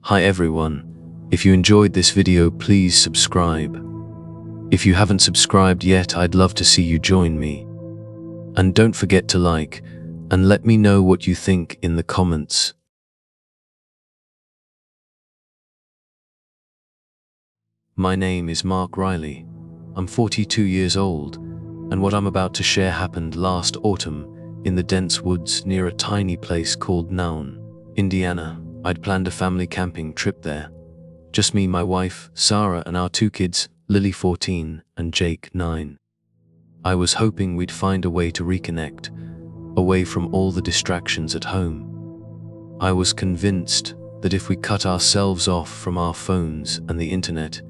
Hi everyone, if you enjoyed this video please subscribe. If you haven't subscribed yet, I'd love to see you join me. And don't forget to like and let me know what you think in the comments. My name is Mark Riley. I'm 42 years old, and what I'm about to share happened last autumn in the dense woods near a tiny place called Nowne, Indiana. I'd planned a family camping trip there. Just me, my wife, Sarah, and our two kids, Lily 14 and Jake 9. I was hoping we'd find a way to reconnect, away from all the distractions at home. I was convinced that if we cut ourselves off from our phones and the internet,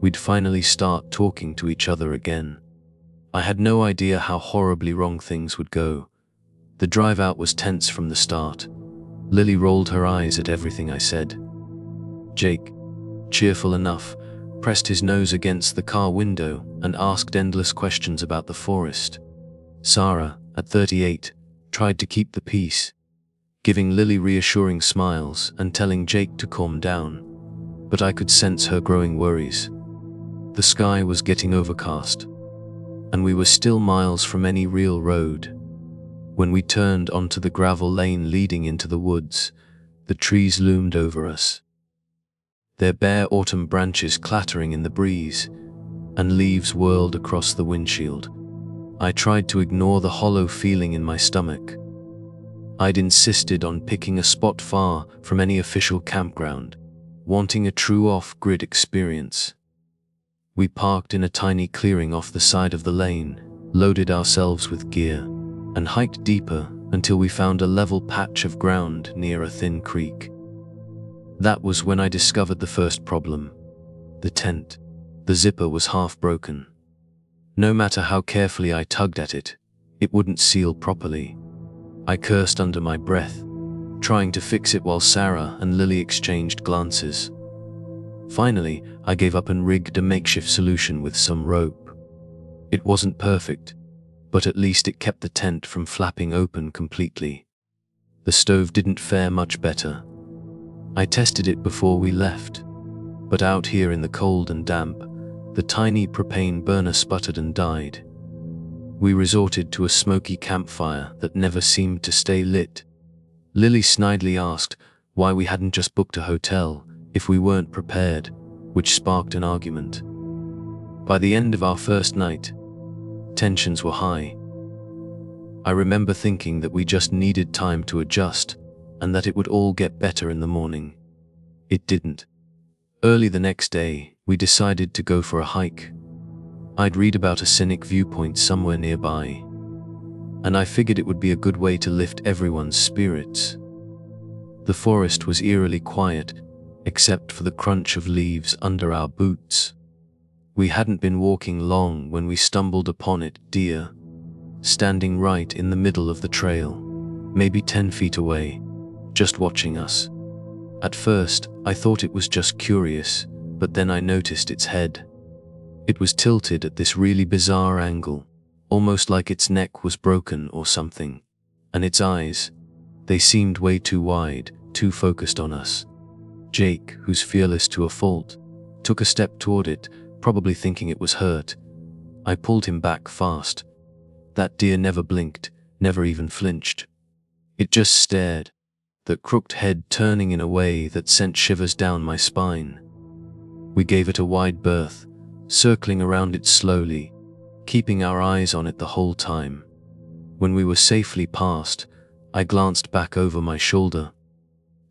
we'd finally start talking to each other again. I had no idea how horribly wrong things would go. The drive out was tense from the start. Lily rolled her eyes at everything I said. Jake, cheerful enough, pressed his nose against the car window and asked endless questions about the forest. Sarah, at 38, tried to keep the peace, giving Lily reassuring smiles and telling Jake to calm down, but I could sense her growing worries. The sky was getting overcast, and we were still miles from any real road. When we turned onto the gravel lane leading into the woods, the trees loomed over us, their bare autumn branches clattering in the breeze, and leaves whirled across the windshield. I tried to ignore the hollow feeling in my stomach. I'd insisted on picking a spot far from any official campground, wanting a true off-grid experience. We parked in a tiny clearing off the side of the lane, loaded ourselves with gear, and hiked deeper until we found a level patch of ground near a thin creek. That was when I discovered the first problem: the tent. The zipper was half broken. No matter how carefully I tugged at it, it wouldn't seal properly. I cursed under my breath, trying to fix it while Sarah and Lily exchanged glances. Finally, I gave up and rigged a makeshift solution with some rope. It wasn't perfect, but at least it kept the tent from flapping open completely. The stove didn't fare much better. I tested it before we left, but out here in the cold and damp, the tiny propane burner sputtered and died. We resorted to a smoky campfire that never seemed to stay lit. Lily snidely asked why we hadn't just booked a hotel if we weren't prepared, which sparked an argument. By the end of our first night, tensions were high. I remember thinking that we just needed time to adjust and that it would all get better in the morning. It didn't. Early the next day, we decided to go for a hike. I'd read about a scenic viewpoint somewhere nearby, and I figured it would be a good way to lift everyone's spirits. The forest was eerily quiet, except for the crunch of leaves under our boots. We hadn't been walking long when we stumbled upon it, deer, standing right in the middle of the trail, maybe 10 feet away, just watching us. At first, I thought it was just curious, but then I noticed its head. It was tilted at this really bizarre angle, almost like its neck was broken or something, and its eyes, they seemed way too wide, too focused on us. Jake, who's fearless to a fault, took a step toward it, probably thinking it was hurt. I pulled him back fast. That deer never blinked, never even flinched. It just stared, the crooked head turning in a way that sent shivers down my spine. We gave it a wide berth, circling around it slowly, keeping our eyes on it the whole time. When we were safely past, I glanced back over my shoulder.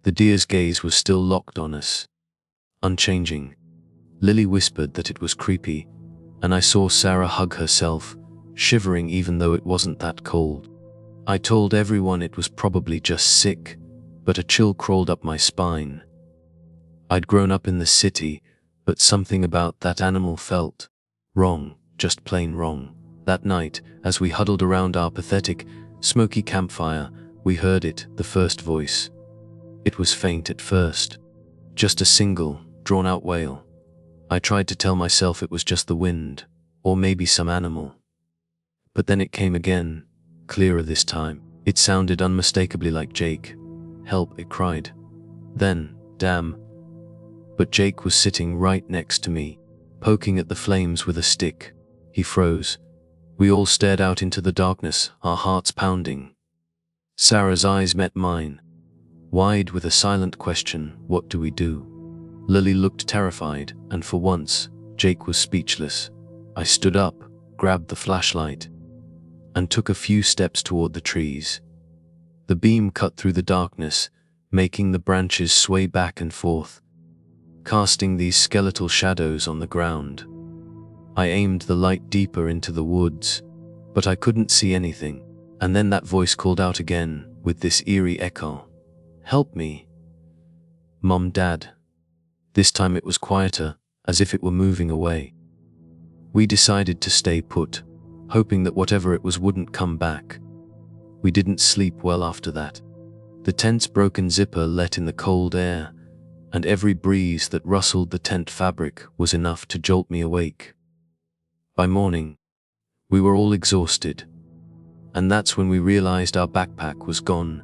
The deer's gaze was still locked on us, unchanging. Lily whispered that it was creepy, and I saw Sarah hug herself, shivering even though it wasn't that cold. I told everyone it was probably just sick, but a chill crawled up my spine. I'd grown up in the city, but something about that animal felt wrong, just plain wrong. That night, as we huddled around our pathetic, smoky campfire, we heard it, the first voice. It was faint at first, just a single, drawn-out wail. I tried to tell myself it was just the wind, or maybe some animal. But then it came again, clearer this time. It sounded unmistakably like Jake. "Help," it cried. Then, damn, but Jake was sitting right next to me, poking at the flames with a stick. He froze. We all stared out into the darkness, our hearts pounding. Sarah's eyes met mine, wide with a silent question, "What do we do?" Lily looked terrified, and for once, Jake was speechless. I stood up, grabbed the flashlight, and took a few steps toward the trees. The beam cut through the darkness, making the branches sway back and forth, casting these skeletal shadows on the ground. I aimed the light deeper into the woods, but I couldn't see anything. And then that voice called out again, with this eerie echo. "Help me." "Mom, Dad." This time it was quieter, as if it were moving away. We decided to stay put, hoping that whatever it was wouldn't come back. We didn't sleep well after that. The tent's broken zipper let in the cold air, and every breeze that rustled the tent fabric was enough to jolt me awake. By morning, we were all exhausted, and that's when we realized our backpack was gone.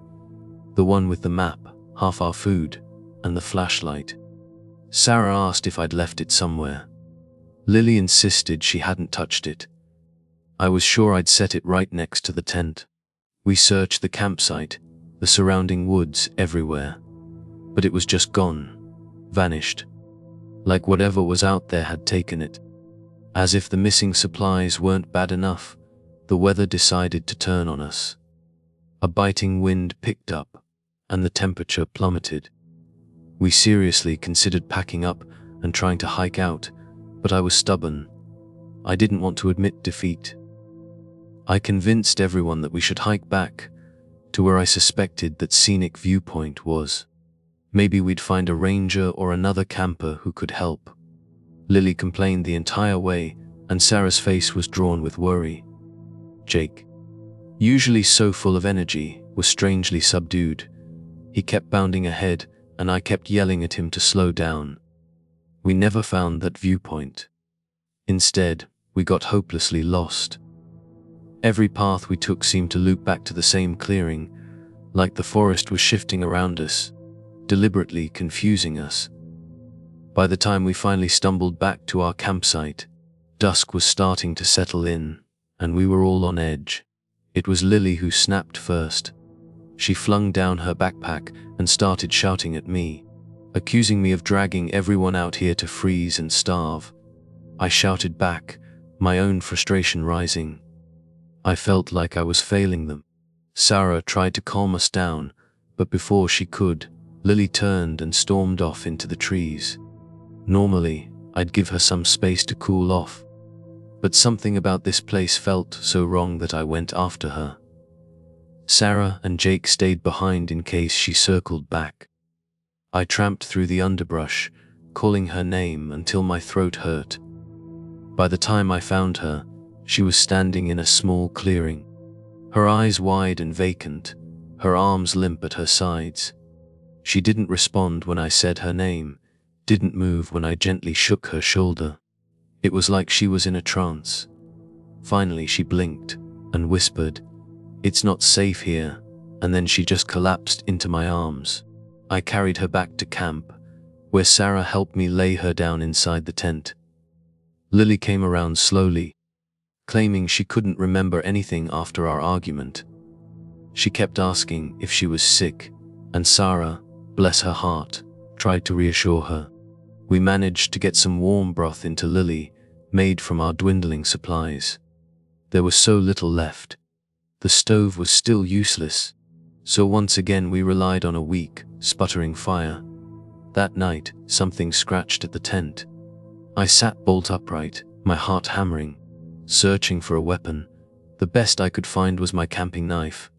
The one with the map, half our food, and the flashlight. Sarah asked if I'd left it somewhere. Lily insisted she hadn't touched it. I was sure I'd set it right next to the tent. We searched the campsite, the surrounding woods, everywhere. But it was just gone, vanished. Like whatever was out there had taken it. As if the missing supplies weren't bad enough, the weather decided to turn on us. A biting wind picked up, and the temperature plummeted. We seriously considered packing up and trying to hike out, but I was stubborn. I didn't want to admit defeat. I convinced everyone that we should hike back to where I suspected that Scenic Viewpoint was. Maybe we'd find a ranger or another camper who could help. Lily complained the entire way, and Sarah's face was drawn with worry. Jake, usually so full of energy, was strangely subdued. He kept bounding ahead, and I kept yelling at him to slow down. We never found that viewpoint. Instead, we got hopelessly lost. Every path we took seemed to loop back to the same clearing, like the forest was shifting around us, deliberately confusing us. By the time we finally stumbled back to our campsite, dusk was starting to settle in, and we were all on edge. It was Lily who snapped first. She flung down her backpack and started shouting at me, accusing me of dragging everyone out here to freeze and starve. I shouted back, my own frustration rising. I felt like I was failing them. Sarah tried to calm us down, but before she could, Lily turned and stormed off into the trees. Normally, I'd give her some space to cool off, but something about this place felt so wrong that I went after her. Sarah and Jake stayed behind in case she circled back. I tramped through the underbrush, calling her name until my throat hurt. By the time I found her, she was standing in a small clearing, her eyes wide and vacant, her arms limp at her sides. She didn't respond when I said her name, didn't move when I gently shook her shoulder. It was like she was in a trance. Finally she blinked and whispered, "It's not safe here," and then she just collapsed into my arms. I carried her back to camp, where Sarah helped me lay her down inside the tent. Lily came around slowly, claiming she couldn't remember anything after our argument. She kept asking if she was sick, and Sarah, bless her heart, tried to reassure her. We managed to get some warm broth into Lily, made from our dwindling supplies. There was so little left. The stove was still useless, so once again we relied on a weak, sputtering fire. That night, something scratched at the tent. I sat bolt upright, my heart hammering, searching for a weapon. The best I could find was my camping knife.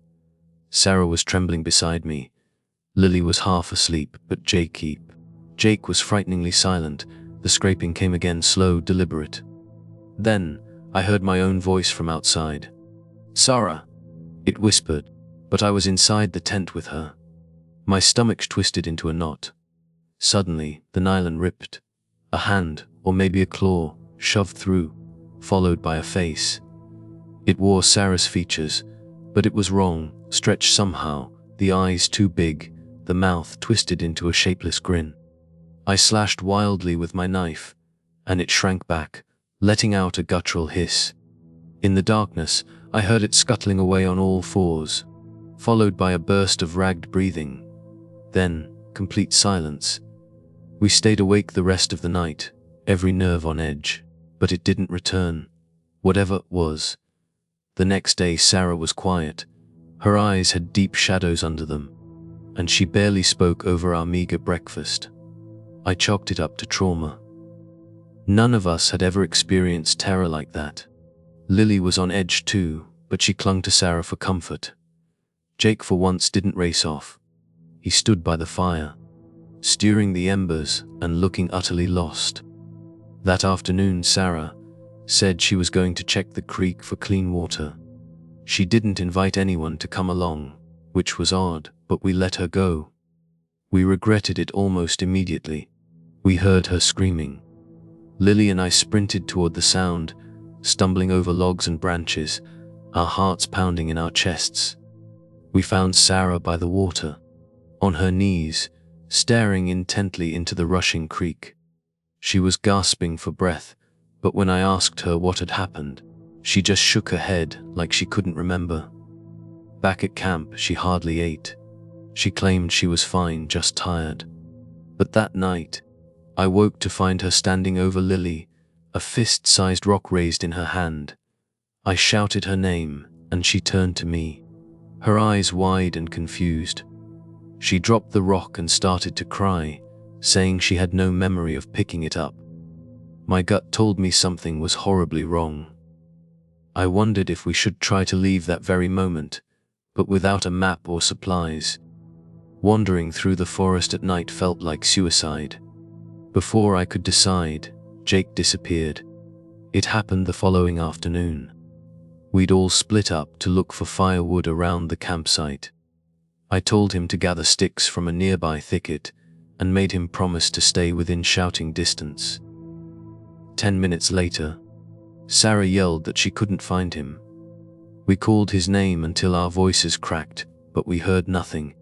Sarah was trembling beside me. Lily was half asleep, but Jake was frighteningly silent. The scraping came again, slow, deliberate. Then, I heard my own voice from outside. "Sarah," it whispered, but I was inside the tent with her. My stomach twisted into a knot. Suddenly, the nylon ripped. A hand, or maybe a claw, shoved through, followed by a face. It wore Sarah's features, but it was wrong, stretched somehow, the eyes too big, the mouth twisted into a shapeless grin. I slashed wildly with my knife, and it shrank back, letting out a guttural hiss. In the darkness, I heard it scuttling away on all fours, followed by a burst of ragged breathing. Then, complete silence. We stayed awake the rest of the night, every nerve on edge, but it didn't return, whatever it was. The next day Sarah was quiet. Her eyes had deep shadows under them, and she barely spoke over our meager breakfast. I chalked it up to trauma. None of us had ever experienced terror like that. Lily was on edge too, but she clung to Sarah for comfort. Jake for once didn't race off. He stood by the fire, stirring the embers and looking utterly lost. That afternoon Sarah said she was going to check the creek for clean water. She didn't invite anyone to come along, which was odd, but we let her go. We regretted it almost immediately. We heard her screaming. Lily and I sprinted toward the sound, stumbling over logs and branches, our hearts pounding in our chests. We found Sarah by the water, on her knees, staring intently into the rushing creek. She was gasping for breath, but when I asked her what had happened, she just shook her head like she couldn't remember. Back at camp, she hardly ate. She claimed she was fine, just tired. But that night, I woke to find her standing over Lily, a fist-sized rock raised in her hand. I shouted her name, and she turned to me, her eyes wide and confused. She dropped the rock and started to cry, saying she had no memory of picking it up. My gut told me something was horribly wrong. I wondered if we should try to leave that very moment, but without a map or supplies. Wandering through the forest at night felt like suicide. Before I could decide, Jake disappeared. It happened the following afternoon. We'd all split up to look for firewood around the campsite. I told him to gather sticks from a nearby thicket and made him promise to stay within shouting distance. 10 minutes later, Sarah yelled that she couldn't find him. We called his name until our voices cracked, but we heard nothing.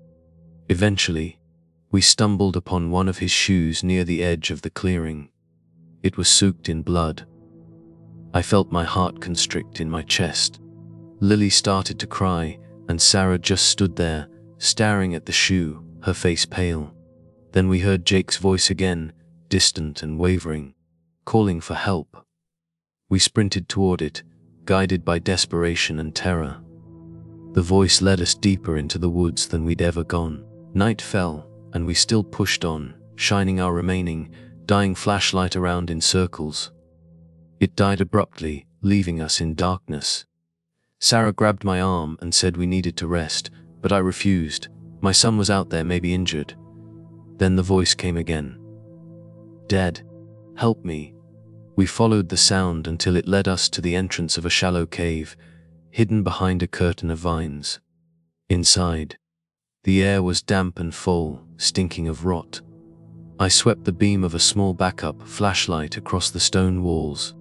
Eventually, we stumbled upon one of his shoes near the edge of the clearing. It was soaked in blood. I felt my heart constrict in my chest. Lily started to cry, and Sarah just stood there, staring at the shoe, her face pale. Then we heard Jake's voice again, distant and wavering, calling for help. We sprinted toward it, guided by desperation and terror. The voice led us deeper into the woods than we'd ever gone. Night fell, and we still pushed on, shining our remaining, dying flashlight around in circles. It died abruptly, leaving us in darkness. Sarah grabbed my arm and said we needed to rest, but I refused. My son was out there, maybe injured. Then the voice came again. "Dad, help me." We followed the sound until it led us to the entrance of a shallow cave, hidden behind a curtain of vines. Inside, the air was damp and full, stinking of rot. I swept the beam of a small backup flashlight across the stone walls,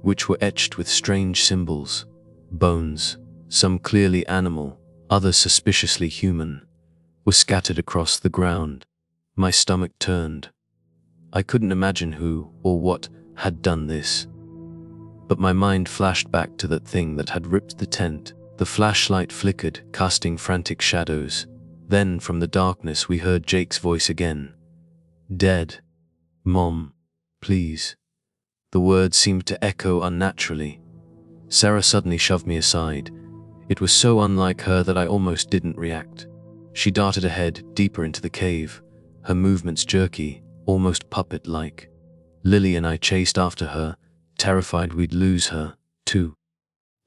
which were etched with strange symbols. Bones, some clearly animal, others suspiciously human, were scattered across the ground. My stomach turned. I couldn't imagine who or what had done this. But my mind flashed back to that thing that had ripped the tent. The flashlight flickered, casting frantic shadows. Then, from the darkness, we heard Jake's voice again. "Dead. Mom, please." The words seemed to echo unnaturally. Sarah suddenly shoved me aside. It was so unlike her that I almost didn't react. She darted ahead, deeper into the cave, her movements jerky, almost puppet-like. Lily and I chased after her, terrified we'd lose her, too.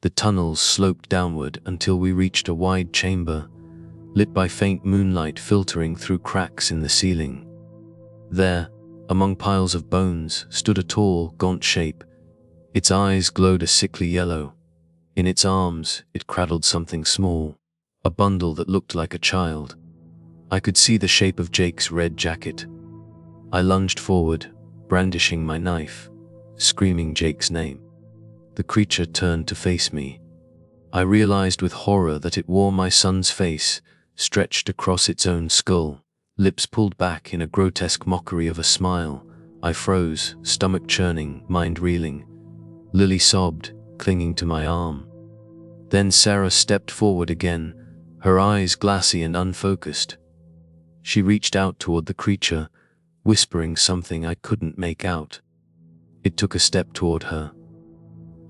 The tunnels sloped downward until we reached a wide chamber, lit by faint moonlight filtering through cracks in the ceiling. There, among piles of bones, stood a tall, gaunt shape. Its eyes glowed a sickly yellow. In its arms, it cradled something small, a bundle that looked like a child. I could see the shape of Jake's red jacket. I lunged forward, brandishing my knife, screaming Jake's name. The creature turned to face me. I realized with horror that it wore my son's face, stretched across its own skull, lips pulled back in a grotesque mockery of a smile. I froze, stomach churning, mind reeling. Lily sobbed, clinging to my arm. Then Sarah stepped forward again, her eyes glassy and unfocused. She reached out toward the creature, whispering something I couldn't make out. It took a step toward her.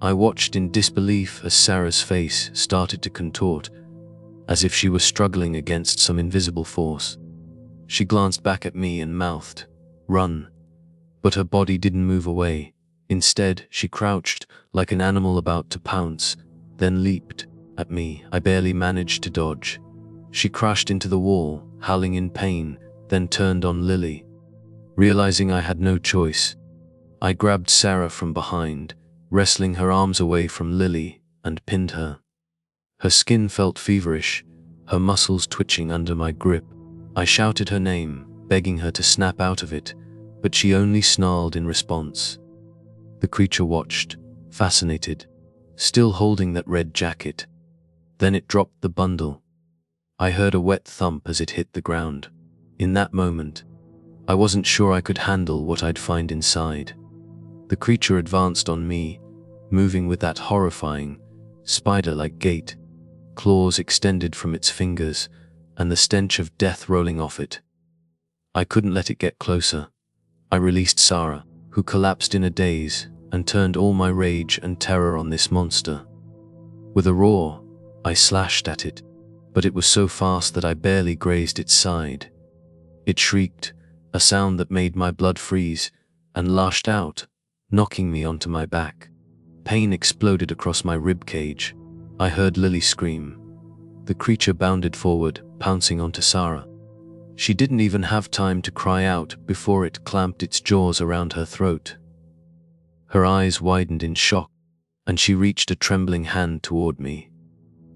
I watched in disbelief as Sarah's face started to contort, as if she was struggling against some invisible force. She glanced back at me and mouthed, "Run." But her body didn't move away. Instead, she crouched, like an animal about to pounce, then leaped at me. I barely managed to dodge. She crashed into the wall, howling in pain, then turned on Lily. Realizing I had no choice, I grabbed Sarah from behind, wrestling her arms away from Lily, and pinned her. Her skin felt feverish, her muscles twitching under my grip. I shouted her name, begging her to snap out of it, but she only snarled in response. The creature watched, fascinated, still holding that red jacket. Then it dropped the bundle. I heard a wet thump as it hit the ground. In that moment, I wasn't sure I could handle what I'd find inside. The creature advanced on me, moving with that horrifying, spider-like gait, claws extended from its fingers, and the stench of death rolling off it. I couldn't let it get closer. I released Sarah, who collapsed in a daze, and turned all my rage and terror on this monster. With a roar, I slashed at it, but it was so fast that I barely grazed its side. It shrieked, a sound that made my blood freeze, and lashed out, knocking me onto my back. Pain exploded across my rib cage. I heard Lily scream. The creature bounded forward, pouncing onto Sarah. She didn't even have time to cry out before it clamped its jaws around her throat. Her eyes widened in shock, and she reached a trembling hand toward me.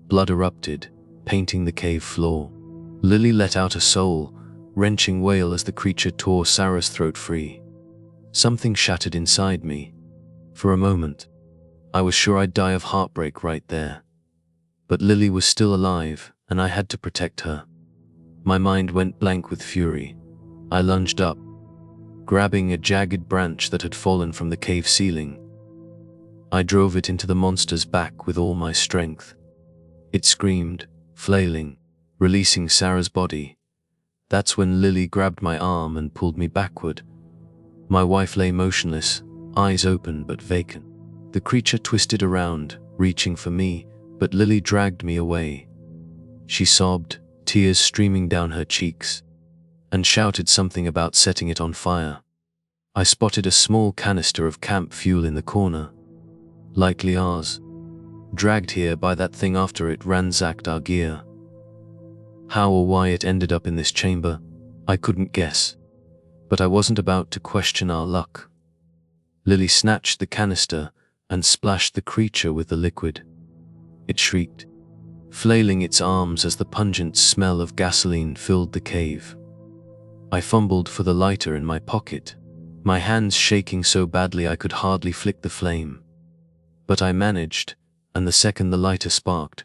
Blood erupted, painting the cave floor. Lily let out a soul-wrenching wail as the creature tore Sarah's throat free. Something shattered inside me. For a moment, I was sure I'd die of heartbreak right there. But Lily was still alive, and I had to protect her. My mind went blank with fury. I lunged up, grabbing a jagged branch that had fallen from the cave ceiling. I drove it into the monster's back with all my strength. It screamed, flailing, releasing Sarah's body. That's when Lily grabbed my arm and pulled me backward. My wife lay motionless, eyes open but vacant. The creature twisted around, reaching for me, but Lily dragged me away. She sobbed, tears streaming down her cheeks, and shouted something about setting it on fire. I spotted a small canister of camp fuel in the corner. Likely ours. Dragged here by that thing after it ransacked our gear. How or why it ended up in this chamber, I couldn't guess. But I wasn't about to question our luck. Lily snatched the canister and splashed the creature with the liquid. It shrieked, flailing its arms as the pungent smell of gasoline filled the cave. I fumbled for the lighter in my pocket, my hands shaking so badly I could hardly flick the flame. But I managed, and the second the lighter sparked,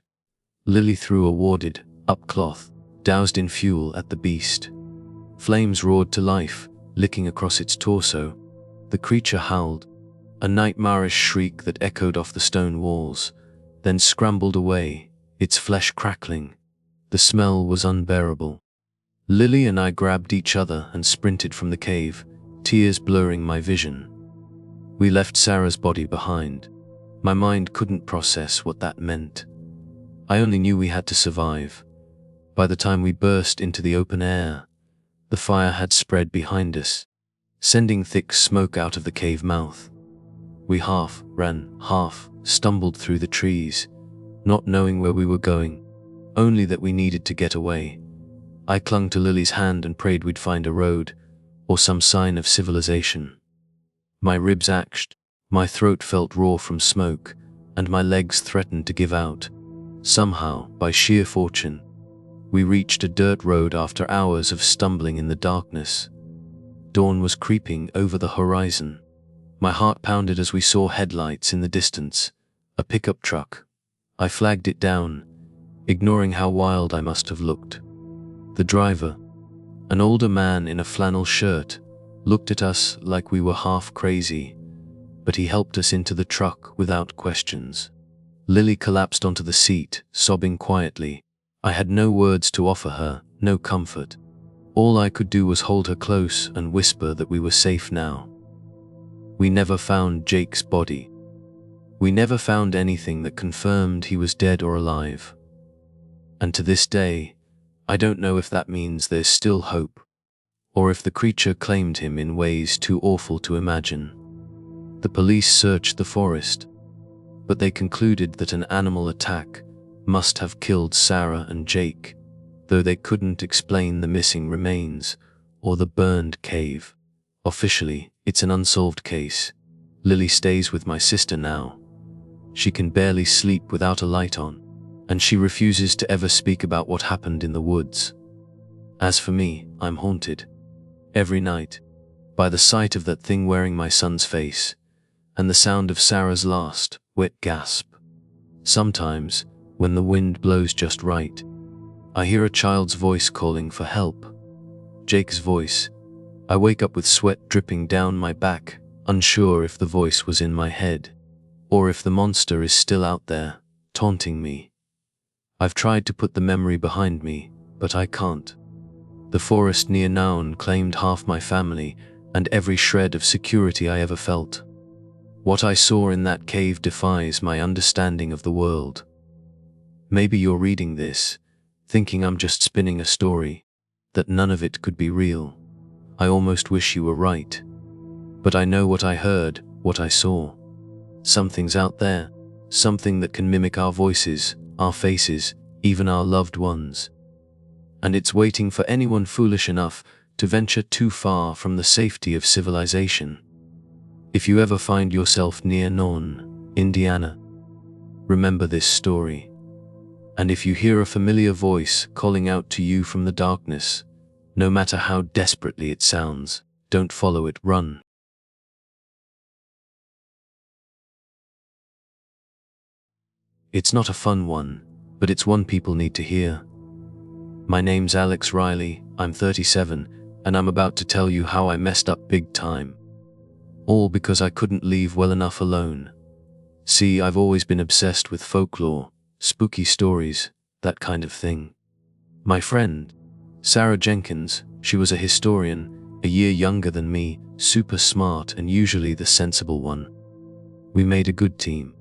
Lily threw a warded up cloth, doused in fuel at the beast. Flames roared to life, licking across its torso. The creature howled, a nightmarish shriek that echoed off the stone walls, then scrambled away, its flesh crackling. The smell was unbearable. Lily and I grabbed each other and sprinted from the cave, tears blurring my vision. We left Sarah's body behind. My mind couldn't process what that meant. I only knew we had to survive. By the time we burst into the open air, the fire had spread behind us, sending thick smoke out of the cave mouth. We half ran, half stumbled through the trees, not knowing where we were going, only that we needed to get away. I clung to Lily's hand and prayed we'd find a road, or some sign of civilization. My ribs ached, my throat felt raw from smoke, and my legs threatened to give out. Somehow, by sheer fortune, we reached a dirt road after hours of stumbling in the darkness. Dawn was creeping over the horizon. My heart pounded as we saw headlights in the distance, a pickup truck. I flagged it down, ignoring how wild I must have looked. The driver, An older man in a flannel shirt looked at us like we were half crazy, but he helped us into the truck without questions. Lily collapsed onto the seat, sobbing quietly. I had no words to offer her, no comfort. All I could do was hold her close and whisper that we were safe now. We never found Jake's body. We never found anything that confirmed he was dead or alive. And to this day, I don't know if that means there's still hope, or if the creature claimed him in ways too awful to imagine. The police searched the forest, but they concluded that an animal attack must have killed Sarah and Jake, though they couldn't explain the missing remains or the burned cave. Officially, it's an unsolved case. Lily stays with my sister now. She can barely sleep without a light on, and she refuses to ever speak about what happened in the woods. As for me, I'm haunted every night by the sight of that thing wearing my son's face and the sound of Sarah's last wet gasp. Sometimes, when the wind blows just right, I hear a child's voice calling for help. Jake's voice. I wake up with sweat dripping down my back, unsure if the voice was in my head, or if the monster is still out there, taunting me. I've tried to put the memory behind me, but I can't. The forest near Naun claimed half my family and every shred of security I ever felt. What I saw in that cave defies my understanding of the world. Maybe you're reading this, thinking I'm just spinning a story, that none of it could be real. I almost wish you were right. But I know what I heard, what I saw. Something's out there, something that can mimic our voices, our faces, even our loved ones. And it's waiting for anyone foolish enough to venture too far from the safety of civilization. If you ever find yourself near Naun, Indiana, remember this story. And if you hear a familiar voice calling out to you from the darkness, no matter how desperately it sounds, don't follow it, run. It's not a fun one, but it's one people need to hear. My name's Alex Riley, I'm 37, and I'm about to tell you how I messed up big time. All because I couldn't leave well enough alone. See, I've always been obsessed with folklore, spooky stories, that kind of thing. My friend, Sarah Jenkins, she was a historian, a year younger than me, super smart and usually the sensible one. We made a good team.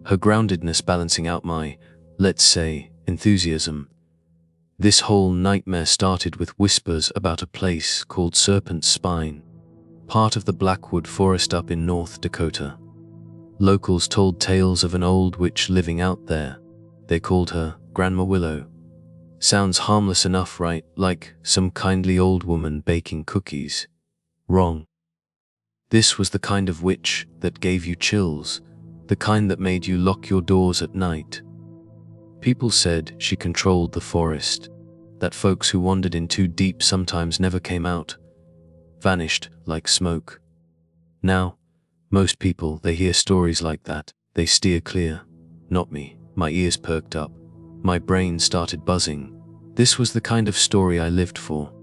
Her groundedness balancing out my, let's say, enthusiasm. This whole nightmare started with whispers about a place called Serpent Spine, part of the Blackwood Forest up in North Dakota. Locals told tales of an old witch living out there. They called her Grandma Willow. Sounds harmless enough, right? Like some kindly old woman baking cookies. Wrong. This was the kind of witch that gave you chills, the kind that made you lock your doors at night. People said she controlled the forest, that folks who wandered in too deep sometimes never came out, vanished like smoke. Now, most people, they hear stories like that, they steer clear. Not me. My ears perked up. My brain started buzzing. This was the kind of story I lived for.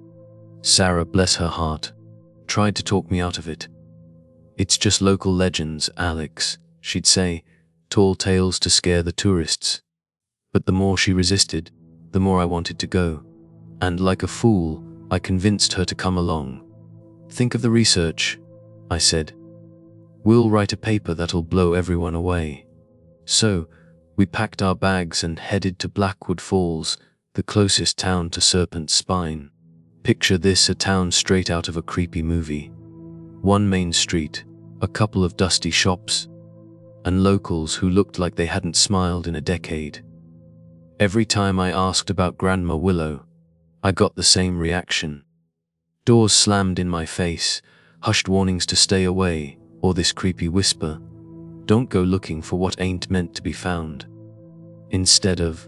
Sarah, bless her heart, tried to talk me out of it. It's just local legends, Alex, she'd say, tall tales to scare the tourists. But the more she resisted, the more I wanted to go. And like a fool, I convinced her to come along. Think of the research, I said. We'll write a paper that'll blow everyone away. So, we packed our bags and headed to Blackwood Falls, the closest town to Serpent Spine. Picture this, a town straight out of a creepy movie. One main street, a couple of dusty shops, and locals who looked like they hadn't smiled in a decade. Every time I asked about Grandma Willow, I got the same reaction. Doors slammed in my face, hushed warnings to stay away, or this creepy whisper, don't go looking for what ain't meant to be found. Instead of,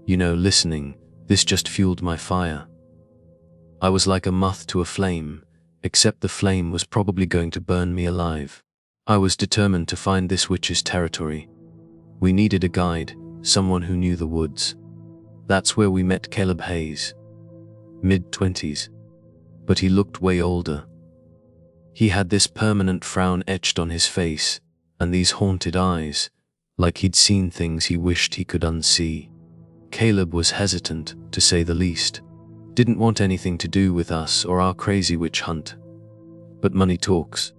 listening, this just fueled my fire. I was like a moth to a flame, except the flame was probably going to burn me alive. I was determined to find this witch's territory. We needed a guide, someone who knew the woods. That's where we met Caleb Hayes. Mid-20s, but he looked way older. He had this permanent frown etched on his face, and these haunted eyes, like he'd seen things he wished he could unsee. Caleb was hesitant, to say the least. Didn't want anything to do with us or our crazy witch hunt. But money talks,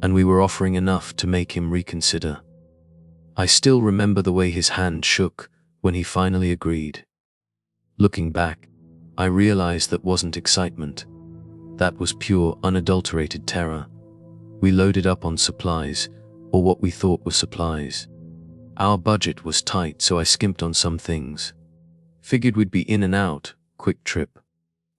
and we were offering enough to make him reconsider. I still remember the way his hand shook when he finally agreed. Looking back, I realized that wasn't excitement. That was pure, unadulterated terror. We loaded up on supplies, or what we thought were supplies. Our budget was tight, so I skimped on some things. Figured we'd be in and out, quick trip.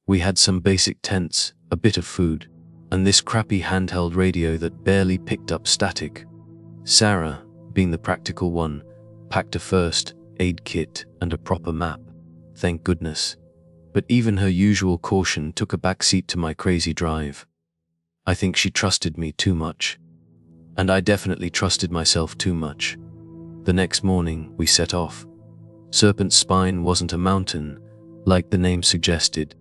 We had some basic tents, a bit of food, and this crappy handheld radio that barely picked up static. Sarah, being the practical one, packed a first aid kit and a proper map. Thank goodness. But even her usual caution took a backseat to my crazy drive. I think she trusted me too much. And I definitely trusted myself too much. The next morning, we set off. Serpent Spine wasn't a mountain, like the name suggested.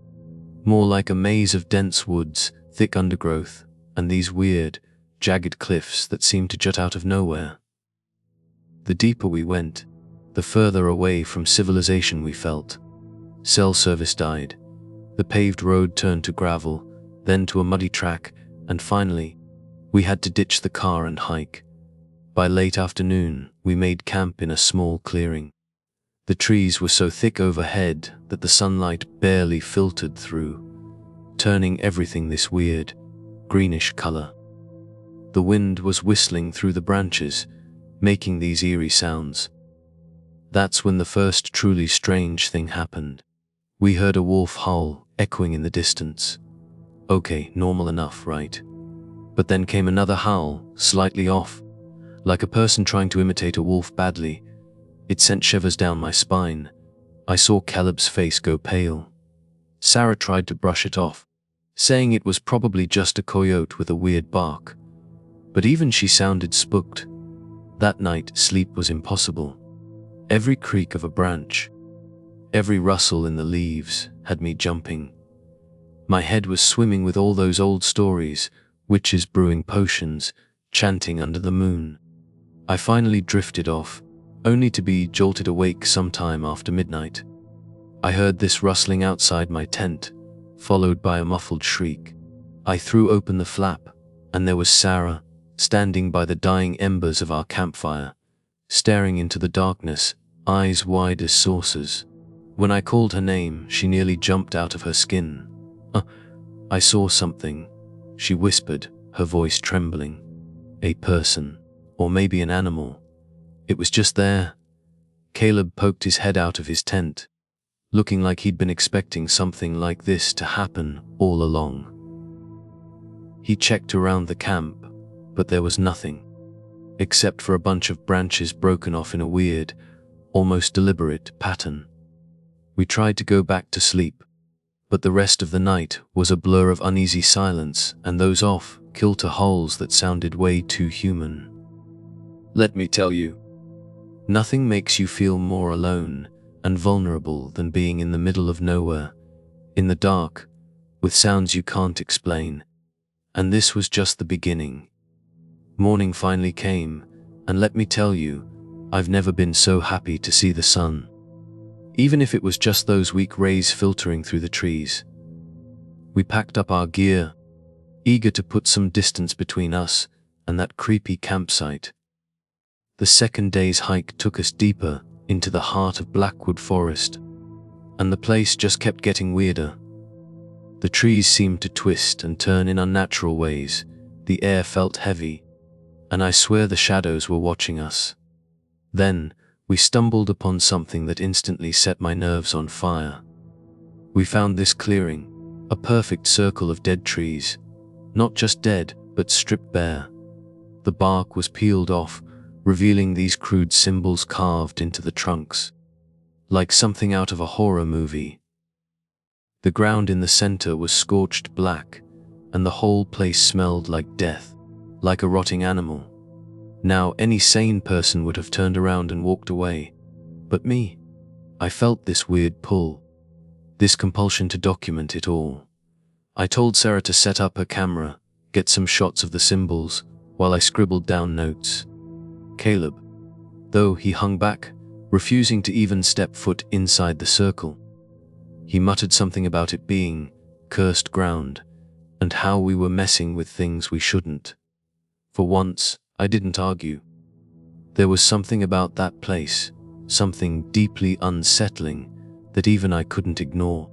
More like a maze of dense woods, thick undergrowth, and these weird, jagged cliffs that seemed to jut out of nowhere. The deeper we went, the further away from civilization we felt. Cell service died. The paved road turned to gravel, then to a muddy track, and finally, we had to ditch the car and hike. By late afternoon, we made camp in a small clearing. The trees were so thick overhead that the sunlight barely filtered through, turning everything this weird, greenish color. The wind was whistling through the branches, making these eerie sounds. That's when the first truly strange thing happened. We heard a wolf howl echoing in the distance. Okay, normal enough, right? But then came another howl, slightly off, like a person trying to imitate a wolf badly. It sent shivers down my spine. I saw Caleb's face go pale. Sarah tried to brush it off, saying it was probably just a coyote with a weird bark. But even she sounded spooked. That night, sleep was impossible. Every creak of a branch, every rustle in the leaves had me jumping. My head was swimming with all those old stories, witches brewing potions, chanting under the moon. I finally drifted off, only to be jolted awake sometime after midnight. I heard this rustling outside my tent, followed by a muffled shriek. I threw open the flap, and there was Sarah, standing by the dying embers of our campfire, staring into the darkness, eyes wide as saucers. When I called her name, she nearly jumped out of her skin. I saw something, she whispered, her voice trembling. A person, or maybe an animal. It was just there. Caleb poked his head out of his tent, looking like he'd been expecting something like this to happen all along. He checked around the camp, but there was nothing, except for a bunch of branches broken off in a weird, almost deliberate pattern. We tried to go back to sleep, but the rest of the night was a blur of uneasy silence and those off-kilter howls that sounded way too human. Let me tell you, nothing makes you feel more alone and vulnerable than being in the middle of nowhere, in the dark, with sounds you can't explain. And this was just the beginning. Morning finally came, and let me tell you, I've never been so happy to see the sun. Even if it was just those weak rays filtering through the trees. We packed up our gear, eager to put some distance between us and that creepy campsite. The second day's hike took us deeper into the heart of Blackwood Forest, and the place just kept getting weirder. The trees seemed to twist and turn in unnatural ways, the air felt heavy, and I swear the shadows were watching us. Then, we stumbled upon something that instantly set my nerves on fire. We found this clearing, a perfect circle of dead trees, not just dead, but stripped bare. The bark was peeled off, revealing these crude symbols carved into the trunks, like something out of a horror movie. The ground in the center was scorched black, and the whole place smelled like death, like a rotting animal. Now, any sane person would have turned around and walked away. But me, I felt this weird pull, this compulsion to document it all. I told Sarah to set up her camera, get some shots of the symbols, while I scribbled down notes. Caleb, though, he hung back, refusing to even step foot inside the circle. He muttered something about it being cursed ground, and how we were messing with things we shouldn't. For once, I didn't argue. There was something about that place, something deeply unsettling, that even I couldn't ignore.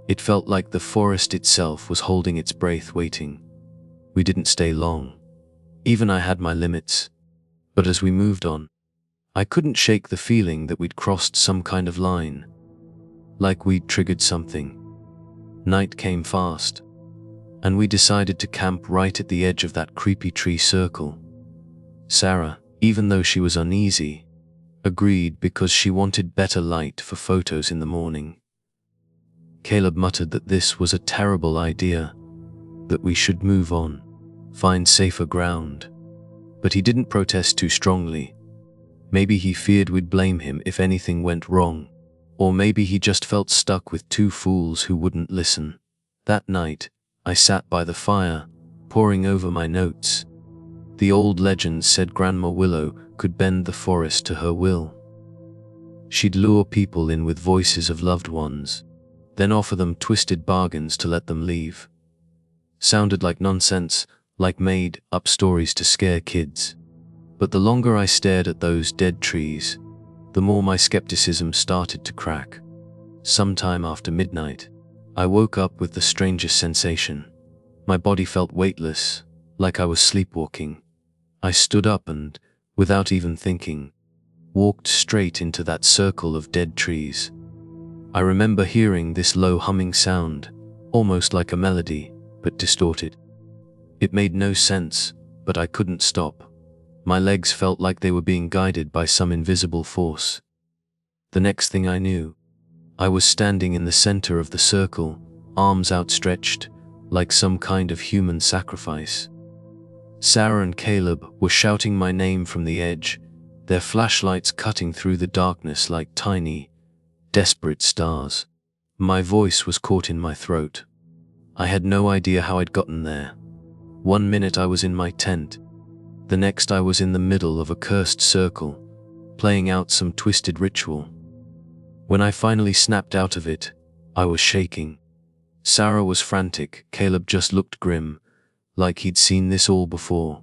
It felt like the forest itself was holding its breath, waiting. We didn't stay long. Even I had my limits. But as we moved on, I couldn't shake the feeling that we'd crossed some kind of line. Like we'd triggered something. Night came fast, and we decided to camp right at the edge of that creepy tree circle. Sarah, even though she was uneasy, agreed because she wanted better light for photos in the morning. Caleb muttered that this was a terrible idea, that we should move on, find safer ground. But he didn't protest too strongly. Maybe he feared we'd blame him if anything went wrong, or maybe he just felt stuck with two fools who wouldn't listen. That night, I sat by the fire, poring over my notes. The old legends said Grandma Willow could bend the forest to her will. She'd lure people in with voices of loved ones, then offer them twisted bargains to let them leave. Sounded like nonsense, like made-up stories to scare kids. But the longer I stared at those dead trees, the more my skepticism started to crack. Sometime after midnight, I woke up with the strangest sensation. My body felt weightless, like I was sleepwalking. I stood up and, without even thinking, walked straight into that circle of dead trees. I remember hearing this low humming sound, almost like a melody, but distorted. It made no sense, but I couldn't stop. My legs felt like they were being guided by some invisible force. The next thing I knew, I was standing in the center of the circle, arms outstretched, like some kind of human sacrifice. Sarah and Caleb were shouting my name from the edge, their flashlights cutting through the darkness like tiny, desperate stars. My voice was caught in my throat. I had no idea how I'd gotten there. One minute I was in my tent. The next I was in the middle of a cursed circle, playing out some twisted ritual. When I finally snapped out of it, I was shaking. Sarah was frantic, Caleb just looked grim, like he'd seen this all before.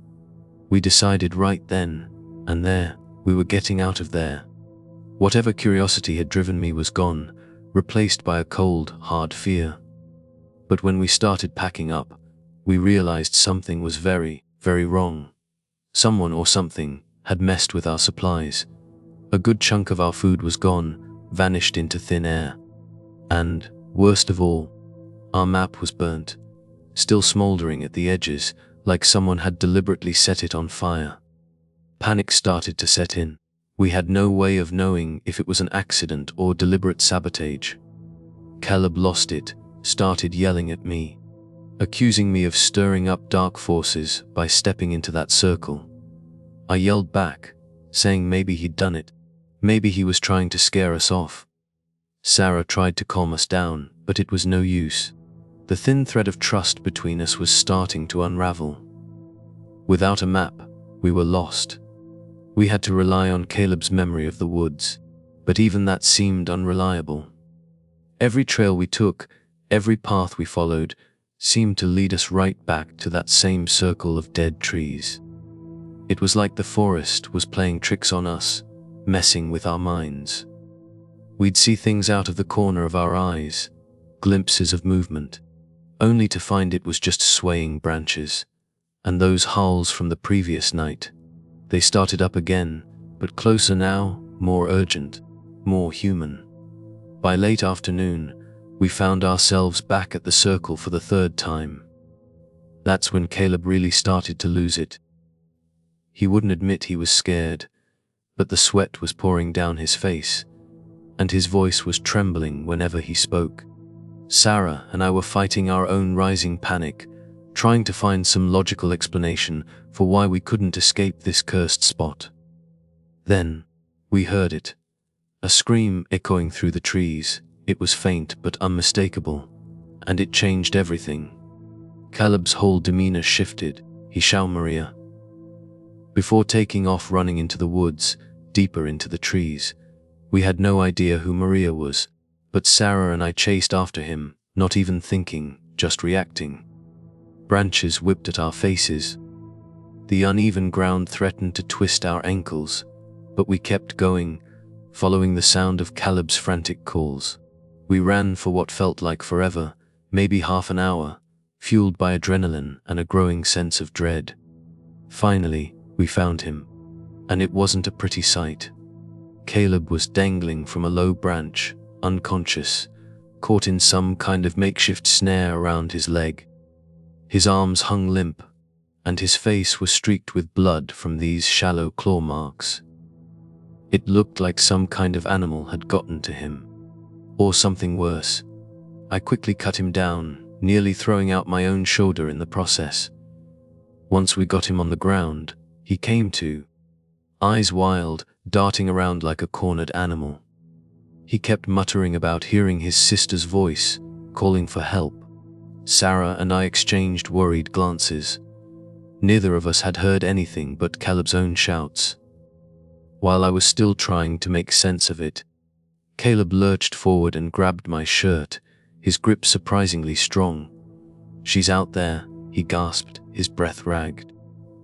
We decided right then and there, we were getting out of there. Whatever curiosity had driven me was gone, replaced by a cold, hard fear. But when we started packing up, we realized something was very, very wrong. Someone or something had messed with our supplies. A good chunk of our food was gone, vanished into thin air. And, worst of all, our map was burnt, still smoldering at the edges, like someone had deliberately set it on fire. Panic started to set in. We had no way of knowing if it was an accident or deliberate sabotage. Caleb lost it, started yelling at me, accusing me of stirring up dark forces by stepping into that circle. I yelled back, saying maybe he'd done it. Maybe he was trying to scare us off. Sarah tried to calm us down, but it was no use. The thin thread of trust between us was starting to unravel. Without a map, we were lost. We had to rely on Caleb's memory of the woods, but even that seemed unreliable. Every trail we took, every path we followed, seemed to lead us right back to that same circle of dead trees. It was like the forest was playing tricks on us, messing with our minds. We'd see things out of the corner of our eyes, glimpses of movement, only to find it was just swaying branches. And those howls from the previous night, they started up again, but closer now, more urgent, more human. By late afternoon, we found ourselves back at the circle for the third time. That's when Caleb really started to lose it. He wouldn't admit he was scared, but the sweat was pouring down his face, and his voice was trembling whenever he spoke. Sarah and I were fighting our own rising panic, trying to find some logical explanation for why we couldn't escape this cursed spot. Then, we heard it. A scream echoing through the trees. It was faint but unmistakable, and it changed everything. Caleb's whole demeanor shifted. He shouted Maria. Before taking off running into the woods, deeper into the trees. We had no idea who Maria was, but Sarah and I chased after him, not even thinking, just reacting. Branches whipped at our faces. The uneven ground threatened to twist our ankles, but we kept going, following the sound of Caleb's frantic calls. We ran for what felt like forever, maybe half an hour, fueled by adrenaline and a growing sense of dread. Finally, we found him, and it wasn't a pretty sight. Caleb was dangling from a low branch, unconscious, caught in some kind of makeshift snare around his leg. His arms hung limp, and his face was streaked with blood from these shallow claw marks. It looked like some kind of animal had gotten to him, or something worse. I quickly cut him down, nearly throwing out my own shoulder in the process. Once we got him on the ground, he came to, eyes wild, darting around like a cornered animal. He kept muttering about hearing his sister's voice, calling for help. Sarah and I exchanged worried glances. Neither of us had heard anything but Caleb's own shouts. While I was still trying to make sense of it, Caleb lurched forward and grabbed my shirt, his grip surprisingly strong. "She's out there," he gasped, his breath ragged.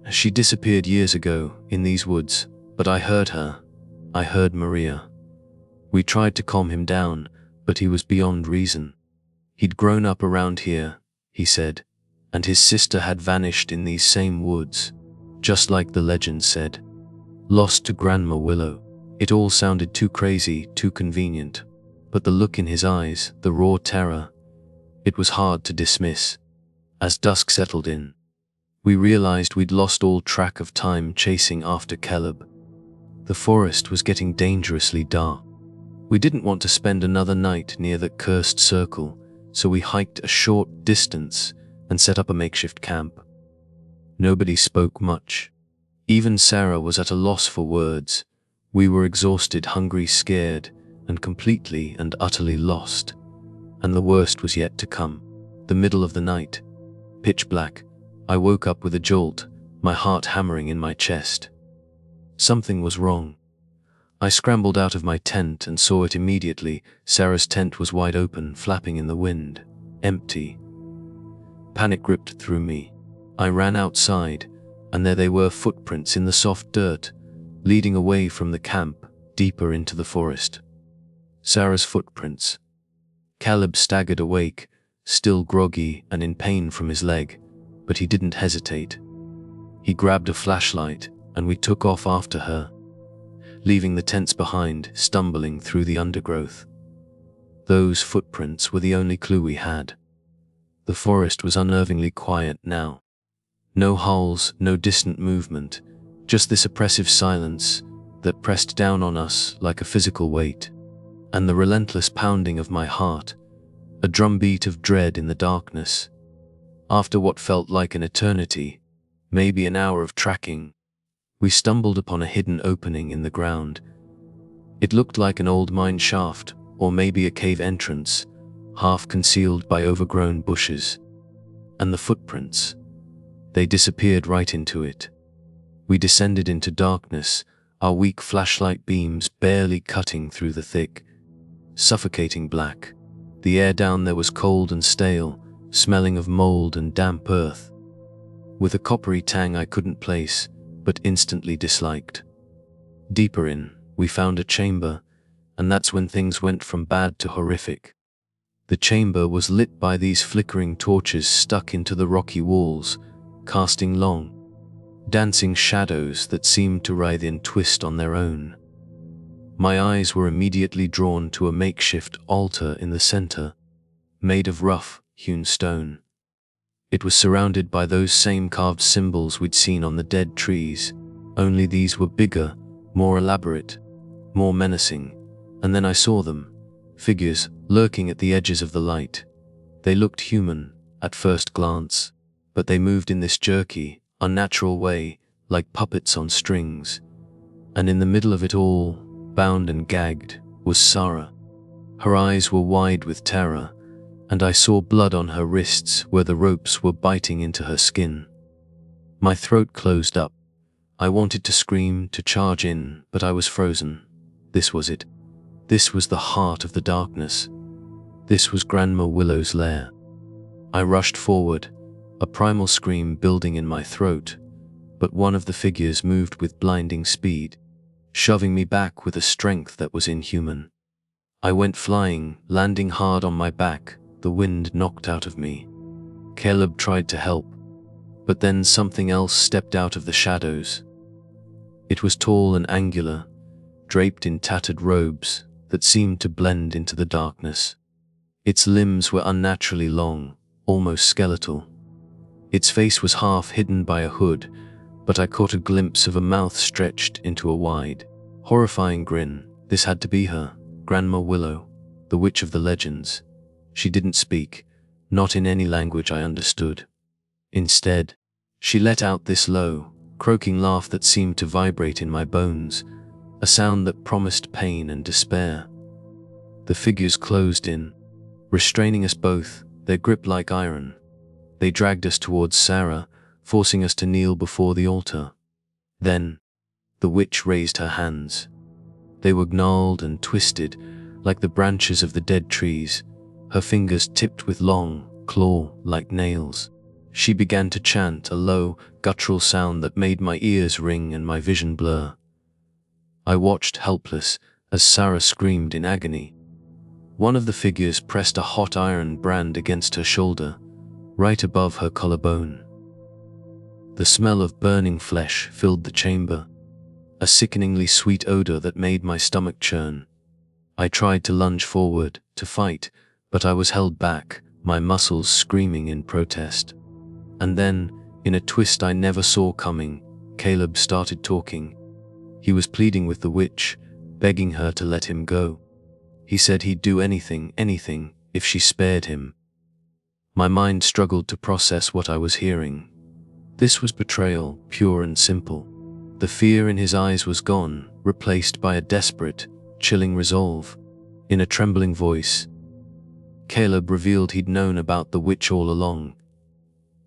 "She disappeared years ago, in these woods, but I heard her. I heard Maria." We tried to calm him down, but he was beyond reason. He'd grown up around here, he said, and his sister had vanished in these same woods, just like the legend said. Lost to Grandma Willow. It all sounded too crazy, too convenient, but the look in his eyes, the raw terror, it was hard to dismiss. As dusk settled in, we realized we'd lost all track of time chasing after Caleb. The forest was getting dangerously dark. We didn't want to spend another night near that cursed circle, so we hiked a short distance and set up a makeshift camp. Nobody spoke much. Even Sarah was at a loss for words. We were exhausted, hungry, scared, and completely and utterly lost. And the worst was yet to come. The middle of the night. Pitch black. I woke up with a jolt, my heart hammering in my chest. Something was wrong. I scrambled out of my tent and saw it immediately. Sarah's tent was wide open, flapping in the wind. Empty. Panic gripped through me. I ran outside, and there they were, footprints in the soft dirt, leading away from the camp, deeper into the forest. Sarah's footprints. Caleb staggered awake, still groggy and in pain from his leg, but he didn't hesitate. He grabbed a flashlight, and we took off after her, leaving the tents behind, stumbling through the undergrowth. Those footprints were the only clue we had. The forest was unnervingly quiet now. No howls, no distant movement, just this oppressive silence that pressed down on us like a physical weight, and the relentless pounding of my heart, a drumbeat of dread in the darkness. After what felt like an eternity, maybe an hour of tracking, we stumbled upon a hidden opening in the ground. It looked like an old mine shaft, or maybe a cave entrance, half concealed by overgrown bushes. And the footprints, they disappeared right into it. We descended into darkness, our weak flashlight beams barely cutting through the thick, suffocating black. The air down there was cold and stale, smelling of mold and damp earth, with a coppery tang I couldn't place, but instantly disliked. Deeper in, we found a chamber, and that's when things went from bad to horrific. The chamber was lit by these flickering torches stuck into the rocky walls, casting long, dancing shadows that seemed to writhe and twist on their own. My eyes were immediately drawn to a makeshift altar in the center, made of rough, hewn stone. It was surrounded by those same carved symbols we'd seen on the dead trees, only these were bigger, more elaborate, more menacing. And then I saw them, figures lurking at the edges of the light. They looked human at first glance, but they moved in this jerky, unnatural way, like puppets on strings. And in the middle of it all, bound and gagged, was Sarah. Her eyes were wide with terror, and I saw blood on her wrists where the ropes were biting into her skin. My throat closed up. I wanted to scream, to charge in, but I was frozen. This was it. This was the heart of the darkness. This was Grandma Willow's lair. I rushed forward, a primal scream building in my throat, but one of the figures moved with blinding speed, shoving me back with a strength that was inhuman. I went flying, landing hard on my back, the wind knocked out of me. Caleb tried to help, but then something else stepped out of the shadows. It was tall and angular, draped in tattered robes that seemed to blend into the darkness. Its limbs were unnaturally long, almost skeletal. Its face was half hidden by a hood, but I caught a glimpse of a mouth stretched into a wide, horrifying grin. This had to be her, Grandma Willow, the witch of the legends. She didn't speak, not in any language I understood. Instead, she let out this low, croaking laugh that seemed to vibrate in my bones, a sound that promised pain and despair. The figures closed in, restraining us both, their grip like iron. They dragged us towards Sarah, forcing us to kneel before the altar. Then, the witch raised her hands. They were gnarled and twisted, like the branches of the dead trees, her fingers tipped with long, claw-like nails. She began to chant, a low, guttural sound that made my ears ring and my vision blur. I watched helpless as Sarah screamed in agony. One of the figures pressed a hot iron brand against her shoulder, right above her collarbone. The smell of burning flesh filled the chamber, a sickeningly sweet odor that made my stomach churn. I tried to lunge forward, to fight, but I was held back, my muscles screaming in protest. And then, in a twist I never saw coming, Caleb started talking. He was pleading with the witch, begging her to let him go. He said he'd do anything, if she spared him. My mind struggled to process what I was hearing. This was betrayal, pure and simple. The fear in his eyes was gone, replaced by a desperate, chilling resolve. In a trembling voice, Caleb revealed he'd known about the witch all along.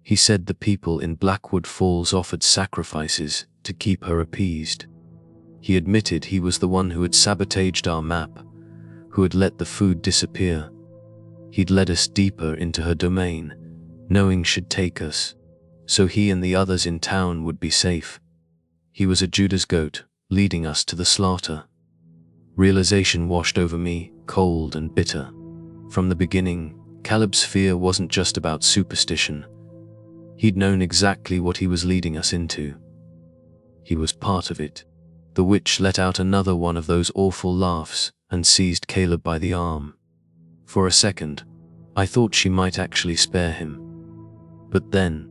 He said the people in Blackwood Falls offered sacrifices to keep her appeased. He admitted he was the one who had sabotaged our map, who had let the food disappear. He'd led us deeper into her domain, knowing she'd take us, so he and the others in town would be safe. He was a Judah's goat, leading us to the slaughter. Realization washed over me, cold and bitter. From the beginning, Caleb's fear wasn't just about superstition. He'd known exactly what he was leading us into. He was part of it. The witch let out another one of those awful laughs and seized Caleb by the arm. For a second, I thought she might actually spare him. But then,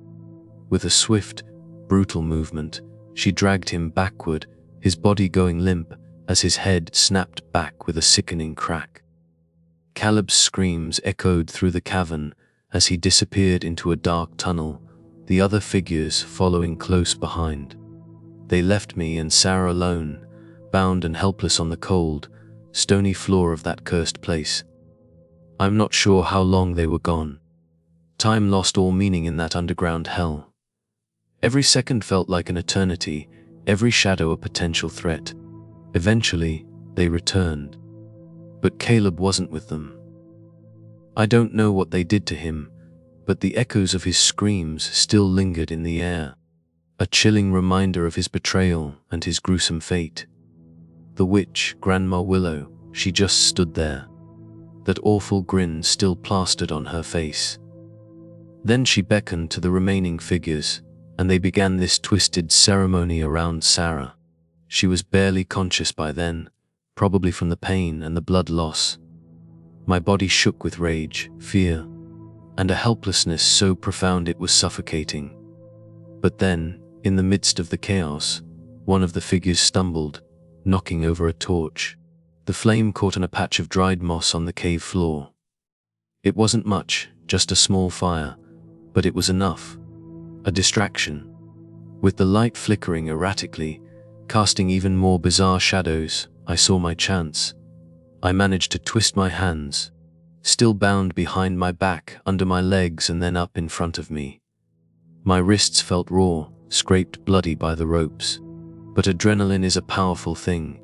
with a swift, brutal movement, she dragged him backward, his body going limp as his head snapped back with a sickening crack. Caleb's screams echoed through the cavern as he disappeared into a dark tunnel, the other figures following close behind. They left me and Sarah alone, bound and helpless on the cold, stony floor of that cursed place. I'm not sure how long they were gone. Time lost all meaning in that underground hell. Every second felt like an eternity, every shadow a potential threat. Eventually, they returned. But Caleb wasn't with them. I don't know what they did to him, but the echoes of his screams still lingered in the air, a chilling reminder of his betrayal and his gruesome fate. The witch, Grandma Willow, she just stood there, that awful grin still plastered on her face. Then she beckoned to the remaining figures, and they began this twisted ceremony around Sarah. She was barely conscious by then, probably from the pain and the blood loss. My body shook with rage, fear, and a helplessness so profound it was suffocating. But then, in the midst of the chaos, one of the figures stumbled, knocking over a torch. The flame caught on a patch of dried moss on the cave floor. It wasn't much, just a small fire, but it was enough. A distraction. With the light flickering erratically, casting even more bizarre shadows, I saw my chance. I managed to twist my hands, still bound behind my back, under my legs, and then up in front of me. My wrists felt raw, scraped bloody by the ropes. But adrenaline is a powerful thing.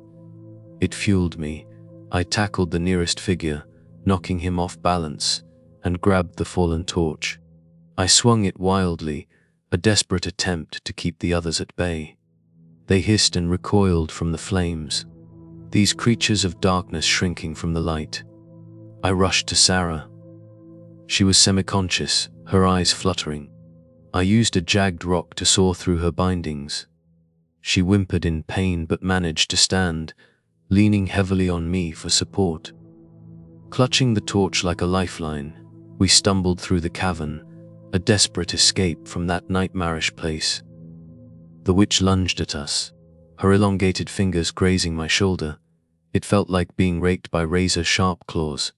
It fueled me. I tackled the nearest figure, knocking him off balance, and grabbed the fallen torch. I swung it wildly, a desperate attempt to keep the others at bay. They hissed and recoiled from the flames, these creatures of darkness shrinking from the light. I rushed to Sarah. She was semi-conscious, her eyes fluttering. I used a jagged rock to saw through her bindings. She whimpered in pain but managed to stand, leaning heavily on me for support. Clutching the torch like a lifeline, we stumbled through the cavern, a desperate escape from that nightmarish place. The witch lunged at us, her elongated fingers grazing my shoulder. It felt like being raked by razor-sharp claws.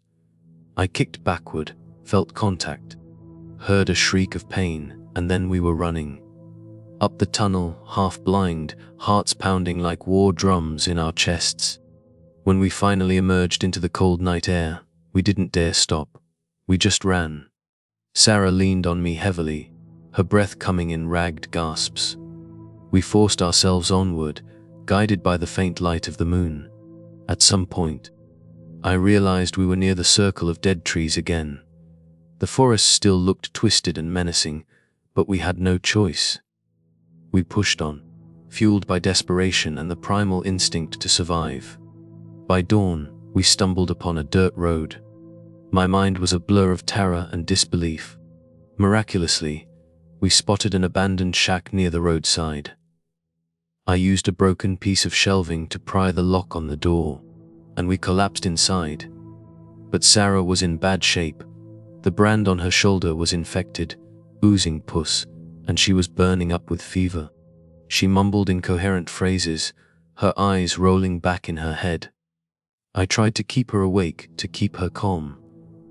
I kicked backward, felt contact, heard a shriek of pain, and then we were running. Up the tunnel, half blind, hearts pounding like war drums in our chests. When we finally emerged into the cold night air, we didn't dare stop. We just ran. Sarah leaned on me heavily, her breath coming in ragged gasps. We forced ourselves onward, guided by the faint light of the moon. At some point, I realized we were near the circle of dead trees again. The forest still looked twisted and menacing, but we had no choice. We pushed on, fueled by desperation and the primal instinct to survive. By dawn, we stumbled upon a dirt road. My mind was a blur of terror and disbelief. Miraculously, we spotted an abandoned shack near the roadside. I used a broken piece of shelving to pry the lock on the door, and we collapsed inside. But Sarah was in bad shape. The brand on her shoulder was infected, oozing pus, and she was burning up with fever. She mumbled incoherent phrases, her eyes rolling back in her head. I tried to keep her awake, to keep her calm,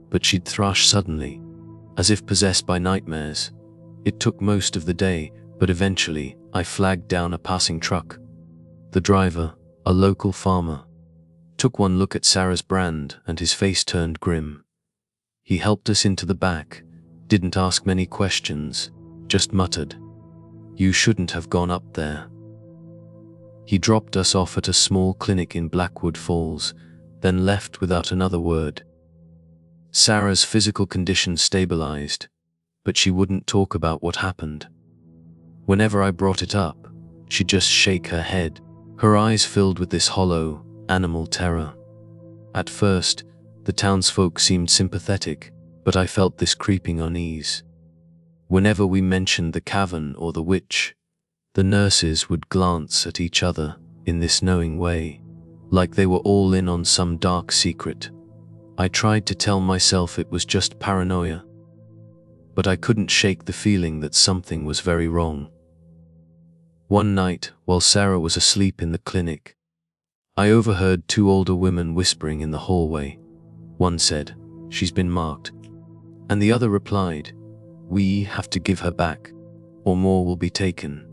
but she'd thrash suddenly, as if possessed by nightmares. It took most of the day, but eventually, I flagged down a passing truck. The driver, a local farmer, took one look at Sarah's brand and his face turned grim. He helped us into the back, didn't ask many questions, just muttered, "You shouldn't have gone up there." He dropped us off at a small clinic in Blackwood Falls, then left without another word. Sarah's physical condition stabilized, but she wouldn't talk about what happened. Whenever I brought it up, she'd just shake her head, her eyes filled with this hollow, animal terror. At first, the townsfolk seemed sympathetic, but I felt this creeping unease. Whenever we mentioned the cavern or the witch, the nurses would glance at each other in this knowing way, like they were all in on some dark secret. I tried to tell myself it was just paranoia, but I couldn't shake the feeling that something was very wrong. One night, while Sarah was asleep in the clinic, I overheard two older women whispering in the hallway. One said, "She's been marked," and the other replied, "We have to give her back, or more will be taken."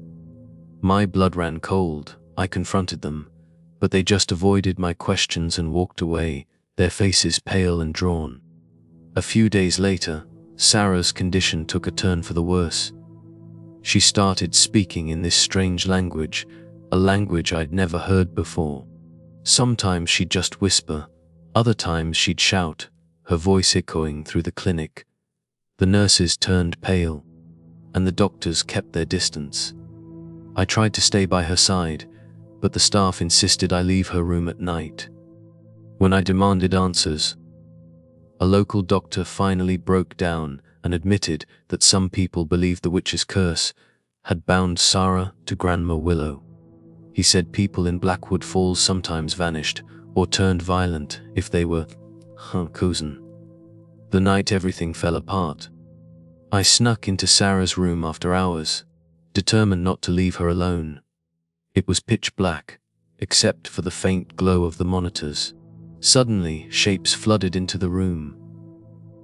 My blood ran cold. I confronted them, but they just avoided my questions and walked away, their faces pale and drawn. A few days later, Sarah's condition took a turn for the worse. She started speaking in this strange language, a language I'd never heard before. Sometimes she'd just whisper, other times she'd shout, her voice echoing through the clinic. The nurses turned pale, and the doctors kept their distance. I tried to stay by her side, but the staff insisted I leave her room at night. When I demanded answers, a local doctor finally broke down and admitted that some people believed the witch's curse had bound Sarah to Grandma Willow. He said people in Blackwood Falls sometimes vanished or turned violent if they were chosen. The night everything fell apart, I snuck into Sarah's room after hours, determined not to leave her alone. It was pitch black, except for the faint glow of the monitors. Suddenly, shapes flooded into the room.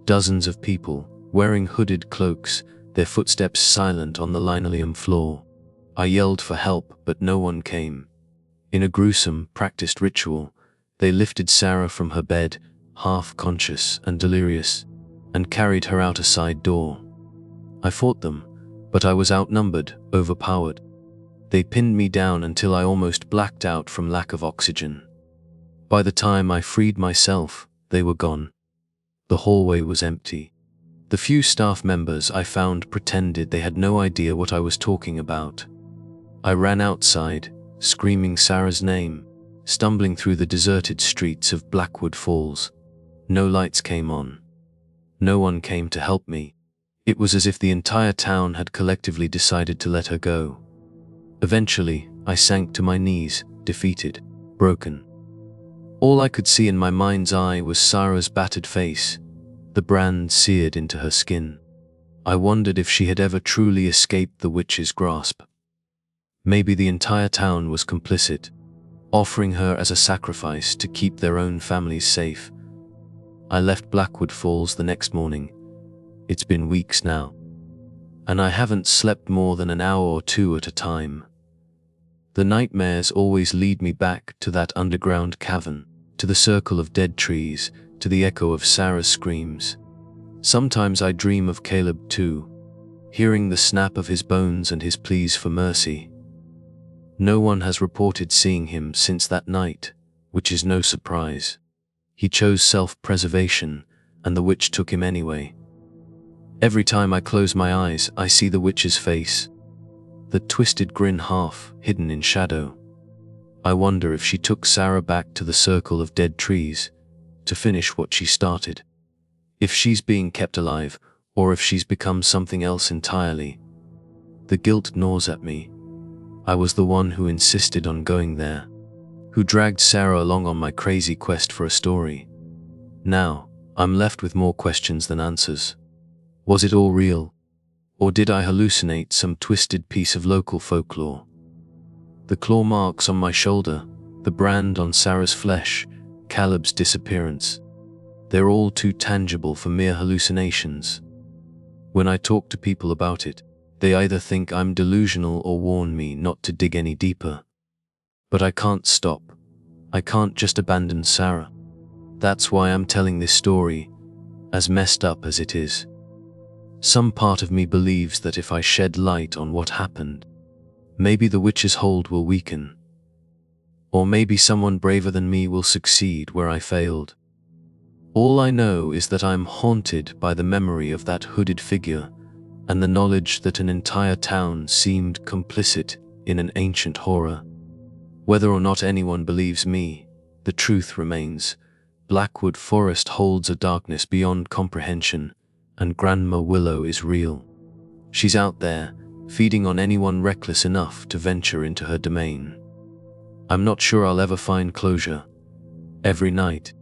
Dozens of people, wearing hooded cloaks, their footsteps silent on the linoleum floor. I yelled for help, but no one came. In a gruesome, practiced ritual, they lifted Sarah from her bed, half conscious and delirious, and carried her out a side door. I fought them, but I was outnumbered, overpowered. They pinned me down until I almost blacked out from lack of oxygen. By the time I freed myself, they were gone. The hallway was empty. The few staff members I found pretended they had no idea what I was talking about. I ran outside, screaming Sarah's name, stumbling through the deserted streets of Blackwood Falls. No lights came on. No one came to help me. It was as if the entire town had collectively decided to let her go. Eventually, I sank to my knees, defeated, broken. All I could see in my mind's eye was Sarah's battered face, the brand seared into her skin. I wondered if she had ever truly escaped the witch's grasp. Maybe the entire town was complicit, offering her as a sacrifice to keep their own families safe. I left Blackwood Falls the next morning. It's been weeks now, and I haven't slept more than an hour or two at a time. The nightmares always lead me back to that underground cavern, to the circle of dead trees, to the echo of Sarah's screams. Sometimes I dream of Caleb too, hearing the snap of his bones and his pleas for mercy. No one has reported seeing him since that night, which is no surprise. He chose self-preservation, and the witch took him anyway. Every time I close my eyes, I see the witch's face, the twisted grin half hidden in shadow. I wonder if she took Sarah back to the circle of dead trees to finish what she started. If she's being kept alive, or if she's become something else entirely. The guilt gnaws at me. I was the one who insisted on going there, who dragged Sarah along on my crazy quest for a story. Now, I'm left with more questions than answers. Was it all real? Or did I hallucinate some twisted piece of local folklore? The claw marks on my shoulder, the brand on Sarah's flesh, Caleb's disappearance. They're all too tangible for mere hallucinations. When I talk to people about it, they either think I'm delusional or warn me not to dig any deeper. But I can't stop. I can't just abandon Sarah. That's why I'm telling this story, as messed up as it is. Some part of me believes that if I shed light on what happened, maybe the witch's hold will weaken. Or maybe someone braver than me will succeed where I failed. All I know is that I'm haunted by the memory of that hooded figure and the knowledge that an entire town seemed complicit in an ancient horror. Whether or not anyone believes me, the truth remains. Blackwood Forest holds a darkness beyond comprehension, and Grandma Willow is real. She's out there, feeding on anyone reckless enough to venture into her domain. I'm not sure I'll ever find closure. Every night,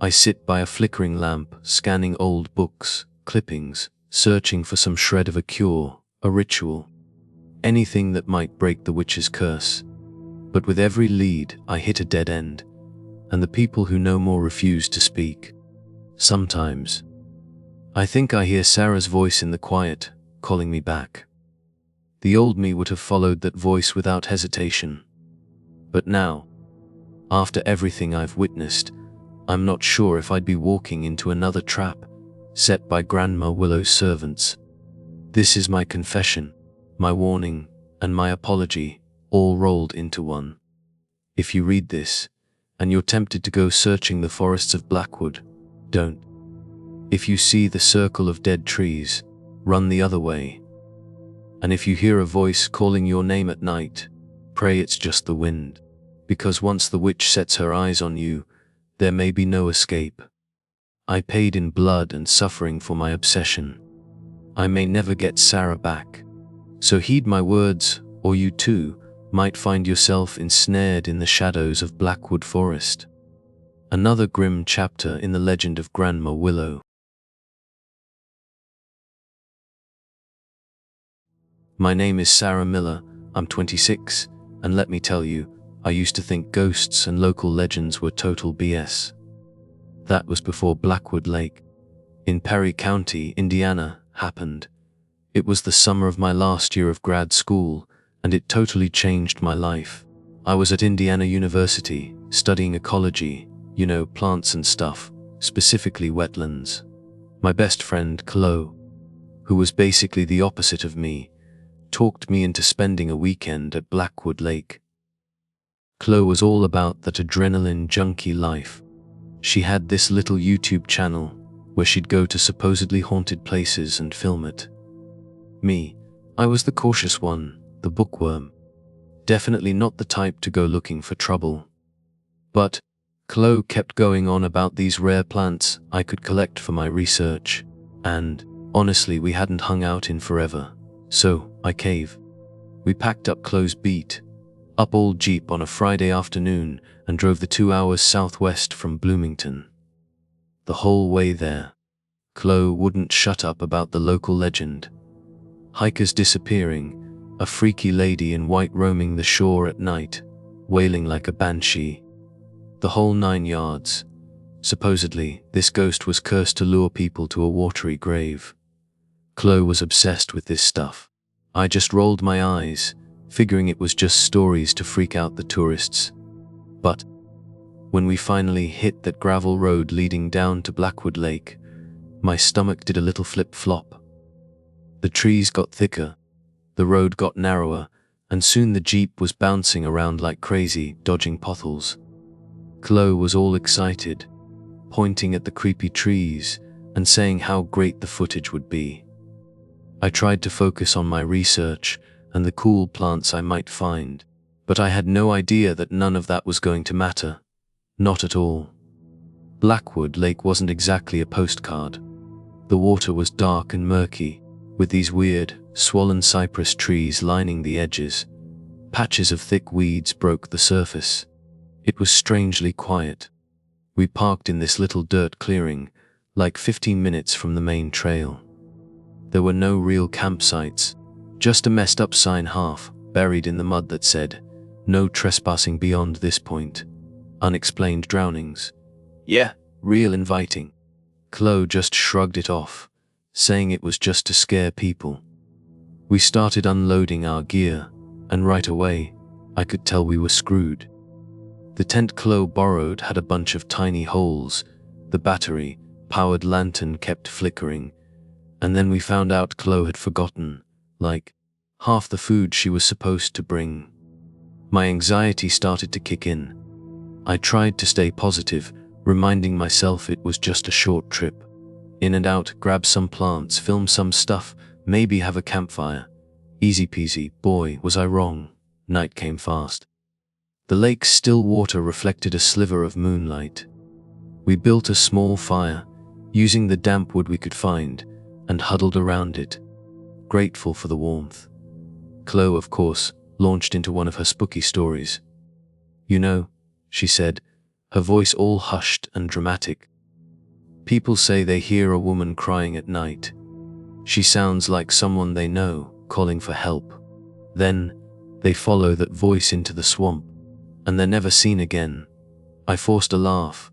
I sit by a flickering lamp, scanning old books, clippings, searching for some shred of a cure, a ritual, anything that might break the witch's curse. But with every lead, I hit a dead end, and the people who know more refuse to speak. Sometimes, I think I hear Sarah's voice in the quiet, calling me back. The old me would have followed that voice without hesitation. But now, after everything I've witnessed, I'm not sure if I'd be walking into another trap set by Grandma Willow's servants. This is my confession, my warning, and my apology, all rolled into one. If you read this, and you're tempted to go searching the forests of Blackwood, don't. If you see the circle of dead trees, run the other way. And if you hear a voice calling your name at night, pray it's just the wind, because once the witch sets her eyes on you, there may be no escape. I paid in blood and suffering for my obsession. I may never get Sarah back. So heed my words, or you too might find yourself ensnared in the shadows of Blackwood Forest. Another grim chapter in the legend of Grandma Willow. My name is Sarah Miller, I'm 26, and let me tell you, I used to think ghosts and local legends were total BS. That was before Blackwood Lake, in Perry County, Indiana, happened. It was the summer of my last year of grad school, and it totally changed my life. I was at Indiana University, studying ecology, plants and stuff, specifically wetlands. My best friend, Chloe, who was basically the opposite of me, talked me into spending a weekend at Blackwood Lake. Chloe was all about that adrenaline junkie life. She had this little YouTube channel where she'd go to supposedly haunted places and film it. Me, I was the cautious one, the bookworm. Definitely not the type to go looking for trouble. But Chloe kept going on about these rare plants I could collect for my research, and honestly, we hadn't hung out in forever, so I cave. We packed up Chloe's beat, up old Jeep on a Friday afternoon, and drove the 2 hours southwest from Bloomington. The whole way there, Chloe wouldn't shut up about the local legend. Hikers disappearing, a freaky lady in white roaming the shore at night, wailing like a banshee. The whole 9 yards. Supposedly, this ghost was cursed to lure people to a watery grave. Chloe was obsessed with this stuff. I just rolled my eyes, figuring it was just stories to freak out the tourists. But when we finally hit that gravel road leading down to Blackwood Lake, my stomach did a little flip-flop. The trees got thicker, the road got narrower, and soon the Jeep was bouncing around like crazy, dodging potholes. Chloe was all excited, pointing at the creepy trees and saying how great the footage would be. I tried to focus on my research and the cool plants I might find, but I had no idea that none of that was going to matter. Not at all. Blackwood Lake wasn't exactly a postcard. The water was dark and murky, with these weird, swollen cypress trees lining the edges. Patches of thick weeds broke the surface. It was strangely quiet. We parked in this little dirt clearing, like 15 minutes from the main trail. There were no real campsites, just a messed up sign half buried in the mud that said, "No trespassing beyond this point. Unexplained drownings." Yeah, real inviting. Chloe just shrugged it off, saying it was just to scare people. We started unloading our gear, and right away, I could tell we were screwed. The tent Chloe borrowed had a bunch of tiny holes. The battery-powered lantern kept flickering, and then we found out Chloe had forgotten, like, half the food she was supposed to bring. My anxiety started to kick in. I tried to stay positive, reminding myself it was just a short trip. In and out, grab some plants, film some stuff, maybe have a campfire. Easy peasy. Boy, was I wrong. Night came fast. The lake's still water reflected a sliver of moonlight. We built a small fire, using the damp wood we could find, and huddled around it, grateful for the warmth. Chloe, of course, launched into one of her spooky stories. "You know," she said, her voice all hushed and dramatic. "People say they hear a woman crying at night. She sounds like someone they know, calling for help. Then, they follow that voice into the swamp, and they're never seen again." I forced a laugh.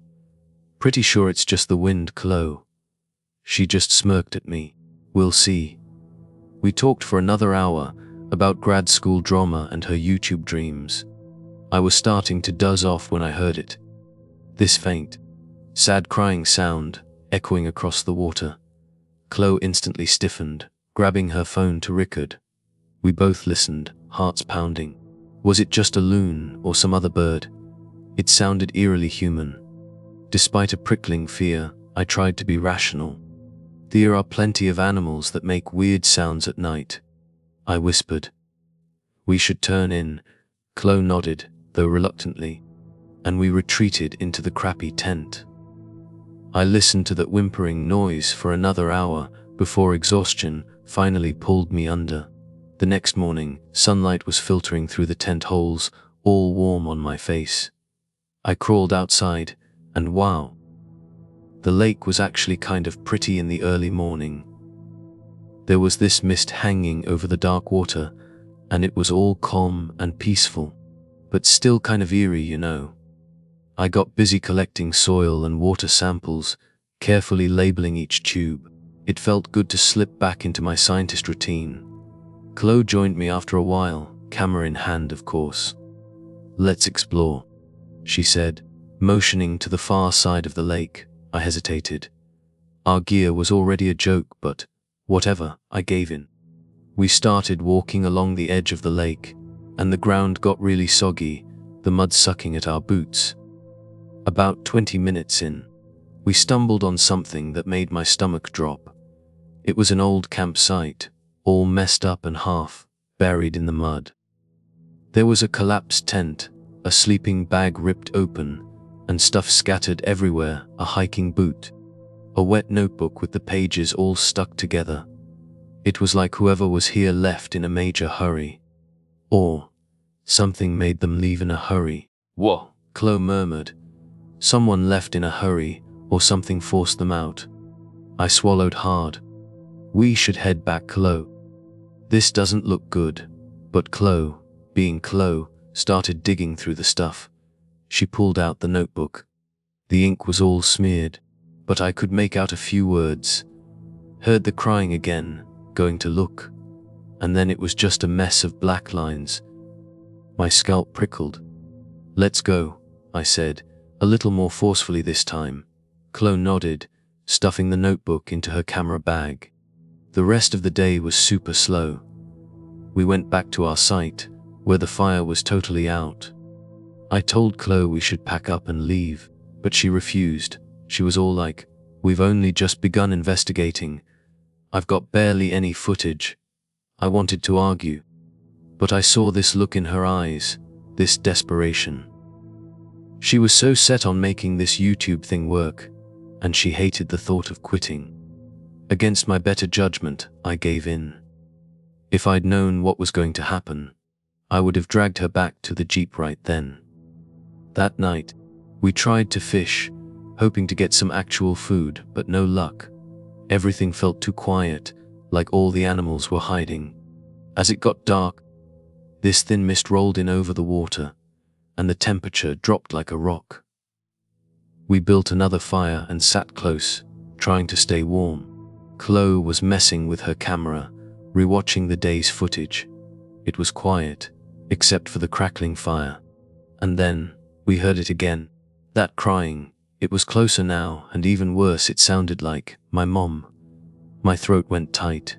"Pretty sure it's just the wind, Chloe." She just smirked at me. "We'll see." We talked for another hour about grad school drama and her YouTube dreams. I was starting to doze off when I heard it. This faint, sad crying sound echoing across the water. Chloe instantly stiffened, grabbing her phone to record. We both listened, hearts pounding. Was it just a loon or some other bird? It sounded eerily human. Despite a prickling fear, I tried to be rational. "There are plenty of animals that make weird sounds at night," I whispered. "We should turn in." Chloe nodded, though reluctantly, and we retreated into the crappy tent. I listened to that whimpering noise for another hour before exhaustion finally pulled me under. The next morning, sunlight was filtering through the tent holes, all warm on my face. I crawled outside, and wow, the lake was actually kind of pretty in the early morning. There was this mist hanging over the dark water, and it was all calm and peaceful, but still kind of eerie, you know. I got busy collecting soil and water samples, carefully labeling each tube. It felt good to slip back into my scientist routine. Chloe joined me after a while, camera in hand, of course. "Let's explore," she said, motioning to the far side of the lake. I hesitated. Our gear was already a joke, but whatever, I gave in. We started walking along the edge of the lake, and the ground got really soggy, the mud sucking at our boots. About 20 minutes in, we stumbled on something that made my stomach drop. It was an old campsite, all messed up and half buried in the mud. There was a collapsed tent, a sleeping bag ripped open, and stuff scattered everywhere, a hiking boot, a wet notebook with the pages all stuck together. It was like whoever was here left in a major hurry. Or something made them leave in a hurry. Whoa, Chloe murmured. Someone left in a hurry, or something forced them out. I swallowed hard. We should head back, Chloe. This doesn't look good. But Chloe, being Chloe, started digging through the stuff. She pulled out the notebook. The ink was all smeared, but I could make out a few words. Heard the crying again, going to look, and then it was just a mess of black lines. My scalp prickled. Let's go, I said, a little more forcefully this time. Chloe nodded, stuffing the notebook into her camera bag. The rest of the day was super slow. We went back to our site, where the fire was totally out. I told Chloe we should pack up and leave, but she refused. She was all like, "We've only just begun investigating. I've got barely any footage." I wanted to argue, but I saw this look in her eyes, this desperation. She was so set on making this YouTube thing work, and she hated the thought of quitting. Against my better judgment, I gave in. If I'd known what was going to happen, I would have dragged her back to the Jeep right then. That night, we tried to fish, hoping to get some actual food, but no luck. Everything felt too quiet, like all the animals were hiding. As it got dark, this thin mist rolled in over the water, and the temperature dropped like a rock. We built another fire and sat close, trying to stay warm. Chloe was messing with her camera, rewatching the day's footage. It was quiet, except for the crackling fire. And then, we heard it again. That crying, it was closer now, and even worse, it sounded like my mom. My throat went tight.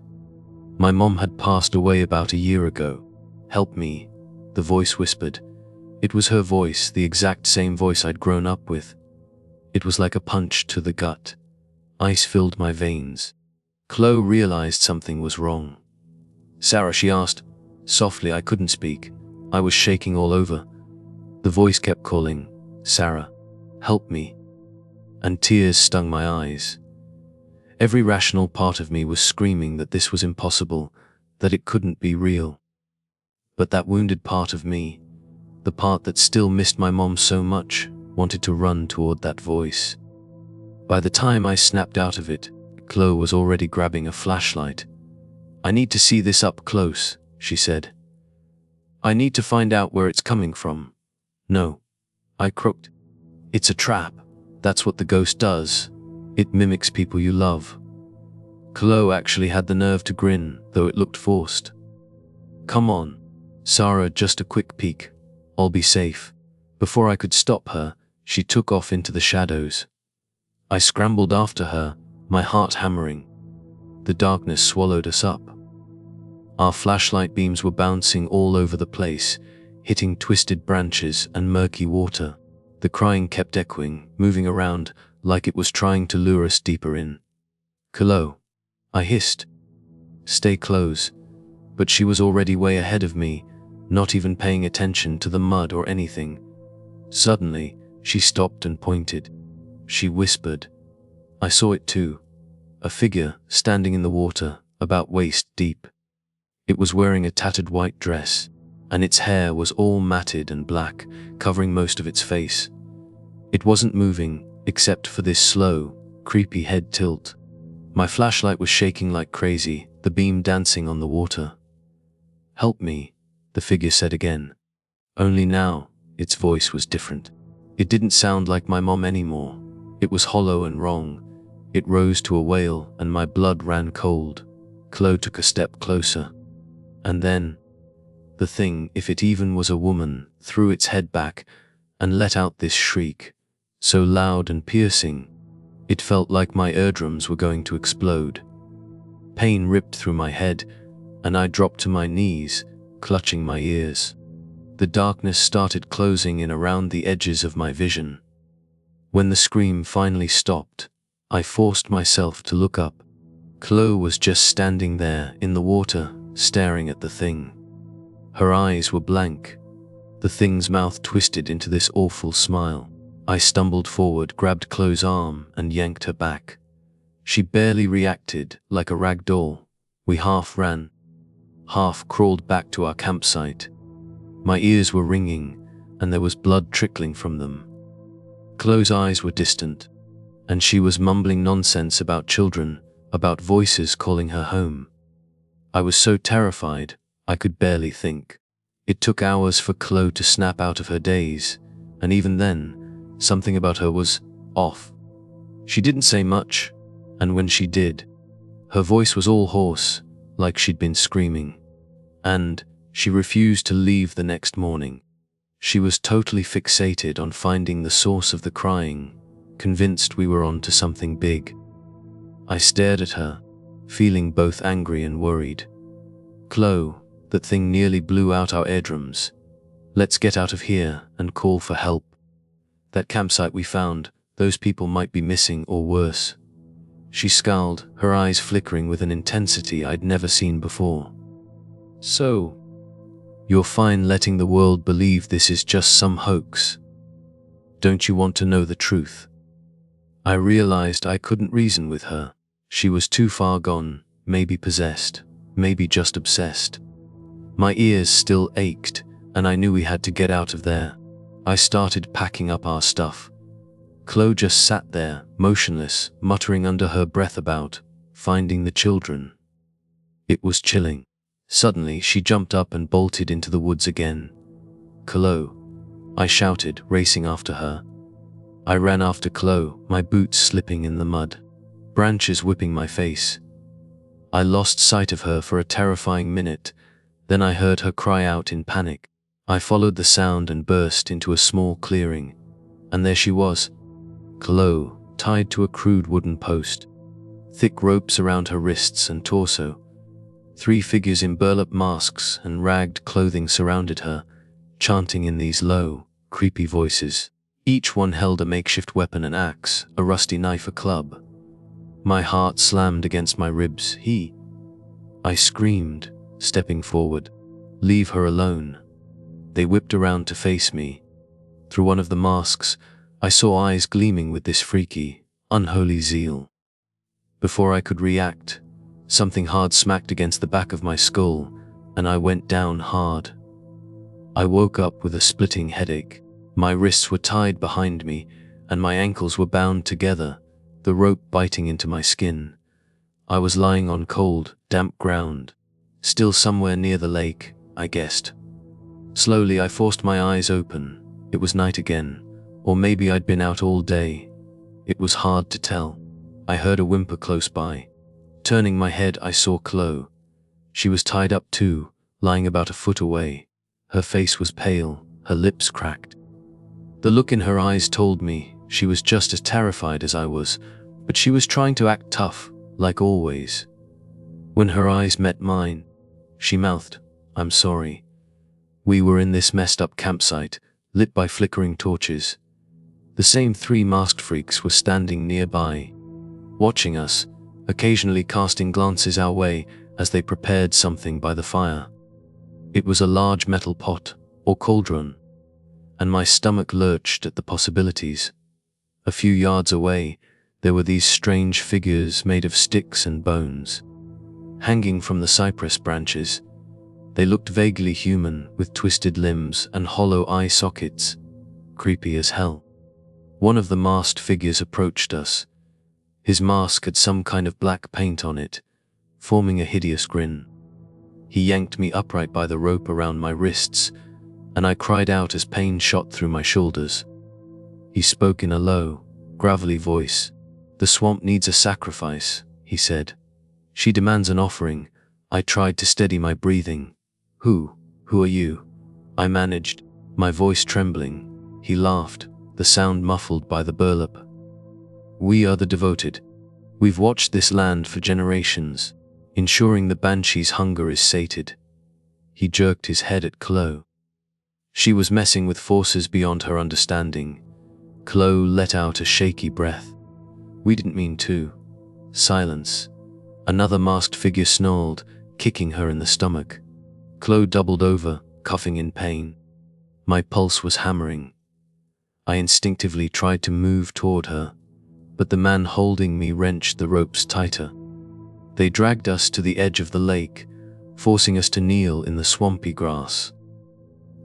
My mom had passed away about a year ago. "Help me," the voice whispered. It was her voice, the exact same voice I'd grown up with. It was like a punch to the gut. Ice filled my veins. Chloe realized something was wrong. "Sarah," she asked. Softly, I couldn't speak. I was shaking all over. The voice kept calling, "Sarah, help me." And tears stung my eyes. Every rational part of me was screaming that this was impossible, that it couldn't be real. But that wounded part of me, the part that still missed my mom so much, wanted to run toward that voice. By the time I snapped out of it, Chloe was already grabbing a flashlight. "I need to see this up close," she said. "I need to find out where it's coming from." "No," I croaked. "It's a trap. That's what the ghost does. It mimics people you love." Chloe actually had the nerve to grin, though it looked forced. "Come on, Sarah, just a quick peek. I'll be safe." Before I could stop her, she took off into the shadows. I scrambled after her, my heart hammering. The darkness swallowed us up. Our flashlight beams were bouncing all over the place, hitting twisted branches and murky water. The crying kept echoing, moving around, like it was trying to lure us deeper in. "Chloe," I hissed. "Stay close." But she was already way ahead of me, not even paying attention to the mud or anything. Suddenly, she stopped and pointed. She whispered. I saw it too. A figure standing in the water, about waist deep. It was wearing a tattered white dress, and its hair was all matted and black, covering most of its face. It wasn't moving, except for this slow, creepy head tilt. My flashlight was shaking like crazy, the beam dancing on the water. "Help me," the figure said again. Only now, its voice was different. It didn't sound like my mom anymore. It was hollow and wrong. It rose to a wail, and my blood ran cold. Chloe took a step closer. And then, the thing, if it even was a woman, threw its head back and let out this shriek, so loud and piercing. It felt like my eardrums were going to explode. Pain ripped through my head, and I dropped to my knees, clutching my ears. The darkness started closing in around the edges of my vision. When the scream finally stopped, I forced myself to look up. Chloe was just standing there in the water, staring at the thing. Her eyes were blank. The thing's mouth twisted into this awful smile. I stumbled forward, grabbed Chloe's arm, and yanked her back. She barely reacted, like a rag doll. We half ran, half crawled back to our campsite. My ears were ringing, and there was blood trickling from them. Chloe's eyes were distant, and she was mumbling nonsense about children, about voices calling her home. I was so terrified, I could barely think. It took hours for Chloe to snap out of her daze, and even then, something about her was off. She didn't say much, and when she did, her voice was all hoarse, like she'd been screaming. And she refused to leave the next morning. She was totally fixated on finding the source of the crying, convinced we were on to something big. I stared at her, feeling both angry and worried. Chloe, that thing nearly blew out our eardrums. Let's get out of here and call for help. That campsite we found, those people might be missing or worse. She scowled, her eyes flickering with an intensity I'd never seen before. So, you're fine letting the world believe this is just some hoax? Don't you want to know the truth? I realized I couldn't reason with her. She was too far gone, maybe possessed, maybe just obsessed. My ears still ached, and I knew we had to get out of there. I started packing up our stuff. Chloe just sat there, motionless, muttering under her breath about finding the children. It was chilling. Suddenly, she jumped up and bolted into the woods again. Chloe, I shouted, racing after her. I ran after Chloe, my boots slipping in the mud, branches whipping my face. I lost sight of her for a terrifying minute. Then I heard her cry out in panic. I followed the sound and burst into a small clearing. And there she was, Chloe, tied to a crude wooden post. Thick ropes around her wrists and torso. 3 figures in burlap masks and ragged clothing surrounded her, chanting in these low, creepy voices. Each one held a makeshift weapon, an axe, a rusty knife, a club. My heart slammed against my ribs. I screamed, stepping forward. Leave her alone. They whipped around to face me. Through one of the masks, I saw eyes gleaming with this freaky, unholy zeal. Before I could react, something hard smacked against the back of my skull, and I went down hard. I woke up with a splitting headache. My wrists were tied behind me, and my ankles were bound together, the rope biting into my skin. I was lying on cold, damp ground. Still somewhere near the lake, I guessed. Slowly I forced my eyes open. It was night again, or maybe I'd been out all day. It was hard to tell. I heard a whimper close by. Turning my head, I saw Chloe. She was tied up too, lying about a foot away. Her face was pale, her lips cracked. The look in her eyes told me she was just as terrified as I was, but she was trying to act tough, like always. When her eyes met mine, she mouthed, "I'm sorry." We were in this messed up campsite, lit by flickering torches. The same 3 masked freaks were standing nearby, watching us, occasionally casting glances our way as they prepared something by the fire. It was a large metal pot, or cauldron, and my stomach lurched at the possibilities. A few yards away, there were these strange figures made of sticks and bones. Hanging from the cypress branches, they looked vaguely human, with twisted limbs and hollow eye sockets. Creepy as hell. One of the masked figures approached us. His mask had some kind of black paint on it, forming a hideous grin. He yanked me upright by the rope around my wrists, and I cried out as pain shot through my shoulders. He spoke in a low, gravelly voice. "The swamp needs a sacrifice," he said. "She demands an offering." I tried to steady my breathing. Who are you?" I managed, my voice trembling. He laughed, the sound muffled by the burlap. We are the devoted. We've watched this land for generations, ensuring the banshee's hunger is sated. He jerked his head at Chloe. She was messing with forces beyond her understanding. Chloe let out a shaky breath. We didn't mean to. Silence. Another masked figure snarled, kicking her in the stomach. Chloe doubled over, coughing in pain. My pulse was hammering. I instinctively tried to move toward her, but the man holding me wrenched the ropes tighter. They dragged us to the edge of the lake, forcing us to kneel in the swampy grass.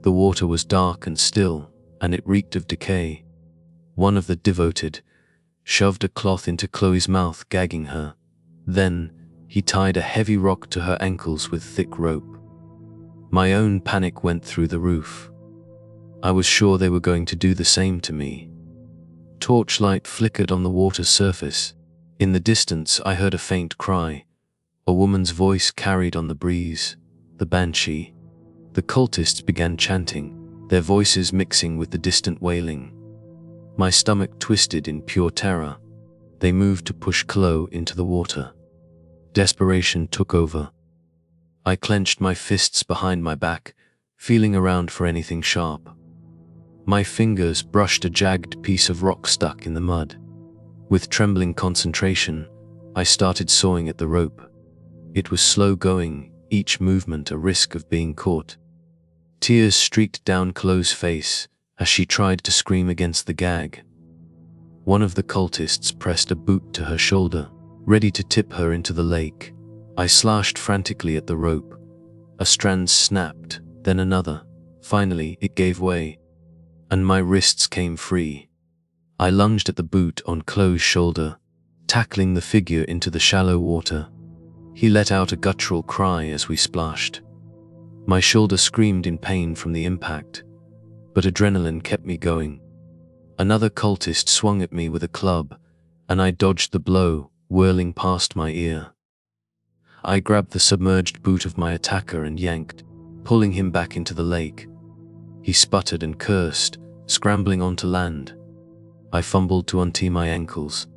The water was dark and still, and it reeked of decay. One of the devoted shoved a cloth into Chloe's mouth, gagging her. Then, he tied a heavy rock to her ankles with thick rope. My own panic went through the roof. I was sure they were going to do the same to me. Torchlight flickered on the water's surface. In the distance, I heard a faint cry. A woman's voice carried on the breeze. The banshee. The cultists began chanting, their voices mixing with the distant wailing. My stomach twisted in pure terror. They moved to push Chloe into the water. Desperation took over. I clenched my fists behind my back, feeling around for anything sharp. My fingers brushed a jagged piece of rock stuck in the mud. With trembling concentration, I started sawing at the rope. It was slow going, each movement a risk of being caught. Tears streaked down Chloe's face as she tried to scream against the gag. One of the cultists pressed a boot to her shoulder, ready to tip her into the lake. I slashed frantically at the rope. A strand snapped, then another. Finally, it gave way, and my wrists came free. I lunged at the boot on Chloe's shoulder, tackling the figure into the shallow water. He let out a guttural cry as we splashed. My shoulder screamed in pain from the impact, but adrenaline kept me going. Another cultist swung at me with a club, and I dodged the blow, whirling past my ear. I grabbed the submerged boot of my attacker and yanked, pulling him back into the lake. He sputtered and cursed, scrambling onto land. I fumbled to untie my ankles.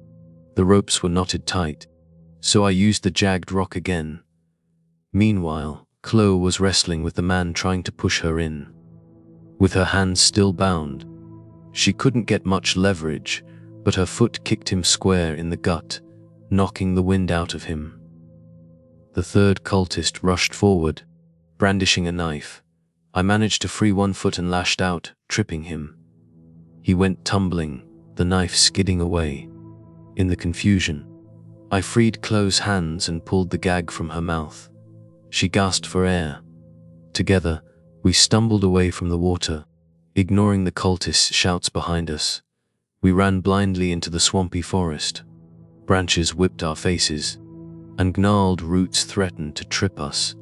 The ropes were knotted tight, so I used the jagged rock again. Meanwhile, Chloe was wrestling with the man trying to push her in. With her hands still bound, she couldn't get much leverage, but her foot kicked him square in the gut, knocking the wind out of him. The third cultist rushed forward, brandishing a knife. I managed to free one foot and lashed out, tripping him. He went tumbling, the knife skidding away. In the confusion, I freed Chloe's hands and pulled the gag from her mouth. She gasped for air. Together, we stumbled away from the water, ignoring the cultists' shouts behind us. We ran blindly into the swampy forest. Branches whipped our faces, and gnarled roots threatened to trip us.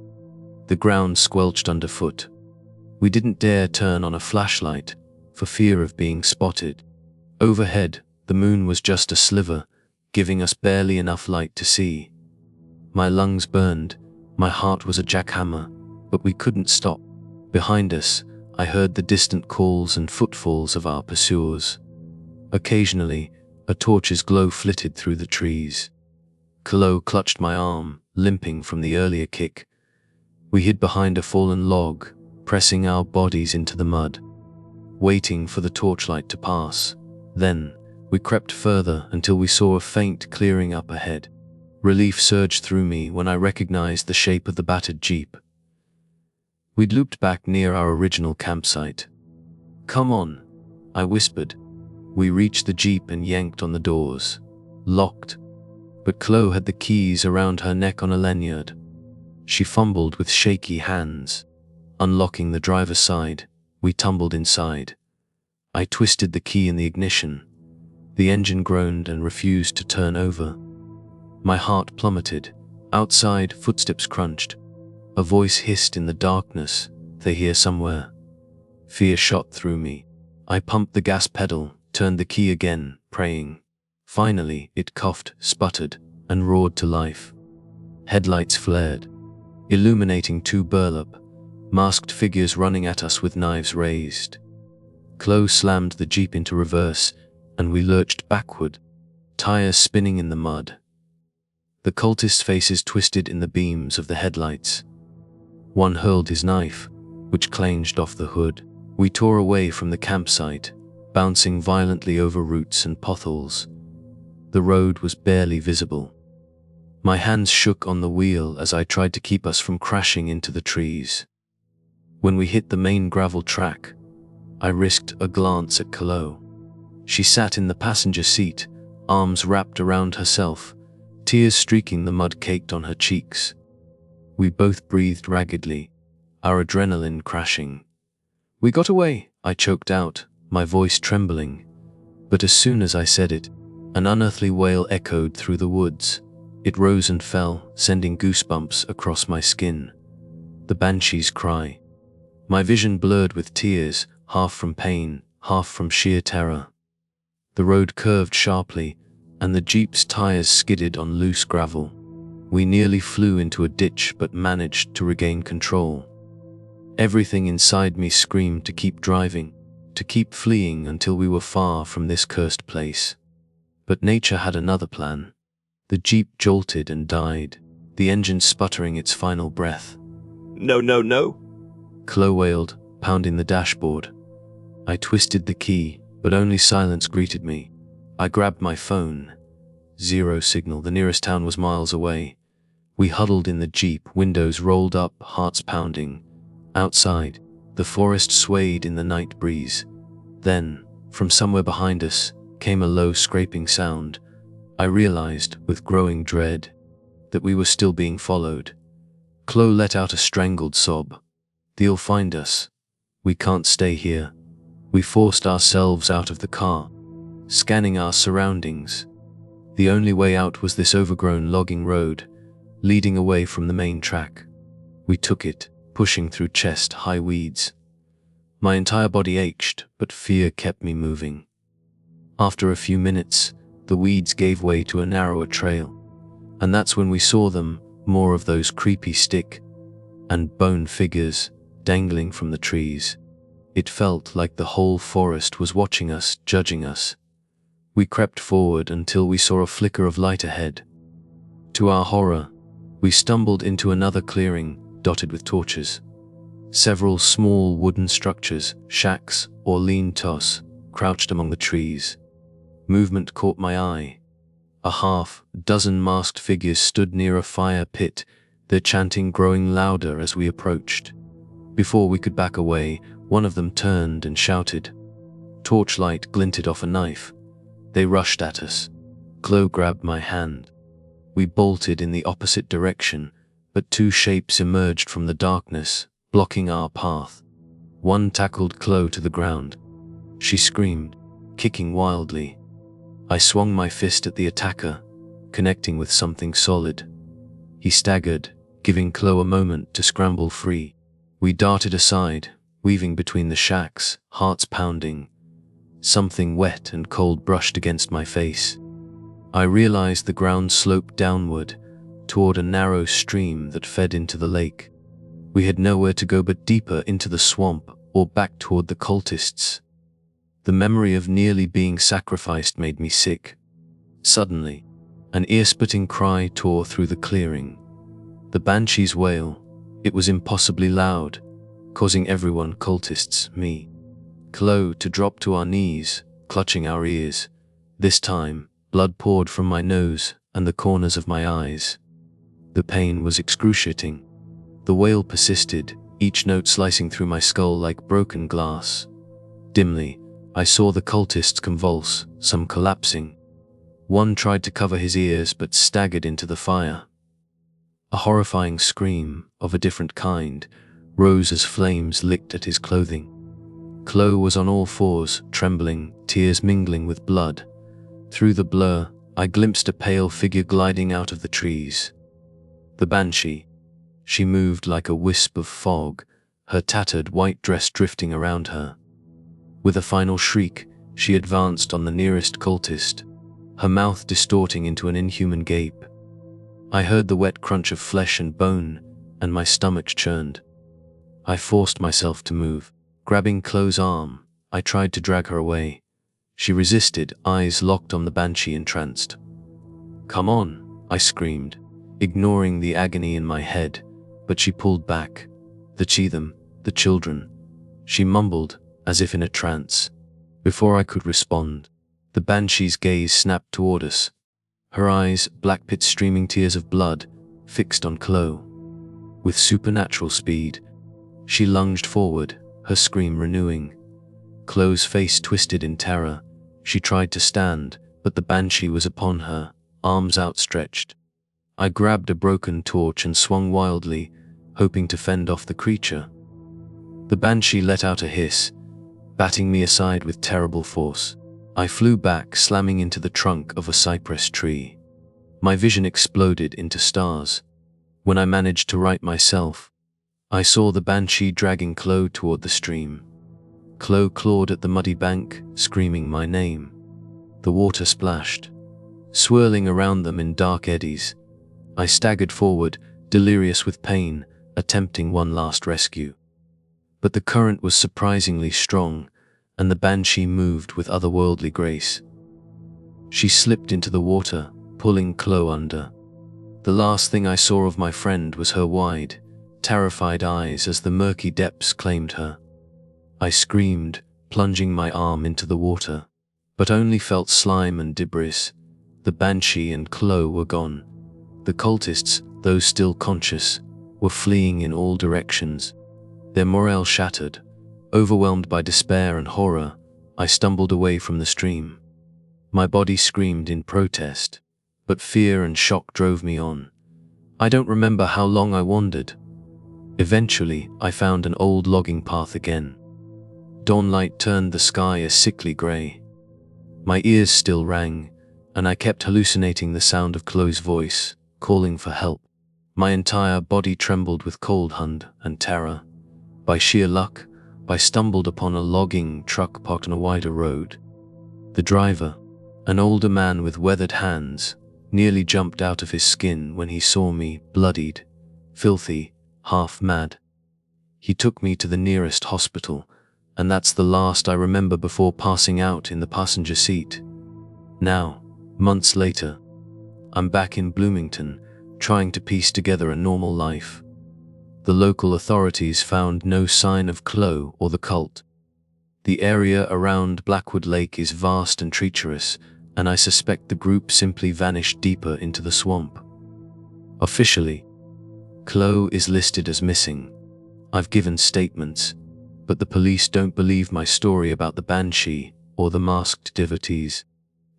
The ground squelched underfoot. We didn't dare turn on a flashlight, for fear of being spotted. Overhead, the moon was just a sliver, giving us barely enough light to see. My lungs burned, my heart was a jackhammer, but we couldn't stop. Behind us, I heard the distant calls and footfalls of our pursuers. Occasionally, a torch's glow flitted through the trees. Chloe clutched my arm, limping from the earlier kick. We hid behind a fallen log, pressing our bodies into the mud, waiting for the torchlight to pass. Then, we crept further until we saw a faint clearing up ahead. Relief surged through me when I recognized the shape of the battered jeep. We'd looped back near our original campsite. "Come on," I whispered. We reached the jeep and yanked on the doors. Locked. But Chloe had the keys around her neck on a lanyard. She fumbled with shaky hands. Unlocking the driver's side, we tumbled inside. I twisted the key in the ignition. The engine groaned and refused to turn over. My heart plummeted. Outside, footsteps crunched. A voice hissed in the darkness, "They're here somewhere." Fear shot through me. I pumped the gas pedal, turned the key again, praying. Finally, it coughed, sputtered, and roared to life. Headlights flared, illuminating two burlap, masked figures running at us with knives raised. Chloe slammed the jeep into reverse, and we lurched backward, tires spinning in the mud. The cultists' faces twisted in the beams of the headlights. One hurled his knife, which clanged off the hood. We tore away from the campsite, bouncing violently over roots and potholes. The road was barely visible. My hands shook on the wheel as I tried to keep us from crashing into the trees. When we hit the main gravel track, I risked a glance at Chloe. She sat in the passenger seat, arms wrapped around herself, tears streaking the mud caked on her cheeks. We both breathed raggedly, our adrenaline crashing. "We got away," I choked out, my voice trembling. But as soon as I said it, an unearthly wail echoed through the woods. It rose and fell, sending goosebumps across my skin. The banshee's cry. My vision blurred with tears, half from pain, half from sheer terror. The road curved sharply, and the jeep's tires skidded on loose gravel. We nearly flew into a ditch but managed to regain control. Everything inside me screamed to keep driving, to keep fleeing until we were far from this cursed place. But nature had another plan. The jeep jolted and died, the engine sputtering its final breath. "No, no, no!" Chloe wailed, pounding the dashboard. I twisted the key, but only silence greeted me. I grabbed my phone. Zero signal, the nearest town was miles away. We huddled in the jeep, windows rolled up, hearts pounding. Outside, the forest swayed in the night breeze. Then, from somewhere behind us, came a low scraping sound. I realized, with growing dread, that we were still being followed. Chloe let out a strangled sob. "They'll find us. We can't stay here." We forced ourselves out of the car, scanning our surroundings. The only way out was this overgrown logging road, leading away from the main track. We took it, pushing through chest-high weeds. My entire body ached, but fear kept me moving. After a few minutes, the weeds gave way to a narrower trail, and that's when we saw them, more of those creepy stick and bone figures dangling from the trees. It felt like the whole forest was watching us, judging us. We crept forward until we saw a flicker of light ahead. To our horror, we stumbled into another clearing, dotted with torches. Several small wooden structures, shacks or lean-tos, crouched among the trees. Movement caught my eye. A half-dozen masked figures stood near a fire pit, their chanting growing louder as we approached. Before we could back away, one of them turned and shouted. Torchlight glinted off a knife. They rushed at us. Chloe grabbed my hand. We bolted in the opposite direction, but two shapes emerged from the darkness, blocking our path. One tackled Chloe to the ground. She screamed, kicking wildly. I swung my fist at the attacker, connecting with something solid. He staggered, giving Chloe a moment to scramble free. We darted aside, weaving between the shacks, hearts pounding. Something wet and cold brushed against my face. I realized the ground sloped downward, toward a narrow stream that fed into the lake. We had nowhere to go but deeper into the swamp or back toward the cultists. The memory of nearly being sacrificed made me sick. Suddenly, an ear-splitting cry tore through the clearing. The banshee's wail. It was impossibly loud, causing everyone, cultists, me, Chloe, to drop to our knees, clutching our ears. This time, blood poured from my nose and the corners of my eyes. The pain was excruciating. The wail persisted, each note slicing through my skull like broken glass. Dimly, I saw the cultists convulse, some collapsing. One tried to cover his ears but staggered into the fire. A horrifying scream, of a different kind, rose as flames licked at his clothing. Chloe was on all fours, trembling, tears mingling with blood. Through the blur, I glimpsed a pale figure gliding out of the trees. The banshee. She moved like a wisp of fog, her tattered white dress drifting around her. With a final shriek, she advanced on the nearest cultist, her mouth distorting into an inhuman gape. I heard the wet crunch of flesh and bone, and my stomach churned. I forced myself to move. Grabbing Chloe's arm, I tried to drag her away. She resisted, eyes locked on the banshee, entranced. "Come on," I screamed, ignoring the agony in my head, but she pulled back. The children," she mumbled, as if in a trance. Before I could respond, the banshee's gaze snapped toward us. Her eyes, black pits streaming tears of blood, fixed on Chloe. With supernatural speed, she lunged forward, her scream renewing. Chloe's face twisted in terror. She tried to stand, but the banshee was upon her, arms outstretched. I grabbed a broken torch and swung wildly, hoping to fend off the creature. The banshee let out a hiss, batting me aside with terrible force. I flew back, slamming into the trunk of a cypress tree. My vision exploded into stars. When I managed to right myself, I saw the banshee dragging Chloe toward the stream. Chloe clawed at the muddy bank, screaming my name. The water splashed, swirling around them in dark eddies. I staggered forward, delirious with pain, attempting one last rescue. But the current was surprisingly strong, and the banshee moved with otherworldly grace. She slipped into the water, pulling Chloe under. The last thing I saw of my friend was her wide, terrified eyes as the murky depths claimed her. I screamed, plunging my arm into the water, but only felt slime and debris. The banshee and Chloe were gone. The cultists, those still conscious, were fleeing in all directions. Their morale shattered. Overwhelmed by despair and horror, I stumbled away from the stream. My body screamed in protest, but fear and shock drove me on. I don't remember how long I wandered. Eventually, I found an old logging path again. Dawnlight turned the sky a sickly gray. My ears still rang, and I kept hallucinating the sound of Chloe's voice, calling for help. My entire body trembled with cold and terror. By sheer luck, I stumbled upon a logging truck parked on a wider road. The driver, an older man with weathered hands, nearly jumped out of his skin when he saw me, bloodied, filthy, half mad. He took me to the nearest hospital, and that's the last I remember before passing out in the passenger seat. Now, months later, I'm back in Bloomington, trying to piece together a normal life. The local authorities found no sign of Chloe or the cult. The area around Blackwood Lake is vast and treacherous, and I suspect the group simply vanished deeper into the swamp. Officially, Chloe is listed as missing. I've given statements, but the police don't believe my story about the banshee or the masked devotees.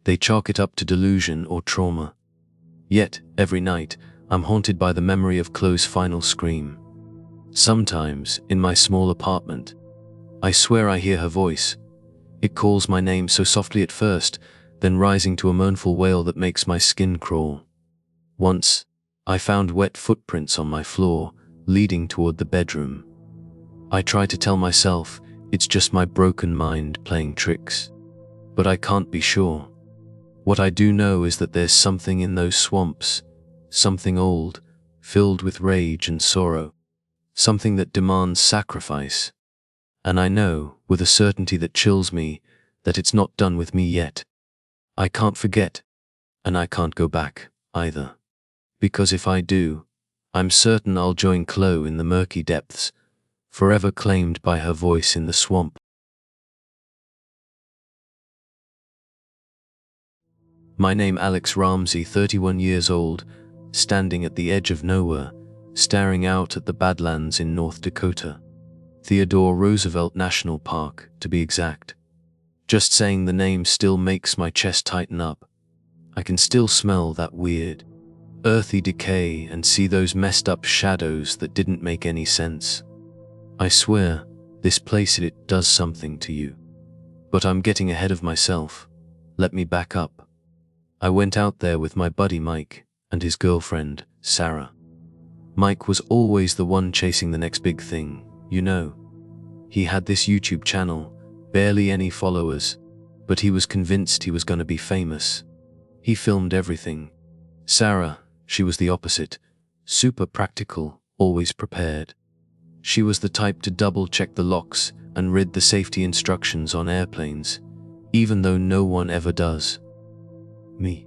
They chalk it up to delusion or trauma. Yet, every night, I'm haunted by the memory of Chloe's final scream. Sometimes, in my small apartment, I swear I hear her voice. It calls my name so softly at first, then rising to a mournful wail that makes my skin crawl. Once, I found wet footprints on my floor, leading toward the bedroom. I try to tell myself it's just my broken mind playing tricks, but I can't be sure. What I do know is that there's something in those swamps, something old, filled with rage and sorrow. Something that demands sacrifice. And I know, with a certainty that chills me, that it's not done with me yet. I can't forget, and I can't go back, either. Because if I do, I'm certain I'll join Chloe in the murky depths, forever claimed by her voice in the swamp. My name Alex Ramsey, 31 years old, standing at the edge of nowhere, staring out at the Badlands in North Dakota. Theodore Roosevelt National Park, to be exact. Just saying the name still makes my chest tighten up. I can still smell that weird, earthy decay and see those messed up shadows that didn't make any sense. I swear, this place it does something to you. But I'm getting ahead of myself. Let me back up. I went out there with my buddy Mike and his girlfriend, Sarah. Mike was always the one chasing the next big thing, you know. He had this YouTube channel, barely any followers, but he was convinced he was going to be famous. He filmed everything. Sarah, she was the opposite, super practical, always prepared. She was the type to double-check the locks and read the safety instructions on airplanes, even though no one ever does. Me.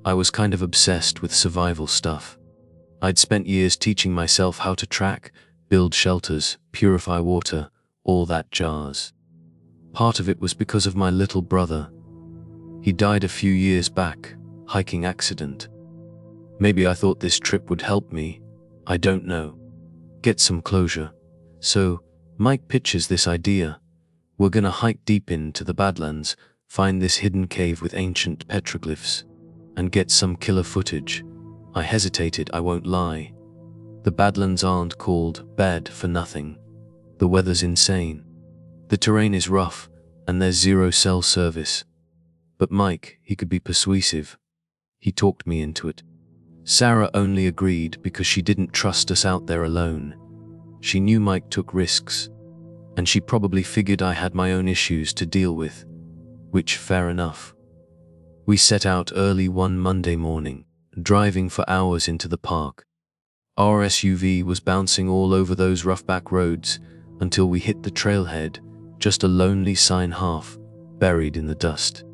I was kind of obsessed with survival stuff. I'd spent years teaching myself how to track, build shelters, purify water, all that jazz. Part of it was because of my little brother. He died a few years back, hiking accident. Maybe I thought this trip would help me, I don't know, get some closure. So, Mike pitches this idea. We're gonna hike deep into the Badlands, find this hidden cave with ancient petroglyphs, and get some killer footage. I hesitated, I won't lie. The Badlands aren't called bad for nothing. The weather's insane. The terrain is rough, and there's zero cell service. But Mike, he could be persuasive. He talked me into it. Sarah only agreed because she didn't trust us out there alone. She knew Mike took risks, and she probably figured I had my own issues to deal with, which fair enough. We set out early one Monday morning, driving for hours into the park. Our SUV was bouncing all over those rough back roads until we hit the trailhead, just a lonely sign half buried in the dust.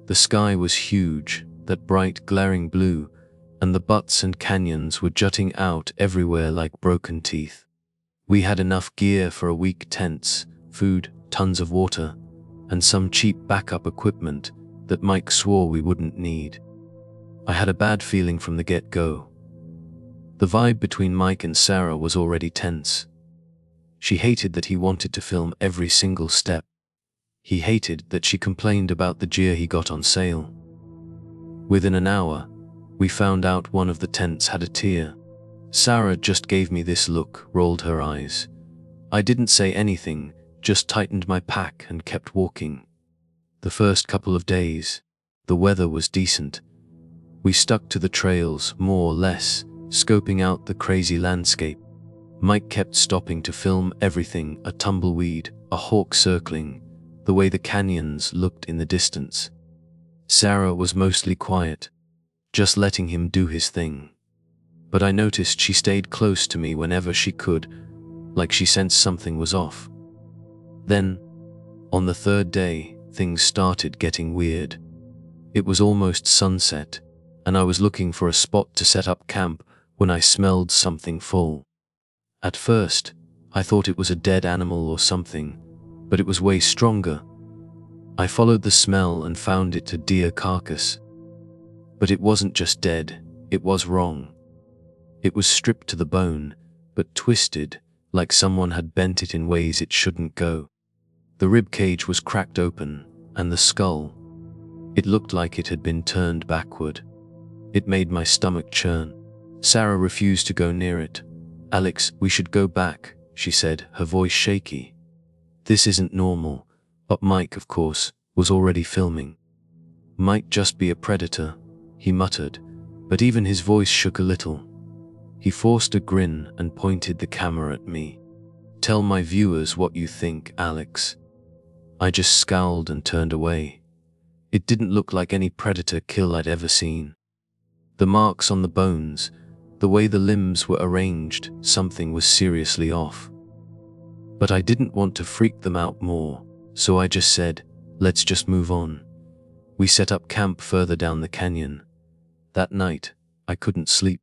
The sky was huge, that bright glaring blue, and the buttes and canyons were jutting out everywhere like broken teeth. We had enough gear for a week: tents, food, tons of water, and some cheap backup equipment that Mike swore we wouldn't need. I had a bad feeling from the get-go. The vibe between Mike and Sarah was already tense. She hated that he wanted to film every single step. He hated that she complained about the gear he got on sale. Within an hour, we found out one of the tents had a tier. Sarah just gave me this look, rolled her eyes. I didn't say anything, just tightened my pack and kept walking. The first couple of days, the weather was decent. We stuck to the trails, more or less, scoping out the crazy landscape. Mike kept stopping to film everything: a tumbleweed, a hawk circling, the way the canyons looked in the distance. Sarah was mostly quiet, just letting him do his thing. But I noticed she stayed close to me whenever she could, like she sensed something was off. Then, on the third day, things started getting weird. It was almost sunset, and I was looking for a spot to set up camp when I smelled something full. At first, I thought it was a dead animal or something, but it was way stronger. I followed the smell and found it a deer carcass. But it wasn't just dead, it was wrong. It was stripped to the bone, but twisted, like someone had bent it in ways it shouldn't go. The rib cage was cracked open, and the skull. It looked like it had been turned backward. It made my stomach churn. Sarah refused to go near it. "Alex, we should go back," she said, her voice shaky. "This isn't normal." But Mike, of course, was already filming. "Might just be a predator," he muttered, but even his voice shook a little. He forced a grin and pointed the camera at me. "Tell my viewers what you think, Alex." I just scowled and turned away. It didn't look like any predator kill I'd ever seen. The marks on the bones, the way the limbs were arranged, something was seriously off. But I didn't want to freak them out more, so I just said, "Let's just move on." We set up camp further down the canyon. That night, I couldn't sleep.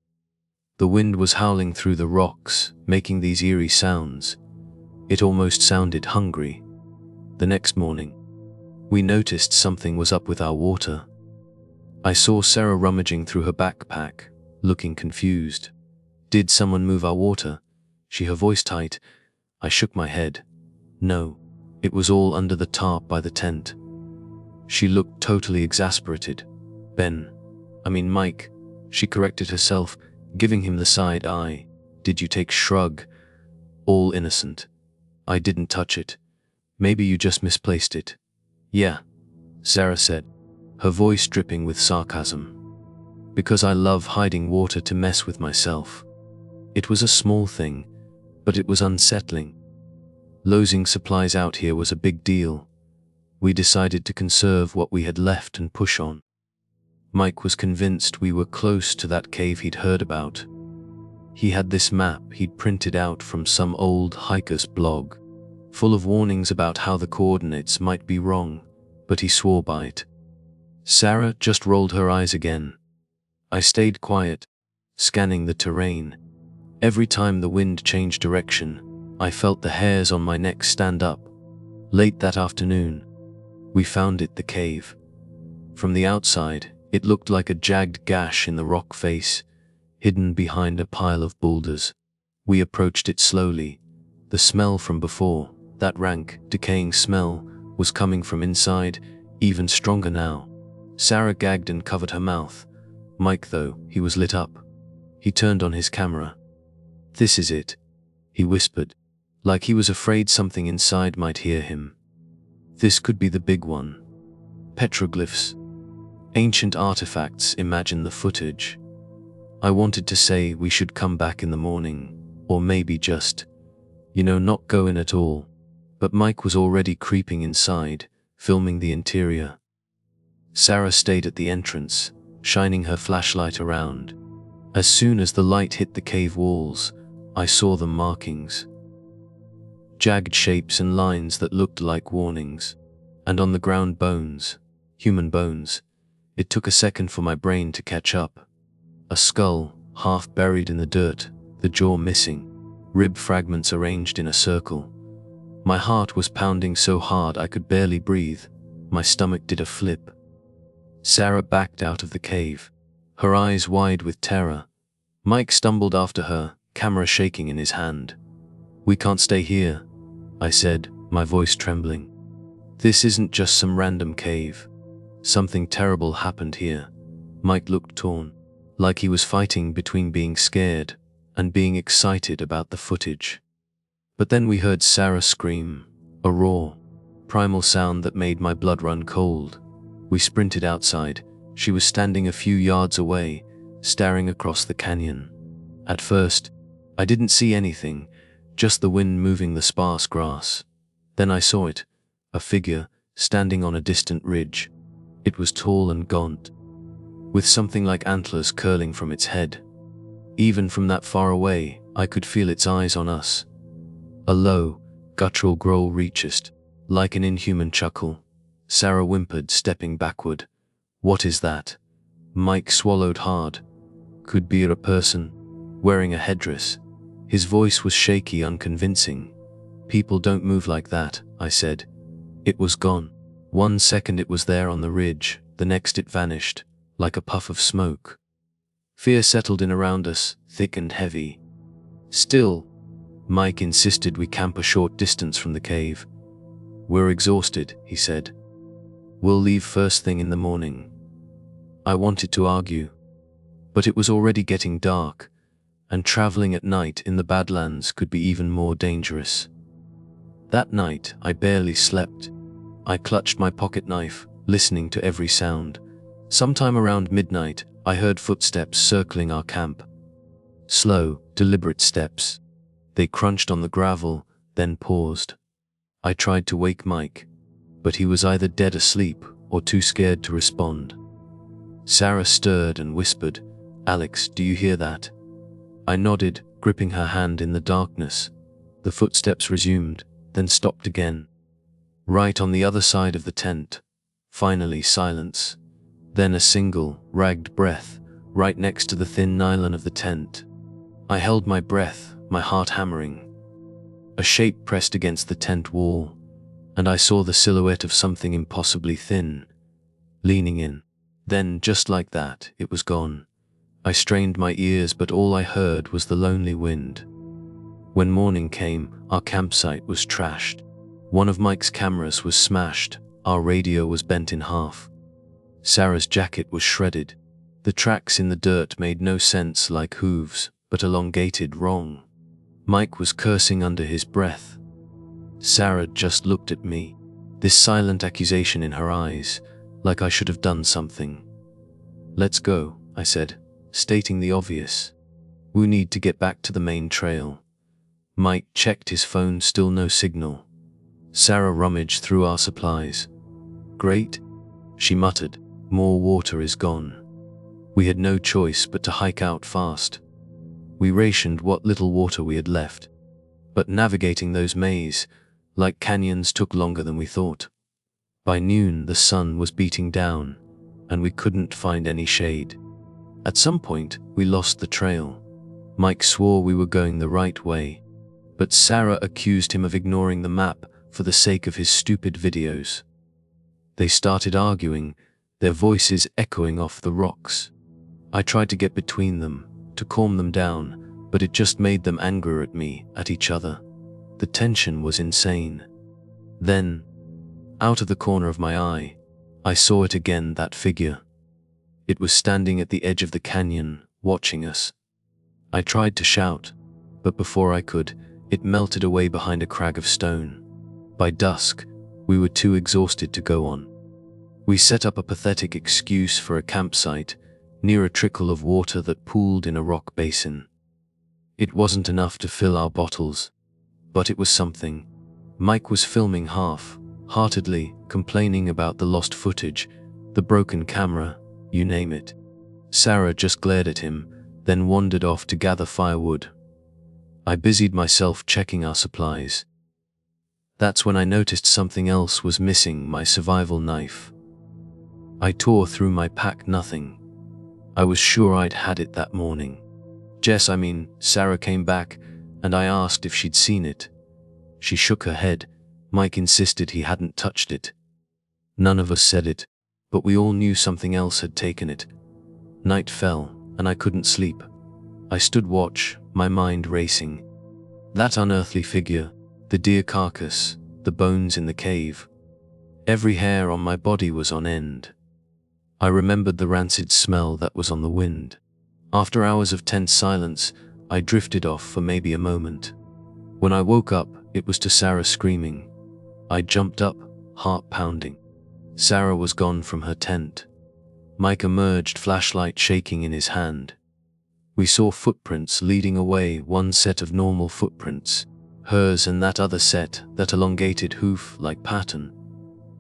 The wind was howling through the rocks, making these eerie sounds. It almost sounded hungry. The next morning, we noticed something was up with our water. I saw Sarah rummaging through her backpack, looking confused. "Did someone move our water?" Her voice tight. I shook my head. "No, it was all under the tarp by the tent." She looked totally exasperated. Mike," she corrected herself, giving him the side eye. "Did you take shrug?" "All innocent. I didn't touch it. Maybe you just misplaced it." "Yeah," Sarah said, her voice dripping with sarcasm. "Because I love hiding water to mess with myself." It was a small thing, but it was unsettling. Losing supplies out here was a big deal. We decided to conserve what we had left and push on. Mike was convinced we were close to that cave he'd heard about. He had this map he'd printed out from some old hiker's blog, full of warnings about how the coordinates might be wrong, but he swore by it. Sarah just rolled her eyes again. I stayed quiet, scanning the terrain. Every time the wind changed direction, I felt the hairs on my neck stand up. Late that afternoon, we found it, the cave. From the outside, it looked like a jagged gash in the rock face, hidden behind a pile of boulders. We approached it slowly. The smell from before, that rank, decaying smell, was coming from inside, even stronger now. Sarah gagged and covered her mouth. Mike, though, he was lit up. He turned on his camera. "This is it," he whispered, like he was afraid something inside might hear him. "This could be the big one. Petroglyphs. Ancient artifacts, imagine the footage." I wanted to say we should come back in the morning, or maybe just, not go in at all. But Mike was already creeping inside, filming the interior. Sarah stayed at the entrance, shining her flashlight around. As soon as the light hit the cave walls, I saw the markings. Jagged shapes and lines that looked like warnings. And on the ground, bones, human bones. It took a second for my brain to catch up. A skull, half buried in the dirt, the jaw missing, rib fragments arranged in a circle. My heart was pounding so hard I could barely breathe. My stomach did a flip. Sarah backed out of the cave, her eyes wide with terror. Mike stumbled after her, camera shaking in his hand. "We can't stay here," I said, my voice trembling. "This isn't just some random cave. Something terrible happened here." Mike looked torn, like he was fighting between being scared and being excited about the footage. But then we heard Sarah scream, a raw, primal sound that made my blood run cold. We sprinted outside. She was standing a few yards away, staring across the canyon. At first, I didn't see anything, just the wind moving the sparse grass. Then I saw it, a figure, standing on a distant ridge. It was tall and gaunt, with something like antlers curling from its head. Even from that far away, I could feel its eyes on us. A low, guttural growl reached, like an inhuman chuckle. Sarah whimpered, stepping backward. "What is that?" Mike swallowed hard. "Could be a person, wearing a headdress." His voice was shaky, unconvincing. "People don't move like that," I said. It was gone. 1 second it was there on the ridge, the next it vanished, like a puff of smoke. Fear settled in around us, thick and heavy. "Still," Mike insisted we camp a short distance from the cave. "We're exhausted," he said. "We'll leave first thing in the morning." I wanted to argue, but it was already getting dark, and traveling at night in the Badlands could be even more dangerous. That night, I barely slept. I clutched my pocket knife, listening to every sound. Sometime around midnight, I heard footsteps circling our camp. Slow, deliberate steps. They crunched on the gravel, then paused. I tried to wake Mike, but he was either dead asleep or too scared to respond. Sarah stirred and whispered, "Alex, do you hear that?" I nodded, gripping her hand in the darkness. The footsteps resumed, then stopped again. Right on the other side of the tent. Finally silence. Then a single, ragged breath, right next to the thin nylon of the tent. I held my breath, my heart hammering. A shape pressed against the tent wall, and I saw the silhouette of something impossibly thin, leaning in. Then, just like that, it was gone. I strained my ears, but all I heard was the lonely wind. When morning came, our campsite was trashed. One of Mike's cameras was smashed, our radio was bent in half. Sarah's jacket was shredded. The tracks in the dirt made no sense, like hooves, but elongated wrong. Mike was cursing under his breath. Sarah just looked at me, this silent accusation in her eyes, like I should have done something. "Let's go," I said, stating the obvious. "We need to get back to the main trail." Mike checked his phone, still no signal. Sarah rummaged through our supplies. "Great," she muttered, "more water is gone." We had no choice but to hike out fast. We rationed what little water we had left. But navigating those mazes, like canyons, took longer than we thought. By noon, the sun was beating down, and we couldn't find any shade. At some point, we lost the trail. Mike swore we were going the right way, but Sarah accused him of ignoring the map for the sake of his stupid videos. They started arguing, their voices echoing off the rocks. I tried to get between them, to calm them down, but it just made them angrier at me, at each other. The tension was insane. Then, out of the corner of my eye, I saw it again, that figure. It was standing at the edge of the canyon, watching us. I tried to shout, but before I could, it melted away behind a crag of stone. By dusk, we were too exhausted to go on. We set up a pathetic excuse for a campsite near a trickle of water that pooled in a rock basin. It wasn't enough to fill our bottles, but it was something. Mike was filming half-heartedly, complaining about the lost footage, the broken camera, you name it. Sarah just glared at him, then wandered off to gather firewood. I busied myself checking our supplies. That's when I noticed something else was missing: my survival knife. I tore through my pack, nothing. I was sure I'd had it that morning. Sarah came back, and I asked if she'd seen it. She shook her head. Mike insisted he hadn't touched it. None of us said it, but we all knew something else had taken it. Night fell, and I couldn't sleep. I stood watch, my mind racing. That unearthly figure, the deer carcass, the bones in the cave. Every hair on my body was on end. I remembered the rancid smell that was on the wind. After hours of tense silence, I drifted off for maybe a moment. When I woke up, it was to Sarah screaming. I jumped up, heart pounding. Sarah was gone from her tent. Mike emerged, flashlight shaking in his hand. We saw footprints leading away, one set of normal footprints, hers and that other set, that elongated hoof-like pattern.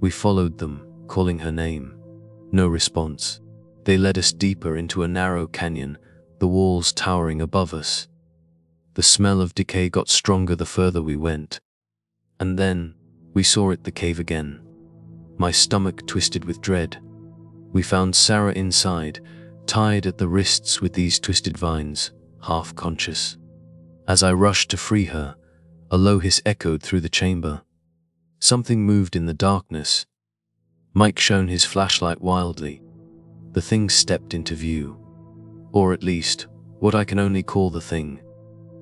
We followed them, calling her name. No response. They led us deeper into a narrow canyon, the walls towering above us. The smell of decay got stronger the further we went. And then, we saw it, the cave again. My stomach twisted with dread. We found Sarah inside, tied at the wrists with these twisted vines, half conscious. As I rushed to free her, a low hiss echoed through the chamber. Something moved in the darkness. Mike shone his flashlight wildly. The thing stepped into view. Or at least, what I can only call the thing.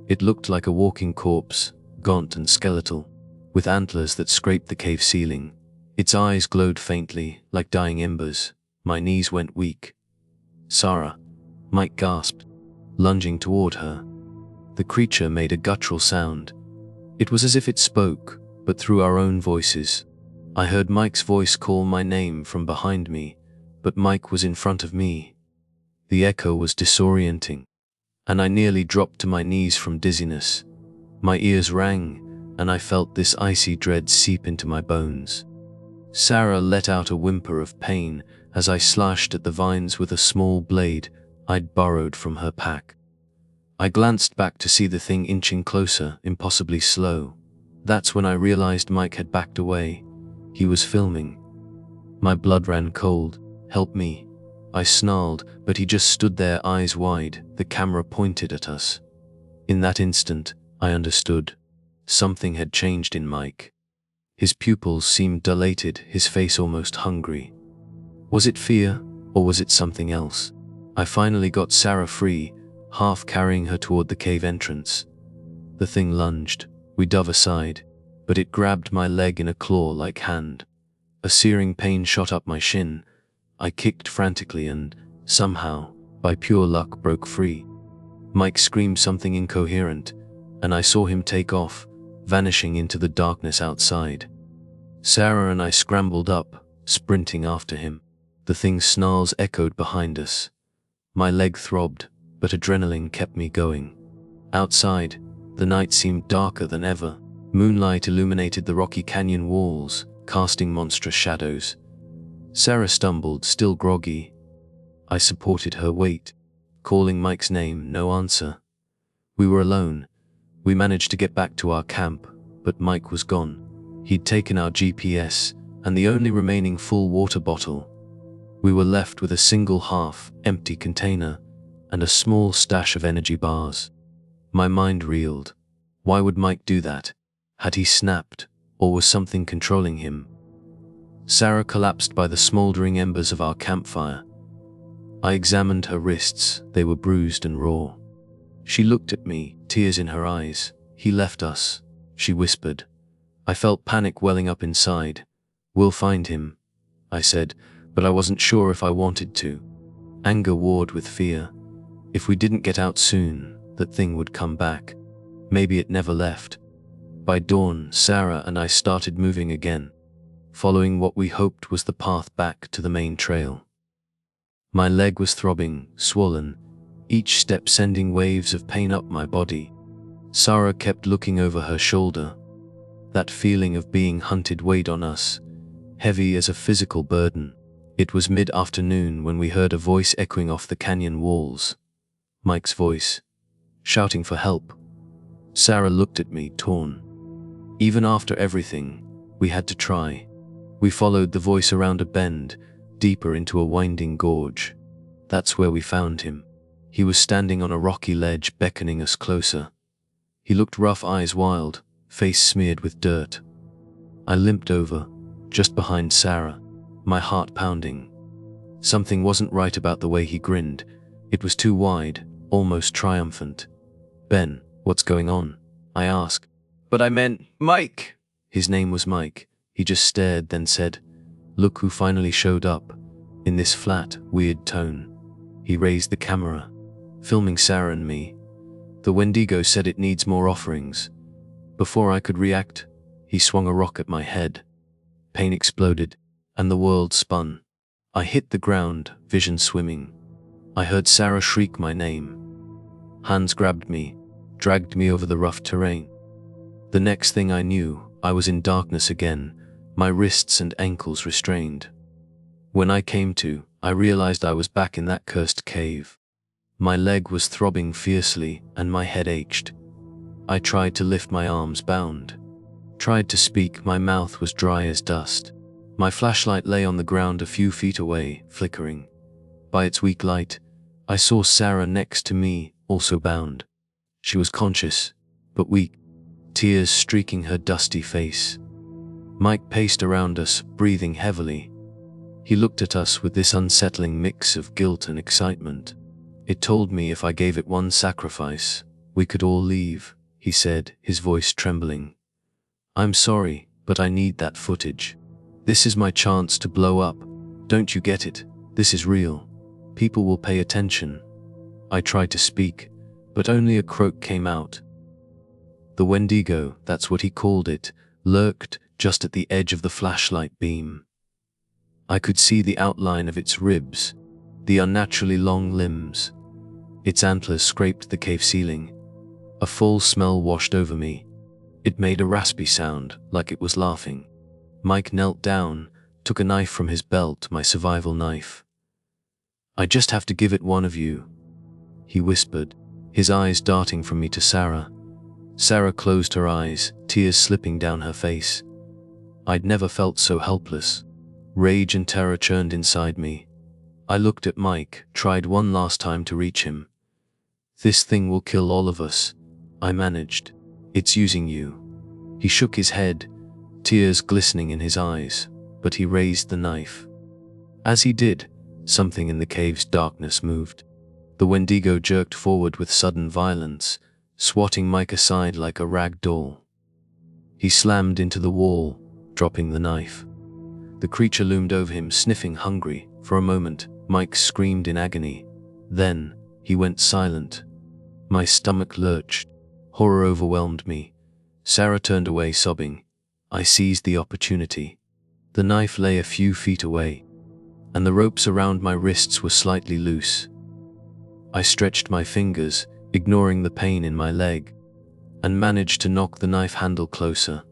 It looked like a walking corpse, gaunt and skeletal, with antlers that scraped the cave ceiling. Its eyes glowed faintly, like dying embers. My knees went weak. "Sarah," Mike gasped, lunging toward her. The creature made a guttural sound. It was as if it spoke, but through our own voices. I heard Mike's voice call my name from behind me, but Mike was in front of me. The echo was disorienting, and I nearly dropped to my knees from dizziness. My ears rang, and I felt this icy dread seep into my bones. Sarah let out a whimper of pain as I slashed at the vines with a small blade I'd borrowed from her pack. I glanced back to see the thing inching closer, impossibly slow. That's when I realized Mike had backed away. He was filming. My blood ran cold. "Help me," I snarled, but he just stood there, eyes wide, the camera pointed at us. In that instant, I understood. Something had changed in Mike. His pupils seemed dilated, his face almost hungry. Was it fear, or was it something else? I finally got Sarah free, half carrying her toward the cave entrance. The thing lunged. We dove aside, but it grabbed my leg in a claw-like hand. A searing pain shot up my shin. I kicked frantically and, somehow, by pure luck, broke free. Mike screamed something incoherent, and I saw him take off, vanishing into the darkness outside. Sarah and I scrambled up, sprinting after him. The thing's snarls echoed behind us. My leg throbbed, but adrenaline kept me going. Outside, the night seemed darker than ever. Moonlight illuminated the rocky canyon walls, casting monstrous shadows. Sarah stumbled, still groggy. I supported her weight, calling Mike's name, no answer. We were alone. We managed to get back to our camp, but Mike was gone. He'd taken our GPS, and the only remaining full water bottle. We were left with a single half-empty container and a small stash of energy bars. My mind reeled. Why would Mike do that? Had he snapped, or was something controlling him? Sarah collapsed by the smoldering embers of our campfire. I examined her wrists. They were bruised and raw. She looked at me, tears in her eyes. "He left us," she whispered. I felt panic welling up inside. "We'll find him," I said, but I wasn't sure if I wanted to. Anger warred with fear. If we didn't get out soon, that thing would come back. Maybe it never left. By dawn, Sarah and I started moving again, following what we hoped was the path back to the main trail. My leg was throbbing, swollen, each step sending waves of pain up my body. Sarah kept looking over her shoulder. That feeling of being hunted weighed on us, heavy as a physical burden. It was mid-afternoon when we heard a voice echoing off the canyon walls. Mike's voice, shouting for help. Sarah looked at me, torn. Even after everything, we had to try. We followed the voice around a bend, deeper into a winding gorge. That's where we found him. He was standing on a rocky ledge, beckoning us closer. He looked rough, eyes wild, face smeared with dirt. I limped over, just behind Sarah, my heart pounding. Something wasn't right about the way he grinned. It was too wide, almost triumphant. "Ben, what's going on?" I asked. "But I meant Mike." His name was Mike. He just stared, then said, "Look who finally showed up," in this flat, weird tone. He raised the camera, filming Sarah and me. "The Wendigo said it needs more offerings." Before I could react, he swung a rock at my head. Pain exploded, and the world spun. I hit the ground, vision swimming. I heard Sarah shriek my name. Hands grabbed me, dragged me over the rough terrain. The next thing I knew, I was in darkness again, my wrists and ankles restrained. When I came to, I realized I was back in that cursed cave. My leg was throbbing fiercely, and my head ached. I tried to lift my arms bound. Tried to speak, my mouth was dry as dust. My flashlight lay on the ground a few feet away, flickering. By its weak light, I saw Sarah next to me, also bound. She was conscious, but weak, tears streaking her dusty face. Mike paced around us, breathing heavily. He looked at us with this unsettling mix of guilt and excitement. "It told me if I gave it one sacrifice, we could all leave," he said, his voice trembling. "I'm sorry, but I need that footage. This is my chance to blow up. Don't you get it? This is real. People will pay attention." I tried to speak, but only a croak came out. The Wendigo, that's what he called it, lurked just at the edge of the flashlight beam. I could see the outline of its ribs, the unnaturally long limbs. Its antlers scraped the cave ceiling. A foul smell washed over me. It made a raspy sound, like it was laughing. Mike knelt down, took a knife from his belt, my survival knife. "I just have to give it one of you," he whispered, his eyes darting from me to Sarah. Sarah closed her eyes, tears slipping down her face. I'd never felt so helpless. Rage and terror churned inside me. I looked at Mike, tried one last time to reach him. "This thing will kill all of us," I managed. "It's using you." He shook his head, tears glistening in his eyes, but he raised the knife. As he did, something in the cave's darkness moved. The Wendigo jerked forward with sudden violence, swatting Mike aside like a rag doll. He slammed into the wall, dropping the knife. The creature loomed over him, sniffing, hungry. For a moment, Mike screamed in agony. Then, he went silent. My stomach lurched. Horror overwhelmed me. Sarah turned away, sobbing. I seized the opportunity. The knife lay a few feet away, and the ropes around my wrists were slightly loose. I stretched my fingers, ignoring the pain in my leg, and managed to knock the knife handle closer.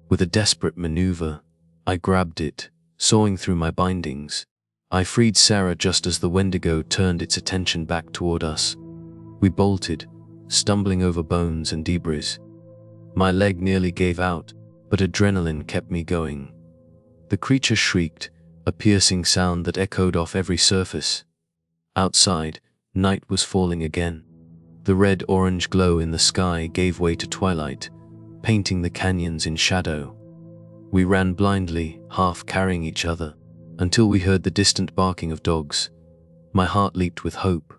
With a desperate maneuver, I grabbed it, sawing through my bindings. I freed Sarah just as the Wendigo turned its attention back toward us. We bolted, stumbling over bones and debris. My leg nearly gave out, but adrenaline kept me going. The creature shrieked, a piercing sound that echoed off every surface. Outside, night was falling again. The red-orange glow in the sky gave way to twilight, painting the canyons in shadow. We ran blindly, half carrying each other, until we heard the distant barking of dogs. My heart leaped with hope.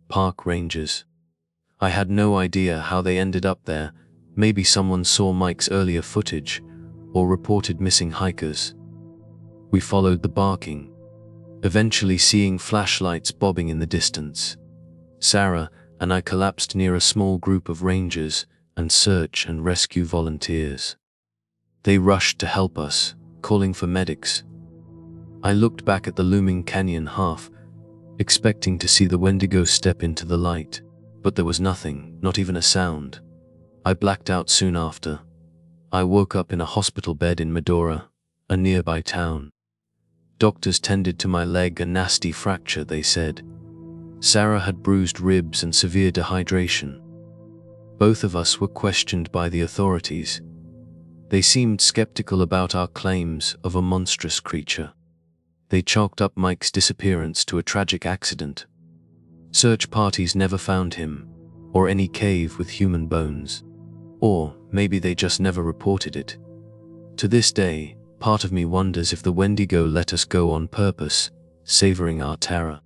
Park rangers. I had no idea how they ended up there. Maybe someone saw Mike's earlier footage, or reported missing hikers. We followed the barking, eventually seeing flashlights bobbing in the distance. Sarah and I collapsed near a small group of rangers and search and rescue volunteers. They rushed to help us, calling for medics. I looked back at the looming canyon half, expecting to see the Wendigo step into the light, but there was nothing, not even a sound. I blacked out soon after. I woke up in a hospital bed in Medora, a nearby town. Doctors tended to my leg, a nasty fracture, they said. Sarah had bruised ribs and severe dehydration. Both of us were questioned by the authorities. They seemed skeptical about our claims of a monstrous creature. They chalked up Mike's disappearance to a tragic accident. Search parties never found him, or any cave with human bones. Or maybe they just never reported it. To this day, part of me wonders if the Wendigo let us go on purpose, savoring our terror.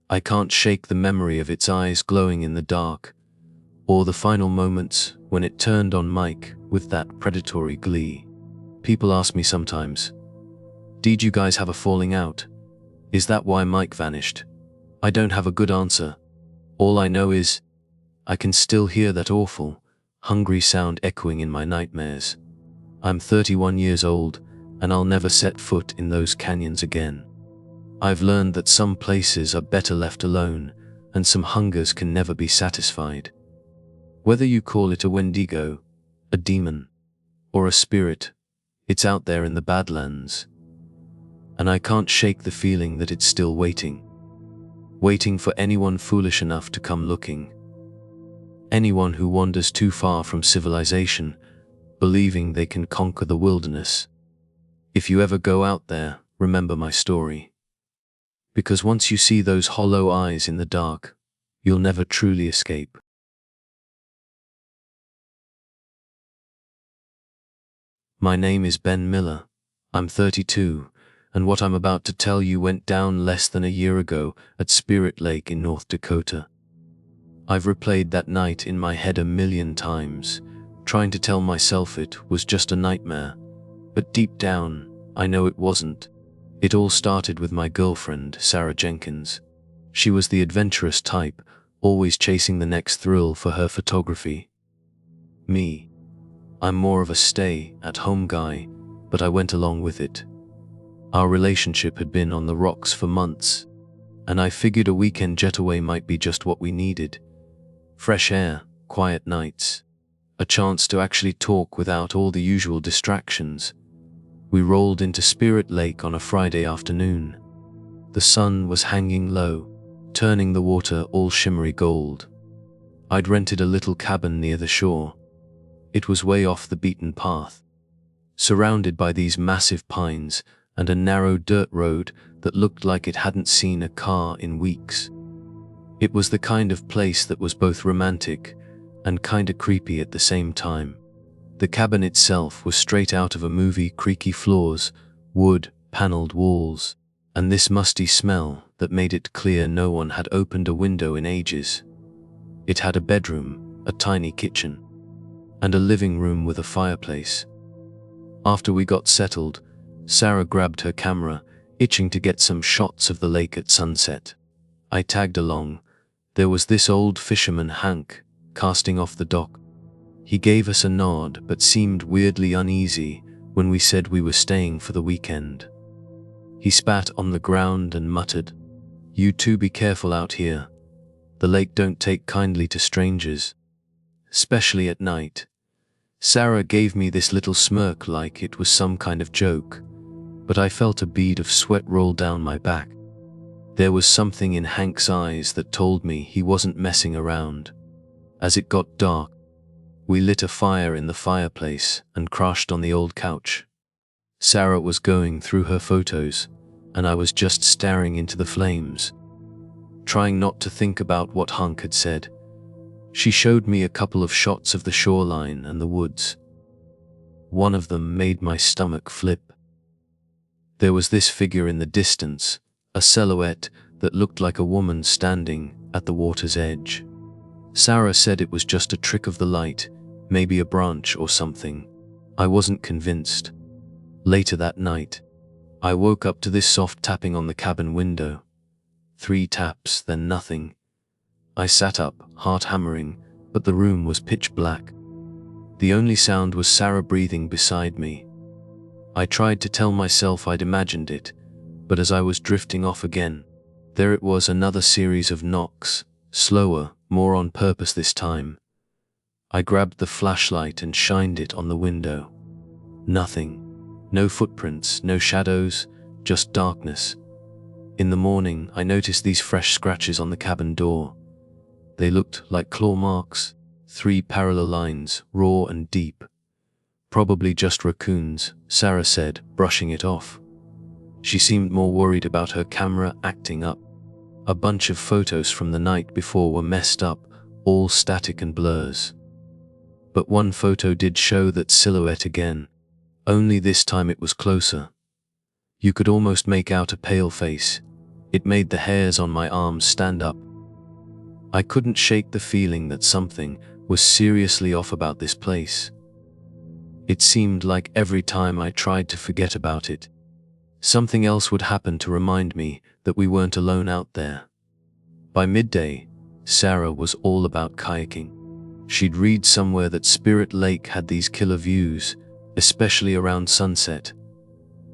I can't shake the memory of its eyes glowing in the dark, or the final moments when it turned on Mike with that predatory glee. People ask me sometimes, "Did you guys have a falling out? Is that why Mike vanished?" I don't have a good answer. All I know is, I can still hear that awful, hungry sound echoing in my nightmares. I'm 31 years old, and I'll never set foot in those canyons again. I've learned that some places are better left alone, and some hungers can never be satisfied. Whether you call it a Wendigo, a demon, or a spirit, it's out there in the Badlands. And I can't shake the feeling that it's still waiting. Waiting for anyone foolish enough to come looking. Anyone who wanders too far from civilization, believing they can conquer the wilderness. If you ever go out there, remember my story. Because once you see those hollow eyes in the dark, you'll never truly escape. My name is Ben Miller. I'm 32, and what I'm about to tell you went down less than a year ago at Spirit Lake in North Dakota. I've replayed that night in my head a million times, trying to tell myself it was just a nightmare, but deep down, I know it wasn't. It all started with my girlfriend, Sarah Jenkins. She was the adventurous type, always chasing the next thrill for her photography. Me, I'm more of a stay-at-home guy, but I went along with it. Our relationship had been on the rocks for months, and I figured a weekend getaway might be just what we needed. Fresh air, quiet nights, a chance to actually talk without all the usual distractions. We rolled into Spirit Lake on a Friday afternoon. The sun was hanging low, turning the water all shimmery gold. I'd rented a little cabin near the shore. It was way off the beaten path, surrounded by these massive pines and a narrow dirt road that looked like it hadn't seen a car in weeks. It was the kind of place that was both romantic and kinda creepy at the same time. The cabin itself was straight out of a movie, creaky floors, wood, paneled walls, and this musty smell that made it clear no one had opened a window in ages. It had a bedroom, a tiny kitchen, and a living room with a fireplace. After we got settled, Sarah grabbed her camera, itching to get some shots of the lake at sunset. I tagged along. There was this old fisherman, Hank, casting off the dock. He gave us a nod but seemed weirdly uneasy when we said we were staying for the weekend. He spat on the ground and muttered, "You two be careful out here. The lake don't take kindly to strangers, especially at night." Sarah gave me this little smirk like it was some kind of joke, but I felt a bead of sweat roll down my back. There was something in Hank's eyes that told me he wasn't messing around. As it got dark, we lit a fire in the fireplace and crashed on the old couch. Sarah was going through her photos, and I was just staring into the flames, trying not to think about what Hunk had said. She showed me a couple of shots of the shoreline and the woods. One of them made my stomach flip. There was this figure in the distance, a silhouette that looked like a woman standing at the water's edge. Sarah said it was just a trick of the light, maybe a branch or something. I wasn't convinced. Later that night, I woke up to this soft tapping on the cabin window. 3 taps, then nothing. I sat up, heart hammering, but the room was pitch black. The only sound was Sarah breathing beside me. I tried to tell myself I'd imagined it, but as I was drifting off again, there it was, another series of knocks, slower, more on purpose this time. I grabbed the flashlight and shined it on the window. Nothing. No footprints, no shadows, just darkness. In the morning, I noticed these fresh scratches on the cabin door. They looked like claw marks, 3 parallel lines, raw and deep. Probably just raccoons, Sarah said, brushing it off. She seemed more worried about her camera acting up. A bunch of photos from the night before were messed up, all static and blurs. But one photo did show that silhouette again. Only this time it was closer. You could almost make out a pale face. It made the hairs on my arms stand up. I couldn't shake the feeling that something was seriously off about this place. It seemed like every time I tried to forget about it, something else would happen to remind me that we weren't alone out there. By midday, Sarah was all about kayaking. She'd read somewhere that Spirit Lake had these killer views, especially around sunset.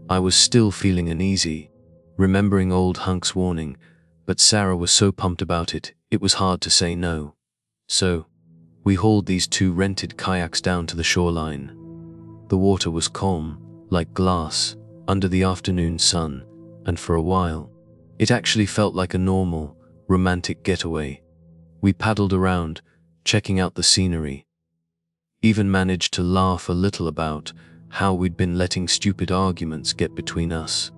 I was still feeling uneasy, remembering old Hunk's warning, but Sarah was so pumped about it, it was hard to say no. So, we hauled these 2 rented kayaks down to the shoreline. The water was calm, like glass, under the afternoon sun, and for a while, it actually felt like a normal, romantic getaway. We paddled around, checking out the scenery. Even managed to laugh a little about how we'd been letting stupid arguments get between us.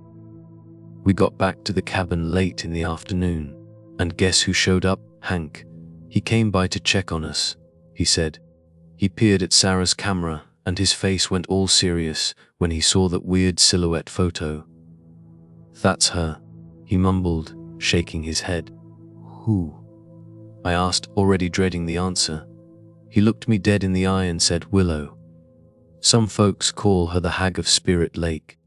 We got back to the cabin late in the afternoon, and guess who showed up? Hank. He came by to check on us, he said. He peered at Sarah's camera, and his face went all serious when he saw that weird silhouette photo. "That's her," he mumbled, shaking his head. "Who?" I asked, already dreading the answer. He looked me dead in the eye and said, "Willow. Some folks call her the Hag of Spirit Lake.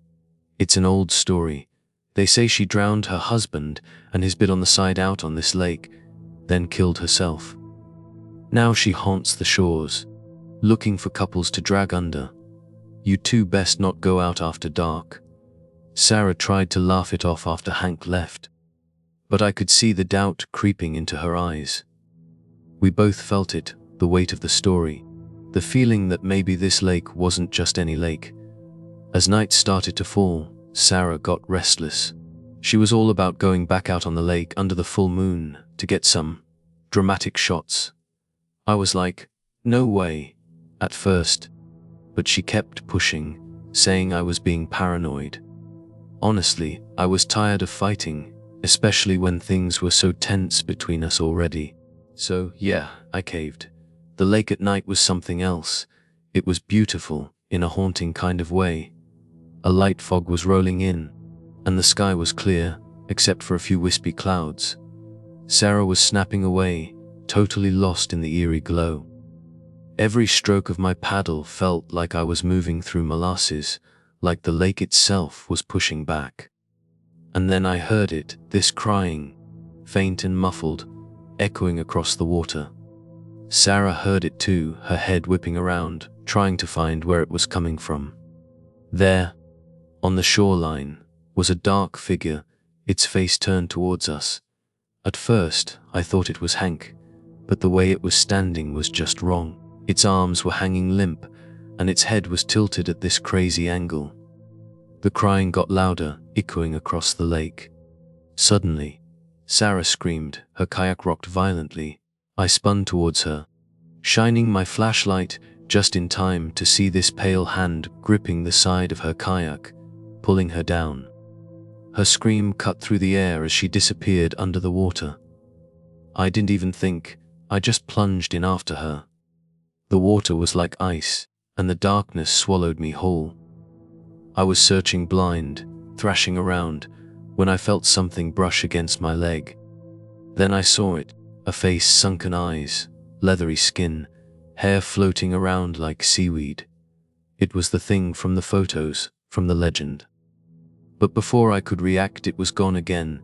It's an old story. They say she drowned her husband and his bit on the side out on this lake, then killed herself. Now she haunts the shores, looking for couples to drag under. You 2 best not go out after dark." Sarah tried to laugh it off after Hank left, but I could see the doubt creeping into her eyes. We both felt it, the weight of the story, the feeling that maybe this lake wasn't just any lake. As night started to fall, Sarah got restless. She was all about going back out on the lake under the full moon to get some dramatic shots. I was like, no way, at first, but she kept pushing, saying I was being paranoid. Honestly, I was tired of fighting, especially when things were so tense between us already. So, yeah, I caved. The lake at night was something else. It was beautiful, in a haunting kind of way. A light fog was rolling in, and the sky was clear, except for a few wispy clouds. Sarah was snapping away, totally lost in the eerie glow. Every stroke of my paddle felt like I was moving through molasses, like the lake itself was pushing back. And then I heard it, this crying, faint and muffled, echoing across the water. Sarah heard it too, her head whipping around, trying to find where it was coming from. There, on the shoreline, was a dark figure, its face turned towards us. At first, I thought it was Hank, but the way it was standing was just wrong. Its arms were hanging limp, and its head was tilted at this crazy angle. The crying got louder, echoing across the lake. Suddenly, Sarah screamed, her kayak rocked violently. I spun towards her, shining my flashlight, just in time to see this pale hand gripping the side of her kayak, pulling her down. Her scream cut through the air as she disappeared under the water. I didn't even think, I just plunged in after her. The water was like ice, and the darkness swallowed me whole. I was searching blind, thrashing around, when I felt something brush against my leg. Then I saw it, a face, sunken eyes, leathery skin, hair floating around like seaweed. It was the thing from the photos, from the legend. But before I could react, it was gone again,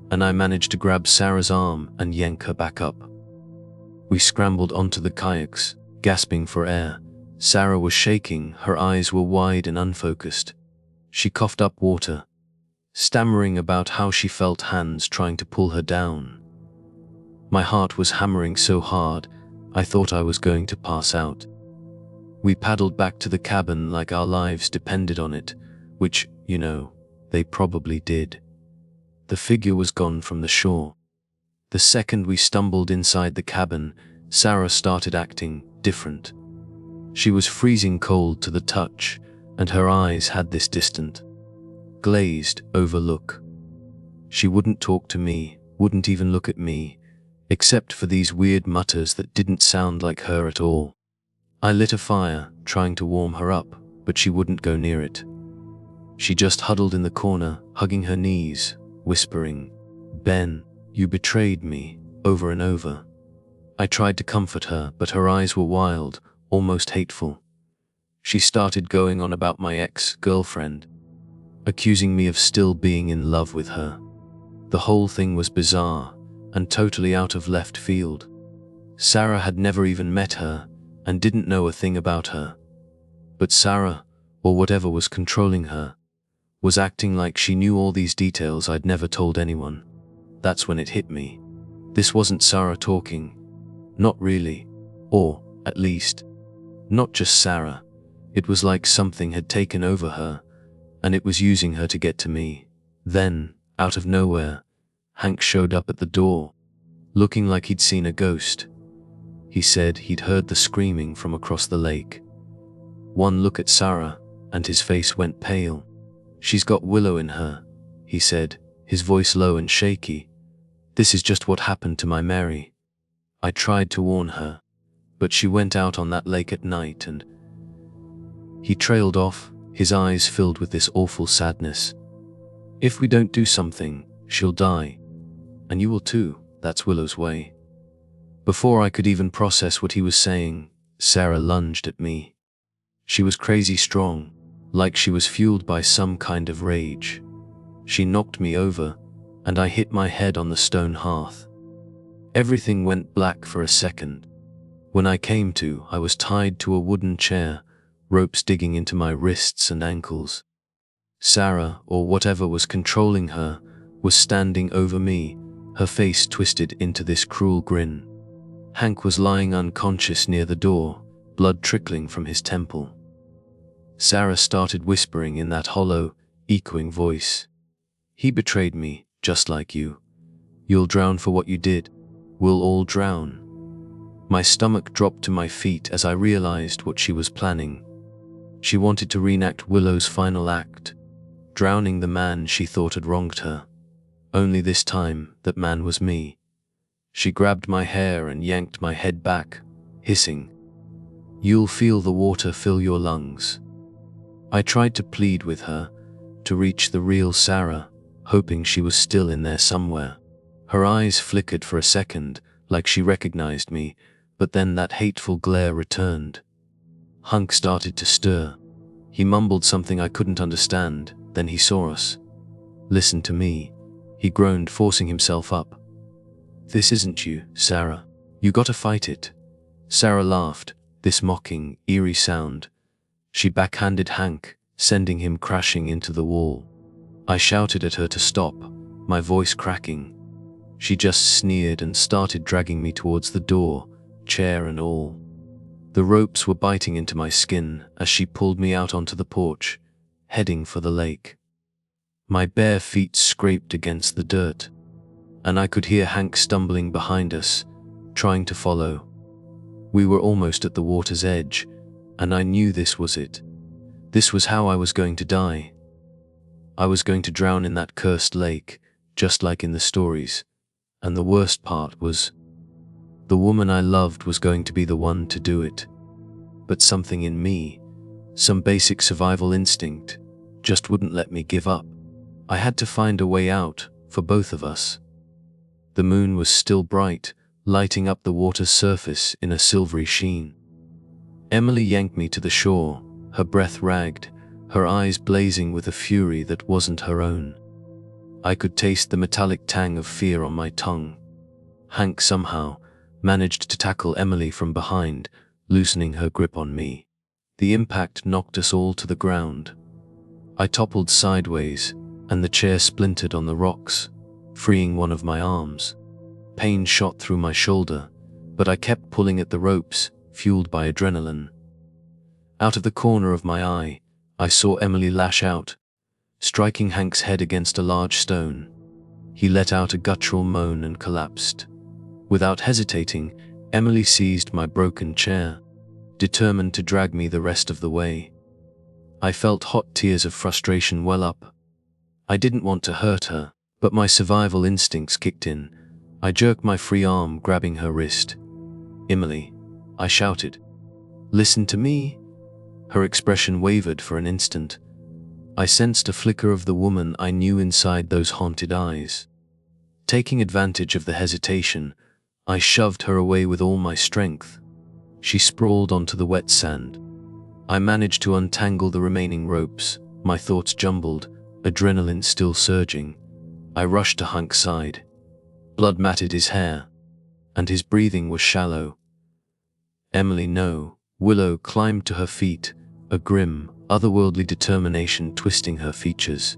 and I managed to grab Sarah's arm and yank her back up. We scrambled onto the kayaks, gasping for air. Sarah was shaking, her eyes were wide and unfocused. She coughed up water, stammering about how she felt hands trying to pull her down. My heart was hammering so hard, I thought I was going to pass out. We paddled back to the cabin like our lives depended on it, which, they probably did. The figure was gone from the shore. The second we stumbled inside the cabin, Sarah started acting different. She was freezing cold to the touch, and her eyes had this distant, glazed over look. She wouldn't talk to me, wouldn't even look at me, except for these weird mutters that didn't sound like her at all. I lit a fire, trying to warm her up, but she wouldn't go near it. She just huddled in the corner, hugging her knees, whispering, "Ben, you betrayed me," over and over. I tried to comfort her, but her eyes were wild, almost hateful. She started going on about my ex-girlfriend, accusing me of still being in love with her. The whole thing was bizarre and totally out of left field. Sarah had never even met her and didn't know a thing about her. But Sarah, or whatever was controlling her, was acting like she knew all these details I'd never told anyone. That's when it hit me. This wasn't Sarah talking. Not really. Or, at least, not just Sarah. It was like something had taken over her, and it was using her to get to me. Then, out of nowhere, Hank showed up at the door, looking like he'd seen a ghost. He said he'd heard the screaming from across the lake. One look at Sarah, and his face went pale. "She's got Willow in her," he said, his voice low and shaky. "This is just what happened to my Mary. I tried to warn her, but she went out on that lake at night and..." He trailed off, his eyes filled with this awful sadness. "If we don't do something, she'll die. And you will too, that's Willow's way." Before I could even process what he was saying, Sarah lunged at me. She was crazy strong, like she was fueled by some kind of rage. She knocked me over, and I hit my head on the stone hearth. Everything went black for a second. When I came to, I was tied to a wooden chair, ropes digging into my wrists and ankles. Sarah, or whatever was controlling her, was standing over me, her face twisted into this cruel grin. Hank was lying unconscious near the door, blood trickling from his temple. Sarah started whispering in that hollow, echoing voice. "He betrayed me, just like you. You'll drown for what you did. We'll all drown." My stomach dropped to my feet as I realized what she was planning. She wanted to reenact Willow's final act, drowning the man she thought had wronged her. Only this time, that man was me. She grabbed my hair and yanked my head back, hissing, "You'll feel the water fill your lungs." I tried to plead with her, to reach the real Sarah, hoping she was still in there somewhere. Her eyes flickered for a second, like she recognized me, but then that hateful glare returned. Hank started to stir. He mumbled something I couldn't understand, then he saw us. "Listen to me," he groaned, forcing himself up. "This isn't you, Sarah. You gotta fight it." Sarah laughed, this mocking, eerie sound. She backhanded Hank, sending him crashing into the wall. I shouted at her to stop, my voice cracking. She just sneered and started dragging me towards the door, chair and all. The ropes were biting into my skin as she pulled me out onto the porch, heading for the lake. My bare feet scraped against the dirt, and I could hear Hank stumbling behind us, trying to follow. We were almost at the water's edge, And I knew this was it. This was how I was going to die. I was going to drown in that cursed lake, just like in the stories. And the worst part was, the woman I loved was going to be the one to do it. But something in me, some basic survival instinct, just wouldn't let me give up. I had to find a way out for both of us. The moon was still bright, lighting up the water's surface in a silvery sheen. Emily yanked me to the shore, her breath ragged, her eyes blazing with a fury that wasn't her own. I could taste the metallic tang of fear on my tongue. Hank somehow managed to tackle Emily from behind, loosening her grip on me. The impact knocked us all to the ground. I toppled sideways, and the chair splintered on the rocks, freeing one of my arms. Pain shot through my shoulder, but I kept pulling at the ropes, fueled by adrenaline. Out of the corner of my eye, I saw Emily lash out, striking Hank's head against a large stone. He let out a guttural moan and collapsed. Without hesitating, Emily seized my broken chair, determined to drag me the rest of the way. I felt hot tears of frustration well up. I didn't want to hurt her, but my survival instincts kicked in. I jerked my free arm, grabbing her wrist. "Emily," I shouted. "Listen to me." Her expression wavered for an instant. I sensed a flicker of the woman I knew inside those haunted eyes. Taking advantage of the hesitation, I shoved her away with all my strength. She sprawled onto the wet sand. I managed to untangle the remaining ropes, my thoughts jumbled, adrenaline still surging. I rushed to Hank's side. Blood matted his hair, and his breathing was shallow. "Emily, no." Willow climbed to her feet, a grim, otherworldly determination twisting her features.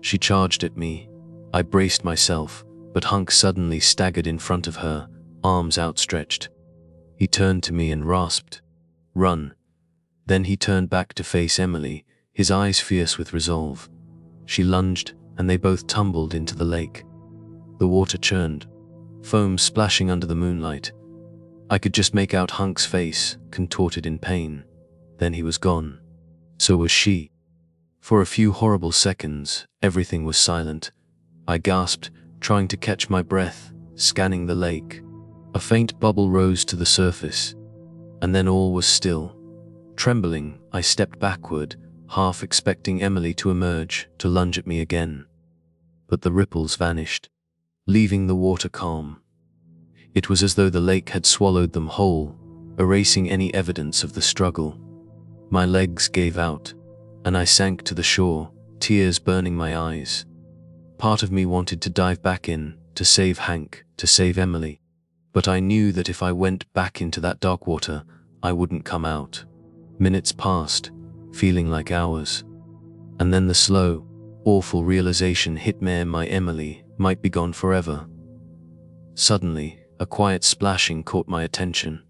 She charged at me. I braced myself, but Hank suddenly staggered in front of her, arms outstretched. He turned to me and rasped, "Run." Then he turned back to face Emily, his eyes fierce with resolve. She lunged, and they both tumbled into the lake. The water churned, foam splashing under the moonlight. I could just make out Hank's face, contorted in pain. Then he was gone. So was she. For a few horrible seconds, everything was silent. I gasped, trying to catch my breath, scanning the lake. A faint bubble rose to the surface, and then all was still. Trembling, I stepped backward, half expecting Emily to emerge, to lunge at me again. But the ripples vanished, leaving the water calm. It was as though the lake had swallowed them whole, erasing any evidence of the struggle. My legs gave out, and I sank to the shore, tears burning my eyes. Part of me wanted to dive back in, to save Hank, to save Emily. But I knew that if I went back into that dark water, I wouldn't come out. Minutes passed, feeling like hours. And then the slow, awful realization hit me: my Emily might be gone forever. Suddenly, a quiet splashing caught my attention.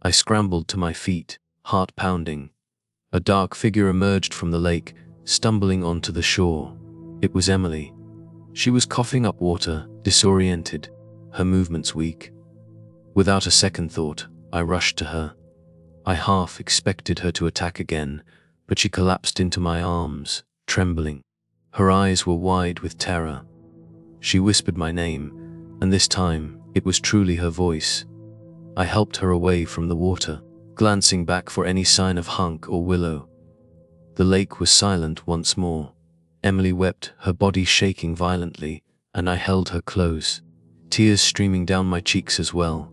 I scrambled to my feet, heart pounding. A dark figure emerged from the lake, stumbling onto the shore. It was Emily. She was coughing up water, disoriented, her movements weak. Without a second thought, I rushed to her. I half expected her to attack again, but she collapsed into my arms, trembling. Her eyes were wide with terror. She whispered my name, and this time, it was truly her voice. I helped her away from the water, glancing back for any sign of Hank or Willow. The lake was silent once more. Emily wept, her body shaking violently, and I held her close, tears streaming down my cheeks as well.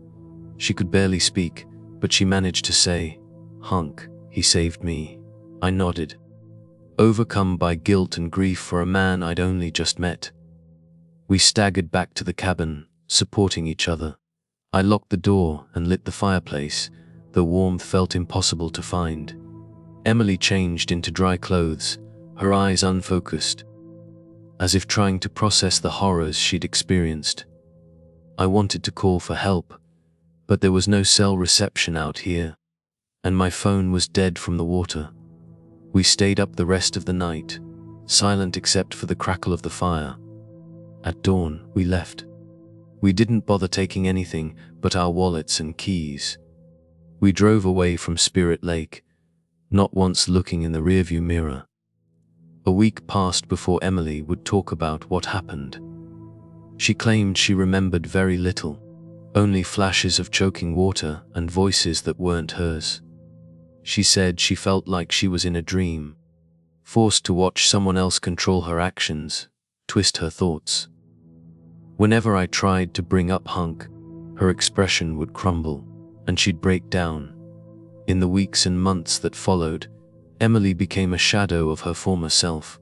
She could barely speak, but she managed to say, "Hank, he saved me." I nodded, overcome by guilt and grief for a man I'd only just met. We staggered back to the cabin, supporting each other. I locked the door and lit the fireplace. The warmth felt impossible to find. Emily changed into dry clothes, her eyes unfocused, as if trying to process the horrors she'd experienced. I wanted to call for help, but there was no cell reception out here, and my phone was dead from the water. We stayed up the rest of the night, silent except for the crackle of the fire. At dawn, we left. We didn't bother taking anything but our wallets and keys. We drove away from Spirit Lake, not once looking in the rearview mirror. A week passed before Emily would talk about what happened. She claimed she remembered very little, only flashes of choking water and voices that weren't hers. She said she felt like she was in a dream, forced to watch someone else control her actions, twist her thoughts. Whenever I tried to bring up Hunk, her expression would crumble, and she'd break down. In the weeks and months that followed, Emily became a shadow of her former self.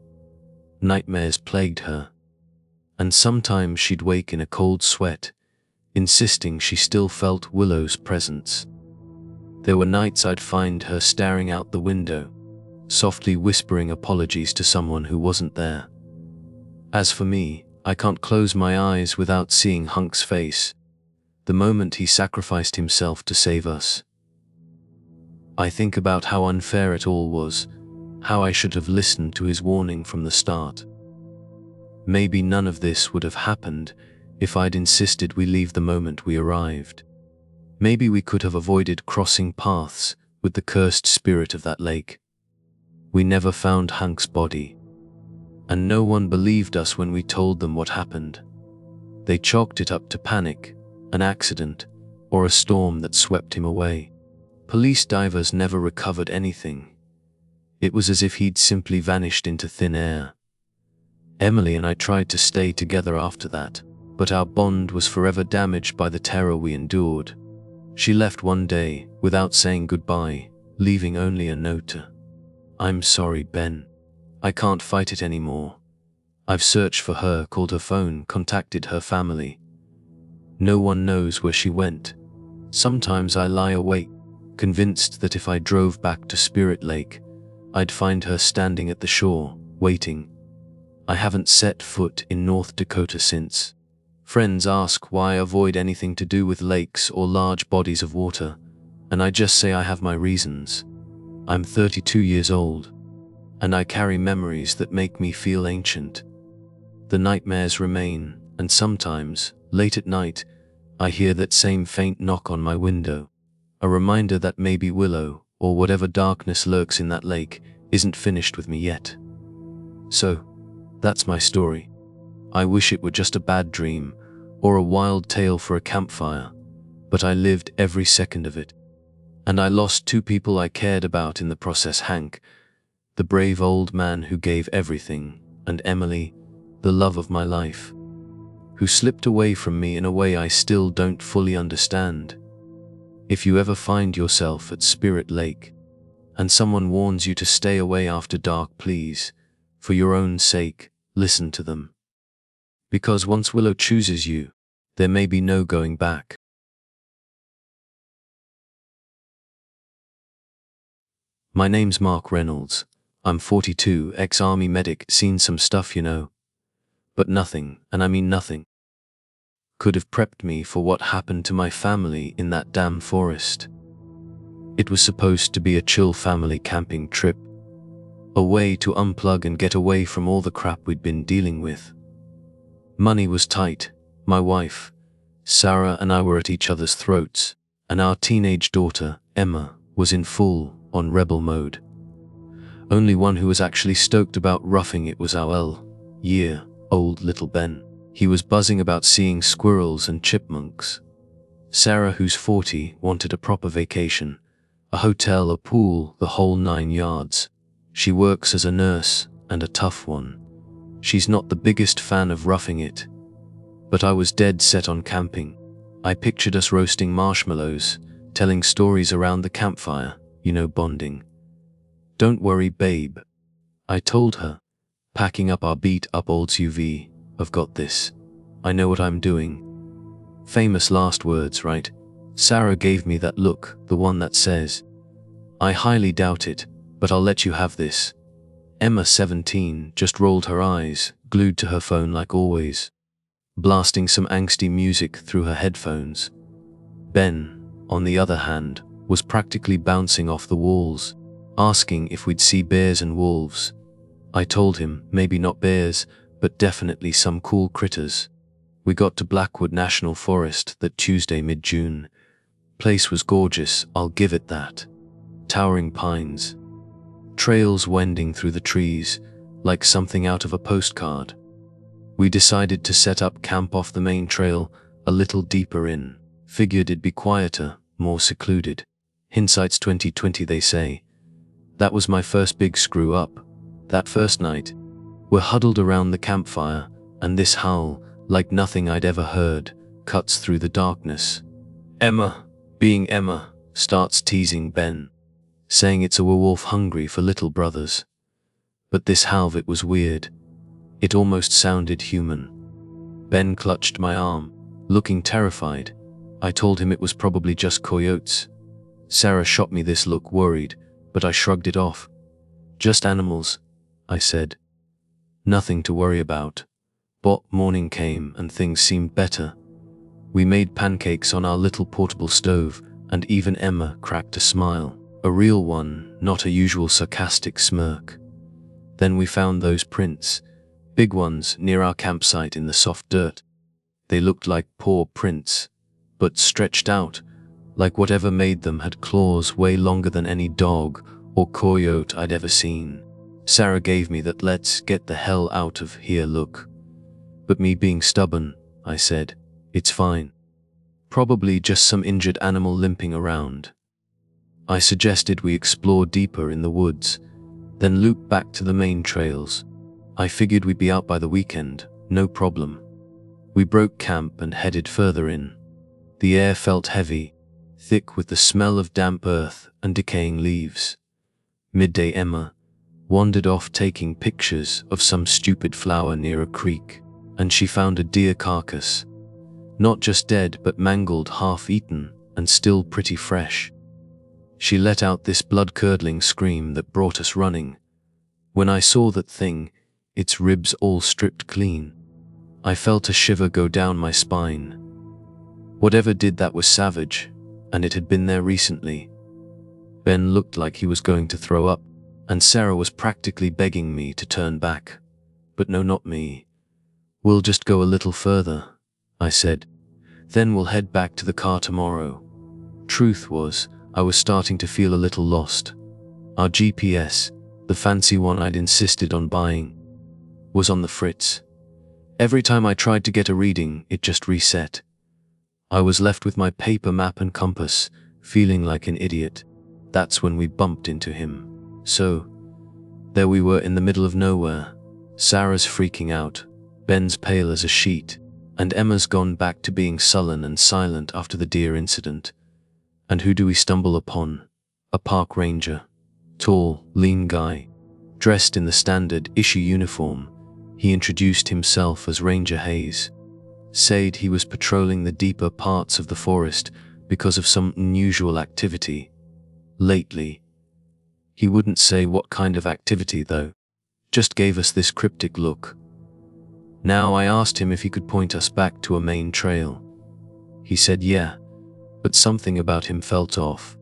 Nightmares plagued her, and sometimes she'd wake in a cold sweat, insisting she still felt Willow's presence. There were nights I'd find her staring out the window, softly whispering apologies to someone who wasn't there. As for me, I can't close my eyes without seeing Hunk's face, the moment he sacrificed himself to save us. I think about how unfair it all was, how I should have listened to his warning from the start. Maybe none of this would have happened if I'd insisted we leave the moment we arrived. Maybe we could have avoided crossing paths with the cursed spirit of that lake. We never found Hunk's body, and no one believed us when we told them what happened. They chalked it up to panic, an accident, or a storm that swept him away. Police divers never recovered anything. It was as if he'd simply vanished into thin air. Emily and I tried to stay together after that, but our bond was forever damaged by the terror we endured. She left one day without saying goodbye, leaving only a note. "I'm sorry, Ben. I can't fight it anymore. I've searched for her, called her phone, contacted her family. No one knows where she went. Sometimes I lie awake, convinced that if I drove back to Spirit Lake, I'd find her standing at the shore, waiting. I haven't set foot in North Dakota since. Friends ask why I avoid anything to do with lakes or large bodies of water, and I just say I have my reasons. I'm 32 years old, and I carry memories that make me feel ancient. The nightmares remain, and sometimes, late at night, I hear that same faint knock on my window, a reminder that maybe Willow, or whatever darkness lurks in that lake, isn't finished with me yet. So, that's my story. I wish it were just a bad dream, or a wild tale for a campfire, but I lived every second of it. And I lost two people I cared about in the process: Hank, the brave old man who gave everything, and Emily, the love of my life, who slipped away from me in a way I still don't fully understand. If you ever find yourself at Spirit Lake, and someone warns you to stay away after dark, please, for your own sake, listen to them. Because once Willow chooses you, there may be no going back. My name's Mark Reynolds. I'm 42, ex-army medic, seen some stuff, you know. But nothing, and I mean nothing, could have prepped me for what happened to my family in that damn forest. It was supposed to be a chill family camping trip, a way to unplug and get away from all the crap we'd been dealing with. Money was tight. My wife, Sarah, and I were at each other's throats, and our teenage daughter, Emma, was in full-on rebel mode. Only one who was actually stoked about roughing it was our year-old little Ben. He was buzzing about seeing squirrels and chipmunks. Sarah, who's 40, wanted a proper vacation, a hotel, a pool, the whole 9 yards. She works as a nurse, and a tough one. She's not the biggest fan of roughing it. But I was dead set on camping. I pictured us roasting marshmallows, telling stories around the campfire, bonding. "Don't worry, babe," I told her, packing up our beat-up old SUV. "I've got this. I know what I'm doing." Famous last words, right? Sarah gave me that look, the one that says, "I highly doubt it, but I'll let you have this." Emma, 17, just rolled her eyes, glued to her phone like always, blasting some angsty music through her headphones. Ben, on the other hand, was practically bouncing off the walls, asking if we'd see bears and wolves. I told him maybe not bears, but definitely some cool critters. We got to Blackwood National Forest that Tuesday, mid-June. Place was gorgeous, I'll give it that. Towering pines, trails wending through the trees, like something out of a postcard. We decided to set up camp off the main trail, a little deeper in. Figured it'd be quieter, more secluded. Hindsight's 20/20, they say. That was my first big screw up. That first night, we're huddled around the campfire, and this howl, like nothing I'd ever heard, cuts through the darkness. Emma, being Emma, starts teasing Ben, saying it's a werewolf hungry for little brothers. But this howl, it was weird. It almost sounded human. Ben clutched my arm, looking terrified. I told him it was probably just coyotes. Sarah shot me this look, worried, but I shrugged it off. Just animals, I said. Nothing to worry about. But morning came and things seemed better. We made pancakes on our little portable stove, and even Emma cracked a smile. A real one, not a usual sarcastic smirk. Then we found those prints, big ones, near our campsite in the soft dirt. They looked like paw prints, but stretched out, like whatever made them had claws way longer than any dog or coyote I'd ever seen. Sarah gave me that "let's get the hell out of here" look. But me being stubborn, I said, it's fine. Probably just some injured animal limping around. I suggested we explore deeper in the woods, then loop back to the main trails. I figured we'd be out by the weekend, no problem. We broke camp and headed further in. The air felt heavy, thick with the smell of damp earth and decaying leaves. Midday Emma wandered off taking pictures of some stupid flower near a creek, and she found a deer carcass. Not just dead, but mangled, half-eaten, and still pretty fresh. She let out this blood-curdling scream that brought us running. When I saw that thing, its ribs all stripped clean, I felt a shiver go down my spine. Whatever did that was savage, and it had been there recently. Ben looked like he was going to throw up, and Sarah was practically begging me to turn back. But no, not me. We'll just go a little further, I said. Then we'll head back to the car tomorrow. Truth was, I was starting to feel a little lost. Our GPS, the fancy one I'd insisted on buying, was on the fritz. Every time I tried to get a reading, it just reset. I was left with my paper map and compass, feeling like an idiot. That's when we bumped into him. So, there we were in the middle of nowhere. Sarah's freaking out, Ben's pale as a sheet, and Emma's gone back to being sullen and silent after the deer incident. And who do we stumble upon? A park ranger. Tall, lean guy, dressed in the standard issue uniform. He introduced himself as Ranger Hayes. Said he was patrolling the deeper parts of the forest because of some unusual activity lately. He wouldn't say what kind of activity though, just gave us this cryptic look. Now I asked him if he could point us back to a main trail. He said yeah, but something about him felt off.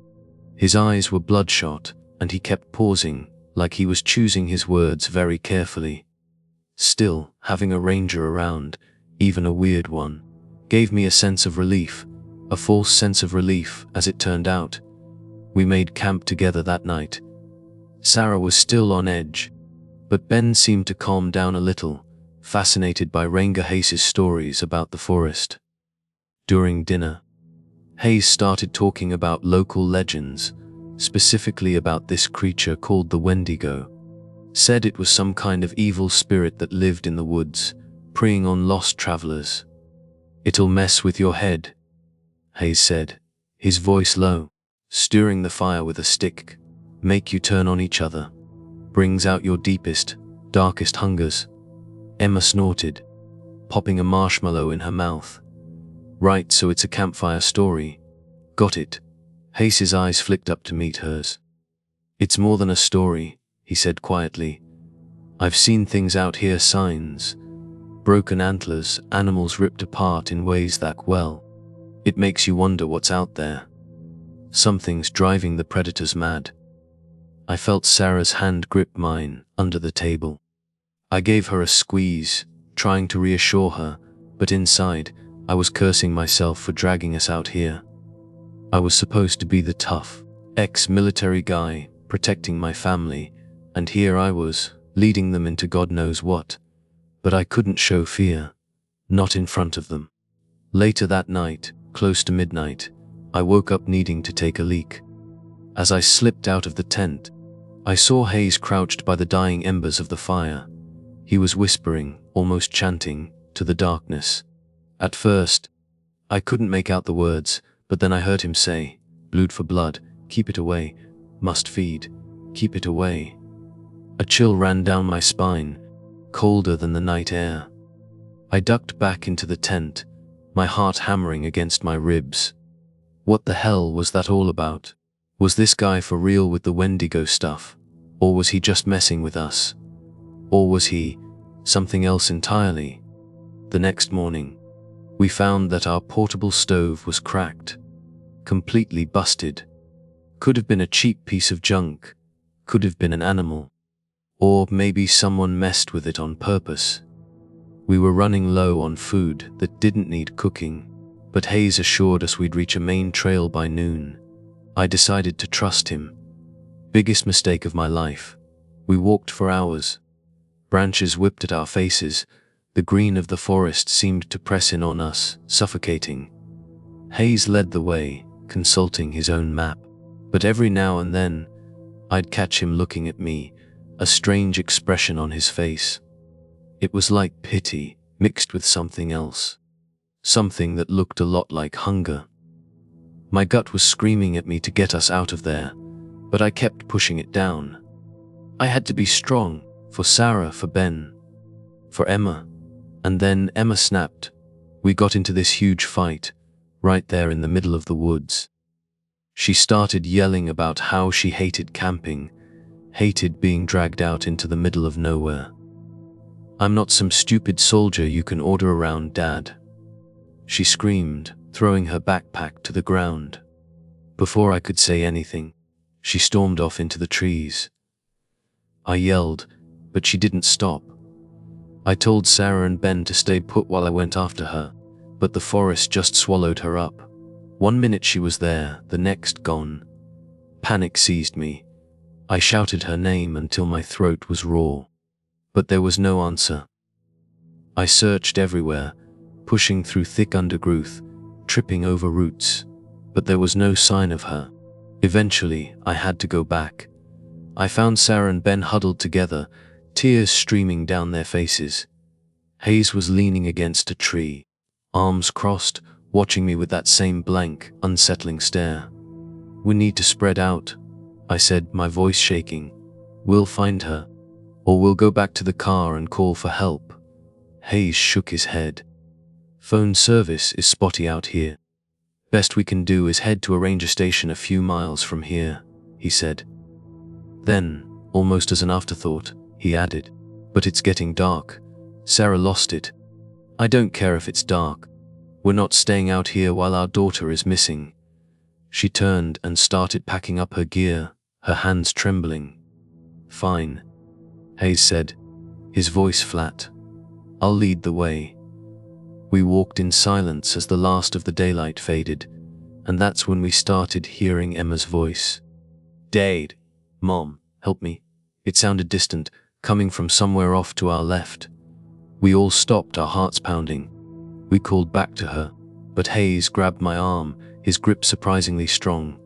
His eyes were bloodshot, and he kept pausing, like he was choosing his words very carefully. Still, having a ranger around, even a weird one, gave me a sense of relief, a false sense of relief as it turned out. We made camp together that night. Sarah was still on edge, but Ben seemed to calm down a little, fascinated by Ranger Hayes' stories about the forest. During dinner, Hayes started talking about local legends, specifically about this creature called the Wendigo. Said it was some kind of evil spirit that lived in the woods, preying on lost travelers. "It'll mess with your head," Hayes said, his voice low, stirring the fire with a stick. "Make you turn on each other. Brings out your deepest, darkest hungers." Emma snorted, popping a marshmallow in her mouth. "Right, so it's a campfire story. Got it." Hayes' eyes flicked up to meet hers. "It's more than a story," he said quietly. "I've seen things out here, signs. Broken antlers, animals ripped apart in ways that, well, it makes you wonder what's out there. Something's driving the predators mad." I felt Sarah's hand grip mine under the table. I gave her a squeeze, trying to reassure her, but inside, I was cursing myself for dragging us out here. I was supposed to be the tough, ex-military guy, protecting my family, And here I was, leading them into God knows what. But I couldn't show fear, not in front of them. Later that night, close to midnight, I woke up needing to take a leak. As I slipped out of the tent, I saw Hayes crouched by the dying embers of the fire. He was whispering, almost chanting, to the darkness. At first, I couldn't make out the words, but then I heard him say, "Blood for blood, keep it away, must feed, keep it away." A chill ran down my spine, colder than the night air. I ducked back into the tent, my heart hammering against my ribs. What the hell was that all about? Was this guy for real with the Wendigo stuff? Or was he just messing with us? Or was he something else entirely? The next morning, we found that our portable stove was cracked, completely busted. Could have been a cheap piece of junk, could have been an animal, or maybe someone messed with it on purpose. We were running low on food that didn't need cooking, but Hayes assured us we'd reach a main trail by noon. I decided to trust him. Biggest mistake of my life. We walked for hours. Branches whipped at our faces. The green of the forest seemed to press in on us, suffocating. Hayes led the way, consulting his own map. But every now and then, I'd catch him looking at me, a strange expression on his face. It was like pity, mixed with something else. Something that looked a lot like hunger. My gut was screaming at me to get us out of there, but I kept pushing it down. I had to be strong, for Sarah, for Ben, for Emma. And then Emma snapped. We got into this huge fight, right there in the middle of the woods. She started yelling about how she hated camping, hated being dragged out into the middle of nowhere. "I'm not some stupid soldier you can order around, Dad," she screamed, throwing her backpack to the ground. Before I could say anything, she stormed off into the trees. I yelled, but she didn't stop. I told Sarah and Ben to stay put while I went after her, but the forest just swallowed her up. 1 minute she was there, the next gone. Panic seized me. I shouted her name until my throat was raw. But there was no answer. I searched everywhere, pushing through thick undergrowth, tripping over roots, but there was no sign of her. Eventually, I had to go back. I found Sarah and Ben huddled together, tears streaming down their faces. Hayes was leaning against a tree, arms crossed, watching me with that same blank, unsettling stare. "We need to spread out," I said, my voice shaking. "We'll find her, or we'll go back to the car and call for help." Hayes shook his head. "Phone service is spotty out here. Best we can do is head to a ranger station a few miles from here," he said. Then, almost as an afterthought, he added, "But it's getting dark. Sarah lost it. I don't care if it's dark. We're not staying out here while our daughter is missing." She turned and started packing up her gear, her hands trembling. "Fine," Hayes said, his voice flat. "I'll lead the way." We walked in silence as the last of the daylight faded, and that's when we started hearing Emma's voice. "Dad, Mom, help me." It sounded distant, coming from somewhere off to our left. We all stopped, our hearts pounding. We called back to her, but Hayes grabbed my arm, his grip surprisingly strong.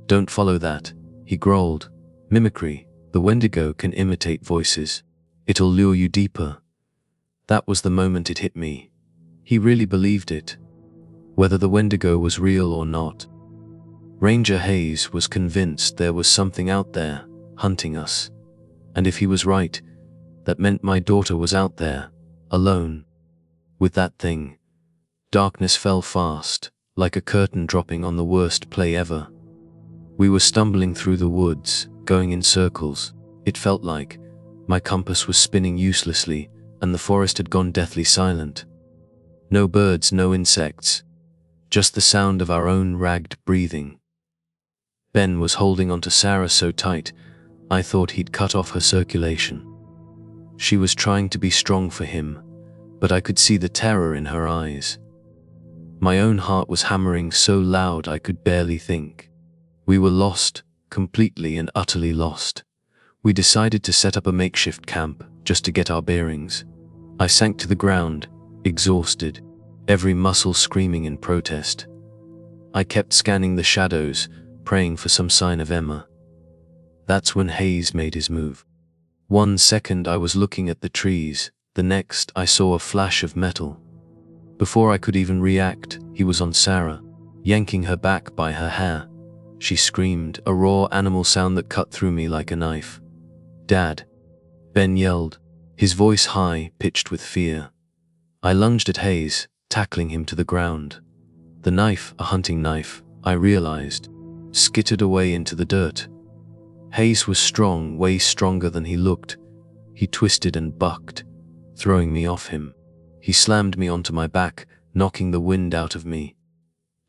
"Don't follow that," he growled. "Mimicry. The Wendigo can imitate voices. It'll lure you deeper." That was the moment it hit me. He really believed it. Whether the Wendigo was real or not. Ranger Hayes was convinced there was something out there, hunting us. And if he was right, that meant my daughter was out there, alone, with that thing. Darkness fell fast, like a curtain dropping on the worst play ever. We were stumbling through the woods, going in circles. It felt like my compass was spinning uselessly, and the forest had gone deathly silent. No birds, no insects, just the sound of our own ragged breathing. Ben was holding onto Sarah so tight, I thought he'd cut off her circulation. She was trying to be strong for him, but I could see the terror in her eyes. My own heart was hammering so loud I could barely think. We were lost, completely and utterly lost. We decided to set up a makeshift camp just to get our bearings. I sank to the ground, exhausted, every muscle screaming in protest. I kept scanning the shadows, praying for some sign of Emma. That's when Hayes made his move. 1 second I was looking at the trees, the next I saw a flash of metal. Before I could even react, he was on Sarah, yanking her back by her hair. She screamed, a raw animal sound that cut through me like a knife. "Dad!" Ben yelled, his voice high, pitched with fear. I lunged at Hayes, tackling him to the ground. The knife, a hunting knife, I realized, skittered away into the dirt. Hayes was strong, way stronger than he looked. He twisted and bucked, throwing me off him. He slammed me onto my back, knocking the wind out of me.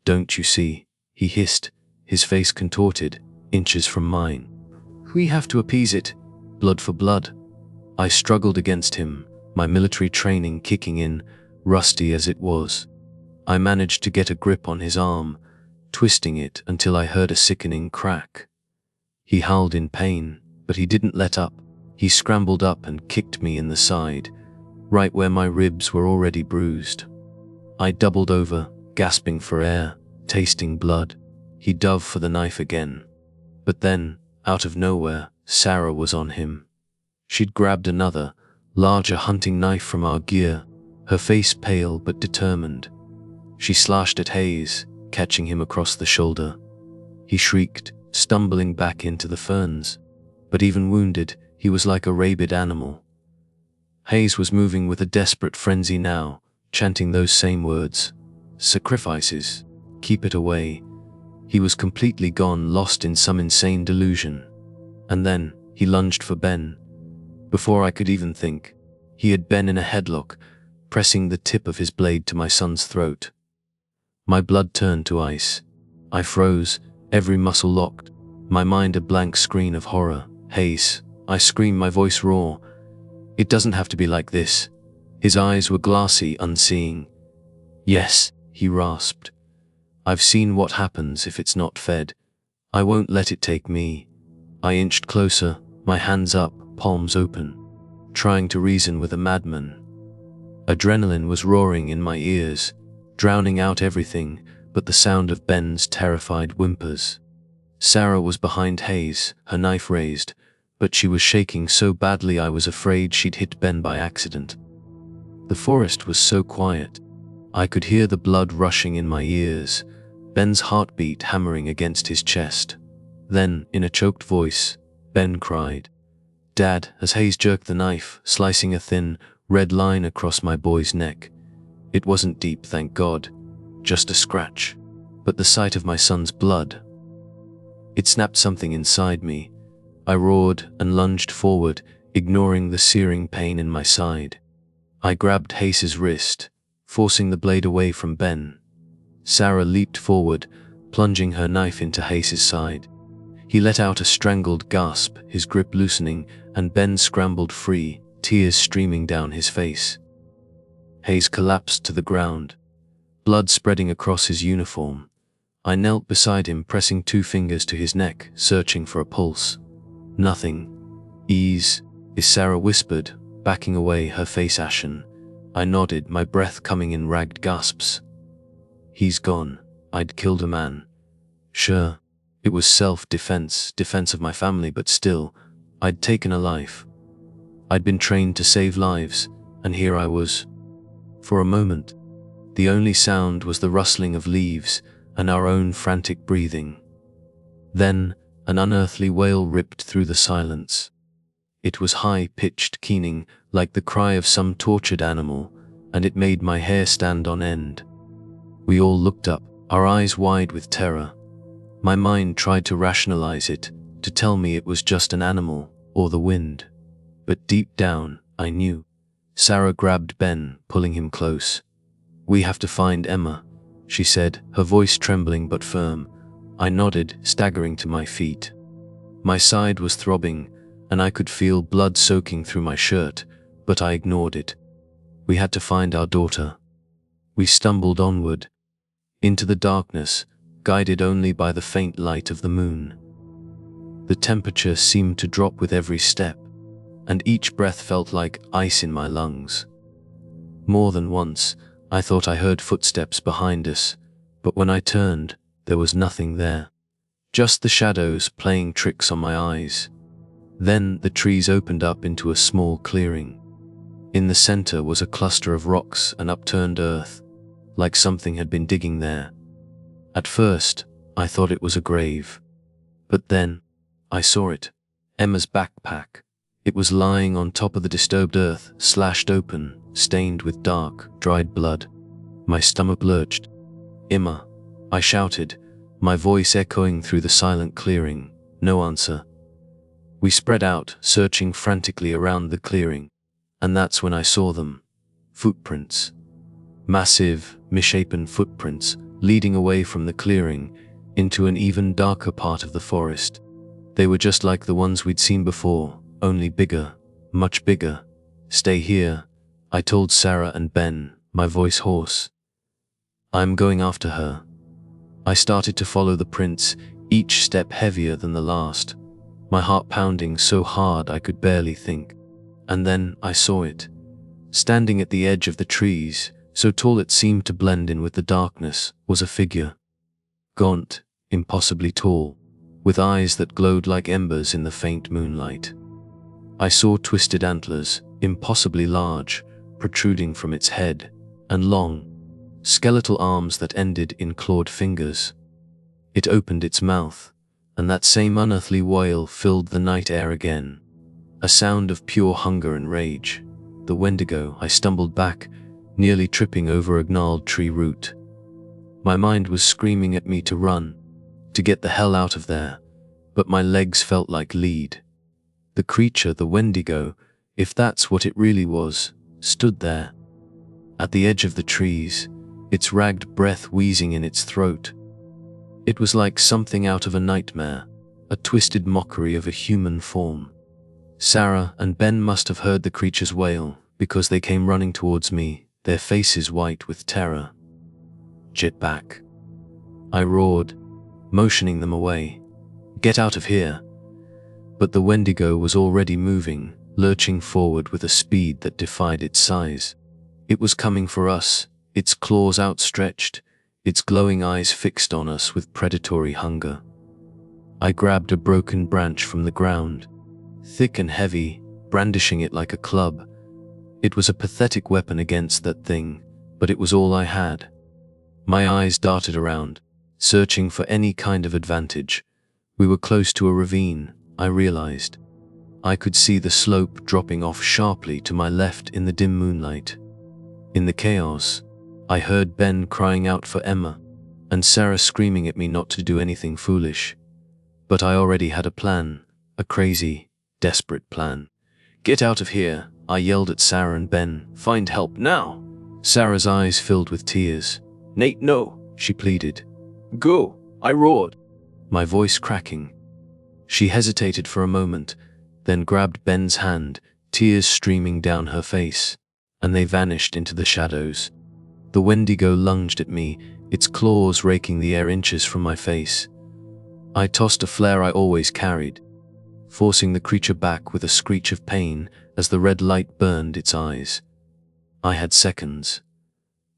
"Don't you see?" he hissed, his face contorted, inches from mine. "We have to appease it. Blood for blood." I struggled against him, my military training kicking in, rusty as it was. I managed to get a grip on his arm, twisting it until I heard a sickening crack. He howled in pain, but he didn't let up. He scrambled up and kicked me in the side, right where my ribs were already bruised. I doubled over, gasping for air, tasting blood. He dove for the knife again. But then, out of nowhere, Sarah was on him. She'd grabbed another, larger hunting knife from our gear, her face pale but determined. She slashed at Hayes, catching him across the shoulder. He shrieked, stumbling back into the ferns. But even wounded, he was like a rabid animal. Hayes was moving with a desperate frenzy now, chanting those same words. "Sacrifices. Keep it away." He was completely gone, lost in some insane delusion. And then, he lunged for Ben. Before I could even think, he had Ben in a headlock, pressing the tip of his blade to my son's throat. My blood turned to ice. I froze, every muscle locked, my mind a blank screen of horror. "Hayes," I screamed, my voice raw. "It doesn't have to be like this." His eyes were glassy, unseeing. "Yes," he rasped. "I've seen what happens if it's not fed. I won't let it take me." I inched closer, my hands up, palms open, trying to reason with a madman. Adrenaline was roaring in my ears, drowning out everything but the sound of Ben's terrified whimpers. Sarah was behind Hayes, her knife raised, but she was shaking so badly I was afraid she'd hit Ben by accident. The forest was so quiet. I could hear the blood rushing in my ears, Ben's heartbeat hammering against his chest. Then, in a choked voice, Ben cried, "Dad," as Hayes jerked the knife, slicing a thin, red line across my boy's neck. It wasn't deep, thank God, just a scratch, but the sight of my son's blood. It snapped something inside me. I roared and lunged forward, ignoring the searing pain in my side. I grabbed Hayes' wrist, forcing the blade away from Ben. Sarah leaped forward, plunging her knife into Hayes' side. He let out a strangled gasp, his grip loosening, and Ben scrambled free, tears streaming down his face. Hayes collapsed to the ground, blood spreading across his uniform. I knelt beside him, pressing 2 fingers to his neck, searching for a pulse. "Nothing." "Ease," Sarah whispered, backing away, her face ashen. I nodded, my breath coming in ragged gasps. "He's gone. I'd killed a man. Sure, it was self-defense, defense of my family, but still, I'd taken a life. I'd been trained to save lives, and here I was." For a moment, the only sound was the rustling of leaves and our own frantic breathing. Then, an unearthly wail ripped through the silence. It was high-pitched, keening, like the cry of some tortured animal, and it made my hair stand on end. We all looked up, our eyes wide with terror. My mind tried to rationalize it, to tell me it was just an animal, or the wind. But deep down, I knew. Sarah grabbed Ben, pulling him close. "We have to find Emma," she said, her voice trembling but firm. I nodded, staggering to my feet. My side was throbbing, and I could feel blood soaking through my shirt, but I ignored it. We had to find our daughter. We stumbled onward, into the darkness, guided only by the faint light of the moon. The The temperature seemed to drop with every step, and each breath felt like ice in my lungs. More than once, I thought I heard footsteps behind us, but when I turned, there was nothing there. Just the shadows playing tricks on my eyes. Then the trees opened up into a small clearing. In the center was a cluster of rocks and upturned earth, like something had been digging there. At first, I thought it was a grave. But then, I saw it. Emma's backpack. It was lying on top of the disturbed earth, slashed open, stained with dark, dried blood. My stomach lurched. "Emma," I shouted, my voice echoing through the silent clearing. No answer. We spread out, searching frantically around the clearing, and that's when I saw them. Footprints. Massive, misshapen footprints leading away from the clearing into an even darker part of the forest. They were just like the ones we'd seen before, only bigger, much bigger. "Stay here," I told Sarah and Ben, my voice hoarse. "I'm going after her." I started to follow the prints, each step heavier than the last, my heart pounding so hard I could barely think. And then I saw it. Standing at the edge of the trees, so tall it seemed to blend in with the darkness, was a figure. Gaunt, impossibly tall, with eyes that glowed like embers in the faint moonlight. I saw twisted antlers, impossibly large, protruding from its head, and long, skeletal arms that ended in clawed fingers. It opened its mouth, and that same unearthly wail filled the night air again, a sound of pure hunger and rage. The Wendigo. I stumbled back, nearly tripping over a gnarled tree root. My mind was screaming at me to run, to get the hell out of there, but my legs felt like lead. The creature, the Wendigo, if that's what it really was, stood there, at the edge of the trees, its ragged breath wheezing in its throat. It was like something out of a nightmare, a twisted mockery of a human form. Sarah and Ben must have heard the creature's wail, because they came running towards me, their faces white with terror. "Get back," I roared, motioning them away. "Get out of here." But the Wendigo was already moving, lurching forward with a speed that defied its size. It was coming for us, its claws outstretched, its glowing eyes fixed on us with predatory hunger. I grabbed a broken branch from the ground, thick and heavy, brandishing it like a club. It was a pathetic weapon against that thing, but it was all I had. My eyes darted around, searching for any kind of advantage. We were close to a ravine, I realized. I could see the slope dropping off sharply to my left in the dim moonlight. In the chaos, I heard Ben crying out for Emma, and Sarah screaming at me not to do anything foolish. But I already had a plan, a crazy, desperate plan. "Get out of here," I yelled at Sarah and Ben. "Find help now." Sarah's eyes filled with tears. "Nate, no," she pleaded. "Go," I roared, my voice cracking. She hesitated for a moment, then grabbed Ben's hand, tears streaming down her face, and they vanished into the shadows. The Wendigo lunged at me, its claws raking the air inches from my face. I tossed a flare I always carried, forcing the creature back with a screech of pain as the red light burned its eyes. I had seconds.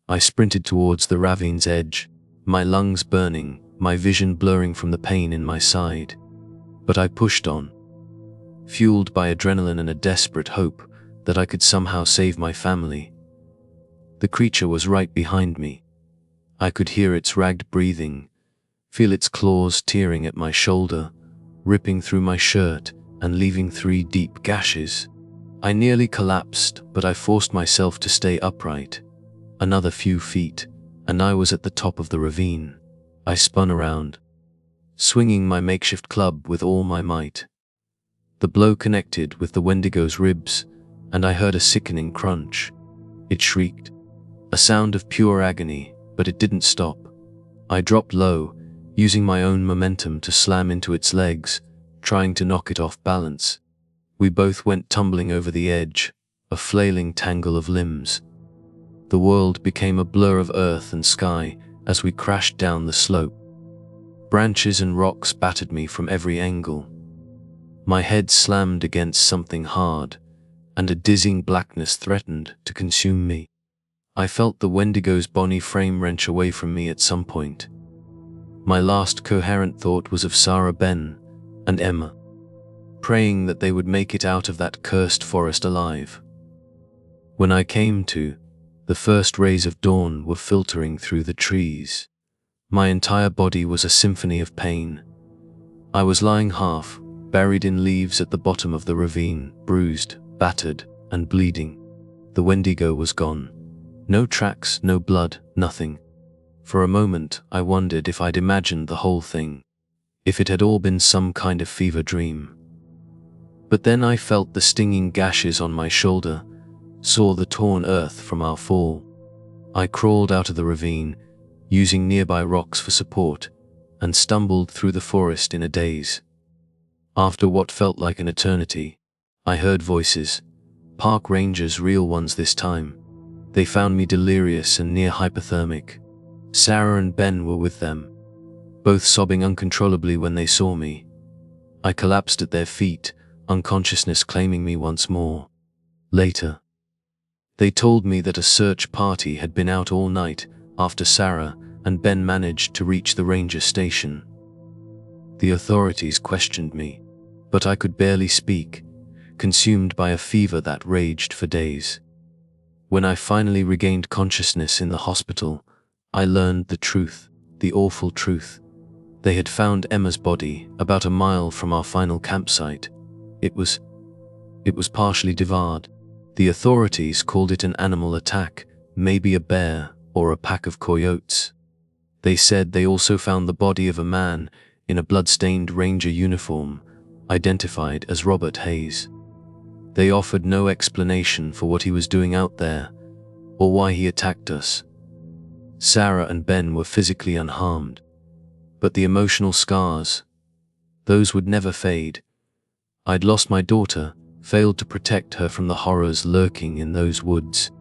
I sprinted towards the ravine's edge, my lungs burning, my vision blurring from the pain in my side. But I pushed on, fueled by adrenaline and a desperate hope that I could somehow save my family. The creature was right behind me. I could hear its ragged breathing, feel its claws tearing at my shoulder, ripping through my shirt and leaving 3 deep gashes. I nearly collapsed, but I forced myself to stay upright. Another few feet, and I was at the top of the ravine. I spun around, swinging my makeshift club with all my might. The blow connected with the Wendigo's ribs, and I heard a sickening crunch. It shrieked, a sound of pure agony, but it didn't stop. I dropped low, using my own momentum to slam into its legs, trying to knock it off balance. We both went tumbling over the edge, a flailing tangle of limbs. The world became a blur of earth and sky as we crashed down the slope. Branches and rocks battered me from every angle. My head slammed against something hard, and a dizzying blackness threatened to consume me. I felt the Wendigo's bony frame wrench away from me at some point. My last coherent thought was of Sarah, Ben, and Emma, praying that they would make it out of that cursed forest alive. When I came to, the first rays of dawn were filtering through the trees. My entire body was a symphony of pain. I was lying half buried in leaves at the bottom of the ravine, bruised, battered, and bleeding. The Wendigo was gone. No tracks, no blood, nothing. For a moment, I wondered if I'd imagined the whole thing, if it had all been some kind of fever dream. But then I felt the stinging gashes on my shoulder, saw the torn earth from our fall. I crawled out of the ravine, using nearby rocks for support, and stumbled through the forest in a daze. After what felt like an eternity, I heard voices, park rangers, real ones this time. They found me delirious and near hypothermic. Sarah and Ben were with them, both sobbing uncontrollably when they saw me. I collapsed at their feet, unconsciousness claiming me once more. Later, they told me that a search party had been out all night after Sarah and Ben managed to reach the ranger station. The authorities questioned me, but I could barely speak, consumed by a fever that raged for days. When I finally regained consciousness in the hospital, I learned the truth, the awful truth. They had found Emma's body about a mile from our final campsite. It was partially devoured. The authorities called it an animal attack, maybe a bear or a pack of coyotes. They said they also found the body of a man in a blood-stained ranger uniform, identified as Robert Hayes. They offered no explanation for what he was doing out there, or why he attacked us. Sarah and Ben were physically unharmed, but the emotional scars, those would never fade. I'd lost my daughter, failed to protect her from the horrors lurking in those woods.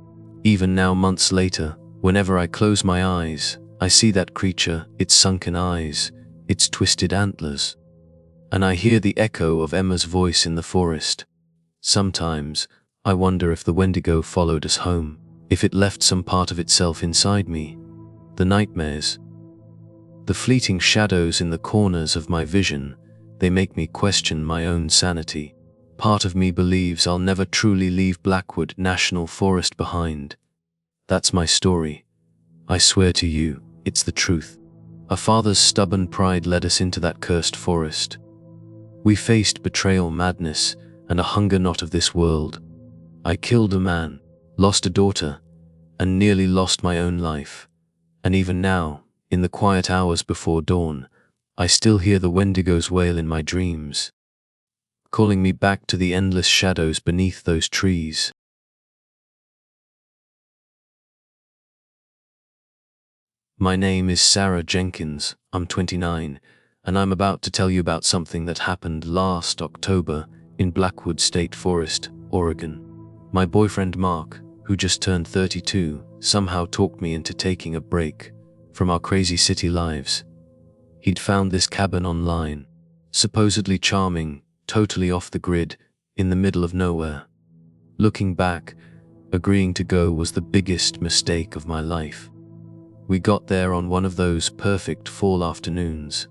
Even now, months later, whenever I close my eyes, I see that creature, its sunken eyes, its twisted antlers. And I hear the echo of Emma's voice in the forest. Sometimes, I wonder if the Wendigo followed us home, if it left some part of itself inside me. The nightmares, the fleeting shadows in the corners of my vision, they make me question my own sanity. Part of me believes I'll never truly leave Blackwood National Forest behind. That's my story. I swear to you, it's the truth. A father's stubborn pride led us into that cursed forest. We faced betrayal, madness, and a hunger not of this world. I killed a man, lost a daughter, and nearly lost my own life. And even now, in the quiet hours before dawn, I still hear the Wendigo's wail in my dreams, calling me back to the endless shadows beneath those trees. My name is Sarah Jenkins, I'm 29, and I'm about to tell you about something that happened last October in Blackwood State Forest, Oregon. My boyfriend Mark, who just turned 32, somehow talked me into taking a break from our crazy city lives. He'd found this cabin online, supposedly charming, totally off the grid, in the middle of nowhere. Looking back, agreeing to go was the biggest mistake of my life. We got there on one of those perfect fall afternoons.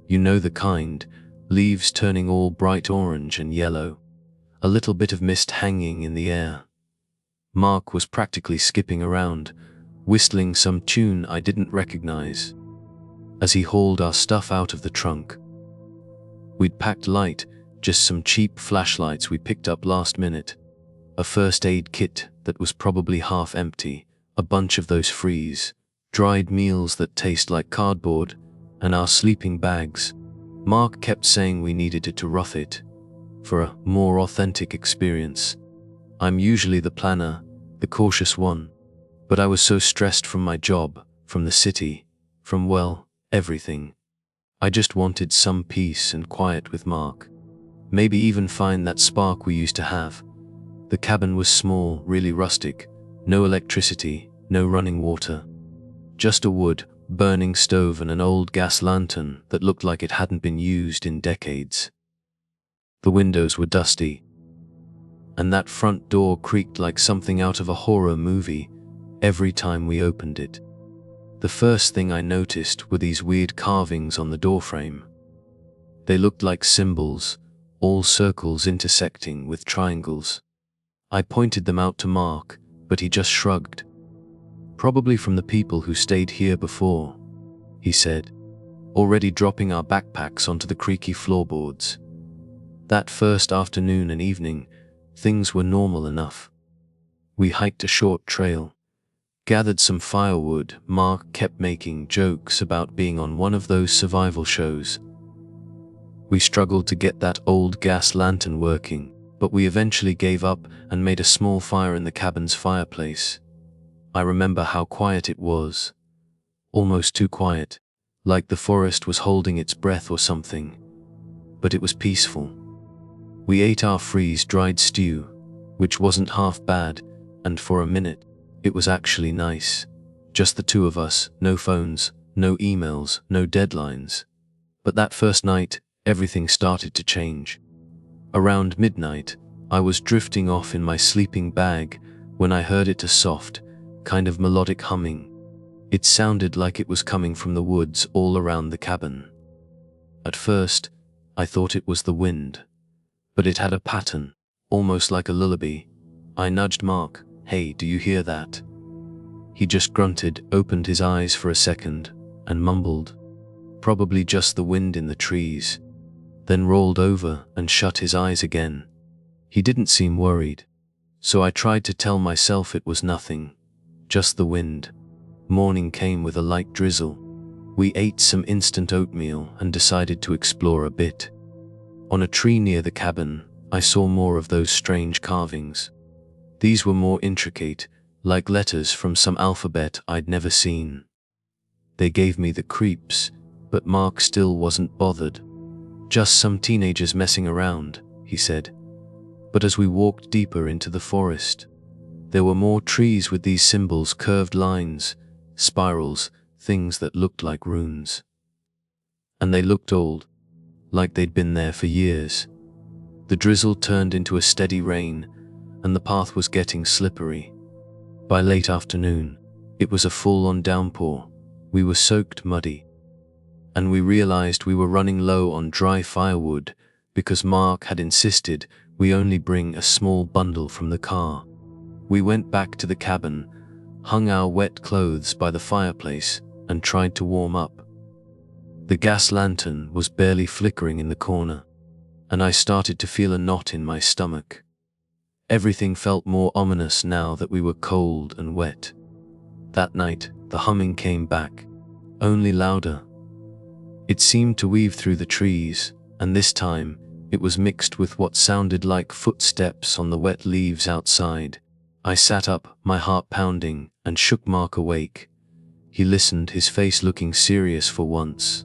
You know the kind, leaves turning all bright orange and yellow, a little bit of mist hanging in the air. Mark was practically skipping around, whistling some tune I didn't recognize, as he hauled our stuff out of the trunk. We'd packed light, just some cheap flashlights we picked up last minute, a first aid kit that was probably half empty, a bunch of those freeze-dried meals that taste like cardboard, and our sleeping bags. Mark kept saying we needed it to rough it, for a more authentic experience. I'm usually the planner, the cautious one, but I was so stressed from my job, from the city, from, well, everything. I just wanted some peace and quiet with Mark. Maybe even find that spark we used to have. The cabin was small, really rustic, no electricity, no running water. Just a wood, burning stove and an old gas lantern that looked like it hadn't been used in decades. The windows were dusty, and that front door creaked like something out of a horror movie every time we opened it. The first thing I noticed were these weird carvings on the doorframe. They looked like symbols, all circles intersecting with triangles. I pointed them out to Mark, but he just shrugged. "Probably from the people who stayed here before," he said, already dropping our backpacks onto the creaky floorboards. That first afternoon and evening, things were normal enough. We hiked a short trail, gathered some firewood. Mark kept making jokes about being on one of those survival shows. We struggled to get that old gas lantern working, but we eventually gave up and made a small fire in the cabin's fireplace. I remember how quiet it was. Almost too quiet, like the forest was holding its breath or something. But it was peaceful. We ate our freeze-dried stew, which wasn't half bad, and for a minute, it was actually nice. Just the two of us, no phones, no emails, no deadlines. But that first night, everything started to change. Around midnight, I was drifting off in my sleeping bag when I heard it, a soft, kind of melodic humming. It sounded like it was coming from the woods all around the cabin. At first, I thought it was the wind, but it had a pattern, almost like a lullaby. I nudged Mark. "Hey, do you hear that?" He just grunted, opened his eyes for a second, and mumbled, "Probably just the wind in the trees," then rolled over and shut his eyes again. He didn't seem worried, so I tried to tell myself it was nothing, just the wind. Morning came with a light drizzle. We ate some instant oatmeal and decided to explore a bit. On a tree near the cabin, I saw more of those strange carvings. These were more intricate, like letters from some alphabet I'd never seen. They gave me the creeps, but Mark still wasn't bothered. "Just some teenagers messing around," he said. But as we walked deeper into the forest, there were more trees with these symbols, curved lines, spirals, things that looked like runes. And they looked old, like they'd been there for years. The drizzle turned into a steady rain, and the path was getting slippery. By late afternoon, it was a full-on downpour. We were soaked muddy. And we realized we were running low on dry firewood because Mark had insisted we only bring a small bundle from the car. We went back to the cabin, hung our wet clothes by the fireplace, and tried to warm up. The gas lantern was barely flickering in the corner, and I started to feel a knot in my stomach. Everything felt more ominous now that we were cold and wet. That night, the humming came back, only louder. It seemed to weave through the trees, and this time, it was mixed with what sounded like footsteps on the wet leaves outside. I sat up, my heart pounding, and shook Mark awake. He listened, his face looking serious for once.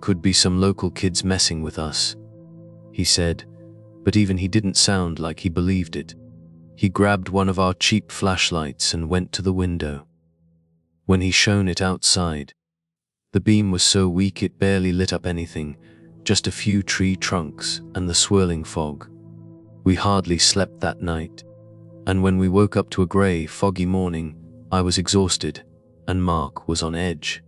"Could be some local kids messing with us," he said, but even he didn't sound like he believed it. He grabbed one of our cheap flashlights and went to the window. When he shone it outside, the beam was so weak it barely lit up anything, just a few tree trunks and the swirling fog. We hardly slept that night, and when we woke up to a grey, foggy morning, I was exhausted, and Mark was on edge.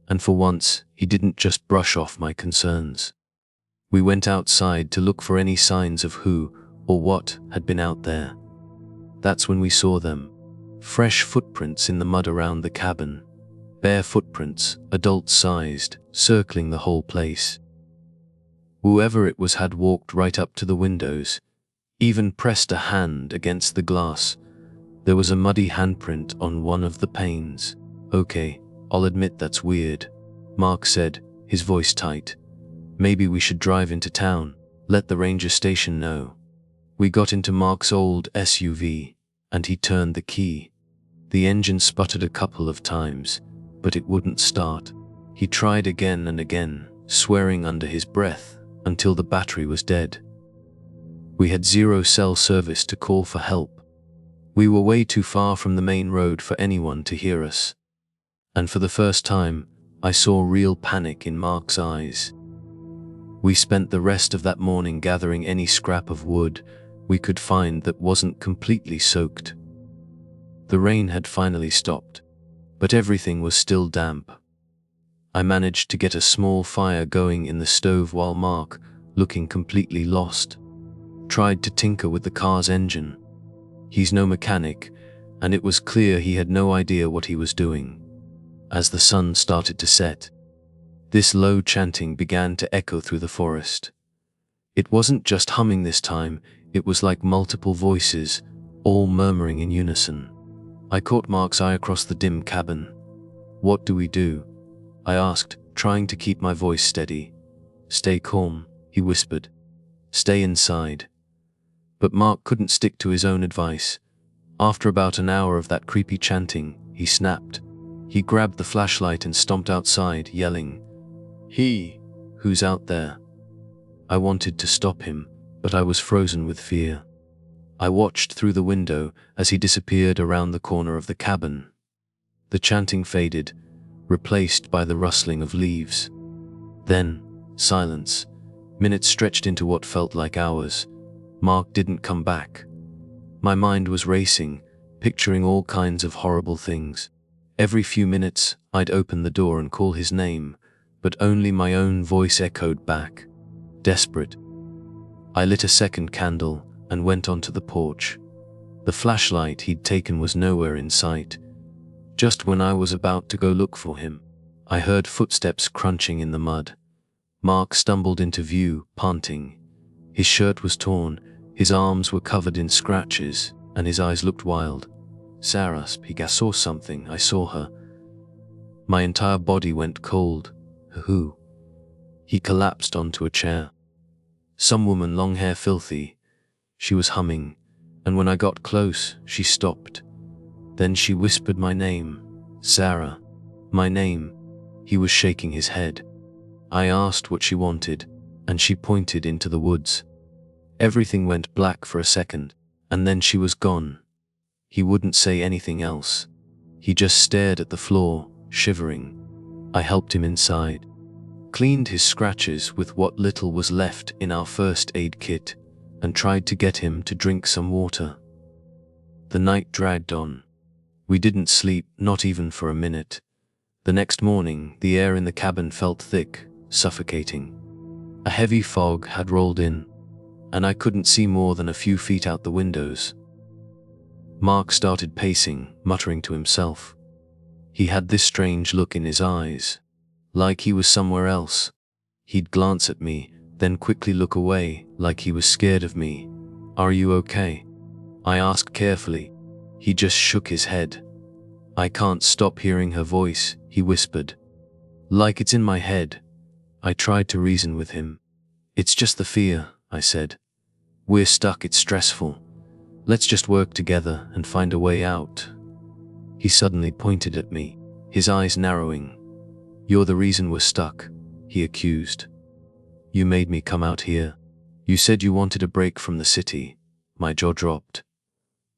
And for once, he didn't just brush off my concerns. We went outside to look for any signs of who or what had been out there. That's when we saw them. Fresh footprints in the mud around the cabin. Bare footprints, adult-sized, circling the whole place. Whoever it was had walked right up to the windows, even pressed a hand against the glass. There was a muddy handprint on one of the panes. "Okay, I'll admit that's weird," Mark said, his voice tight. "Maybe we should drive into town, let the ranger station know." We got into Mark's old SUV, and he turned the key. The engine sputtered a couple of times, but it wouldn't start. He tried again and again, swearing under his breath, until the battery was dead. We had zero cell service to call for help. We were way too far from the main road for anyone to hear us. And for the first time, I saw real panic in Mark's eyes. We spent the rest of that morning gathering any scrap of wood we could find that wasn't completely soaked. The rain had finally stopped, but everything was still damp. I managed to get a small fire going in the stove while Mark, looking completely lost, tried to tinker with the car's engine. He's no mechanic, and it was clear he had no idea what he was doing. As the sun started to set, this low chanting began to echo through the forest. It wasn't just humming this time, it was like multiple voices, all murmuring in unison. I caught Mark's eye across the dim cabin. "What do we do?" I asked, trying to keep my voice steady. "Stay calm," he whispered. "Stay inside." But Mark couldn't stick to his own advice. After about an hour of that creepy chanting, he snapped. He grabbed the flashlight and stomped outside, yelling, "Who's out there?" I wanted to stop him, but I was frozen with fear. I watched through the window as he disappeared around the corner of the cabin. The chanting faded, replaced by the rustling of leaves. Then, silence. Minutes stretched into what felt like hours. Mark didn't come back. My mind was racing, picturing all kinds of horrible things. Every few minutes, I'd open the door and call his name, but only my own voice echoed back. Desperate, I lit a second candle and went onto the porch. The flashlight he'd taken was nowhere in sight. Just when I was about to go look for him, I heard footsteps crunching in the mud. Mark stumbled into view, panting. His shirt was torn, his arms were covered in scratches, and his eyes looked wild. "Sarah," I saw something, I saw her. My entire body went cold. "Who?" He collapsed onto a chair. "Some woman, long hair, filthy." She was humming, and when I got close, she stopped. Then she whispered my name. "Sarah." My name. He was shaking his head. I asked what she wanted, and she pointed into the woods. Everything went black for a second, and then she was gone. He wouldn't say anything else. He just stared at the floor, shivering. I helped him inside, cleaned his scratches with what little was left in our first aid kit, and tried to get him to drink some water. The night dragged on. We didn't sleep, not even for a minute. The next morning, the air in the cabin felt thick, suffocating. A heavy fog had rolled in, and I couldn't see more than a few feet out the windows. Mark started pacing, muttering to himself. He had this strange look in his eyes, like he was somewhere else. He'd glance at me, then quickly look away, like he was scared of me. "Are you okay?" I asked carefully. He just shook his head. "I can't stop hearing her voice," he whispered. "Like it's in my head." I tried to reason with him. "It's just the fear," I said. "We're stuck, it's stressful. Let's just work together and find a way out." He suddenly pointed at me, his eyes narrowing. "You're the reason we're stuck," he accused. "You made me come out here. You said you wanted a break from the city." My jaw dropped.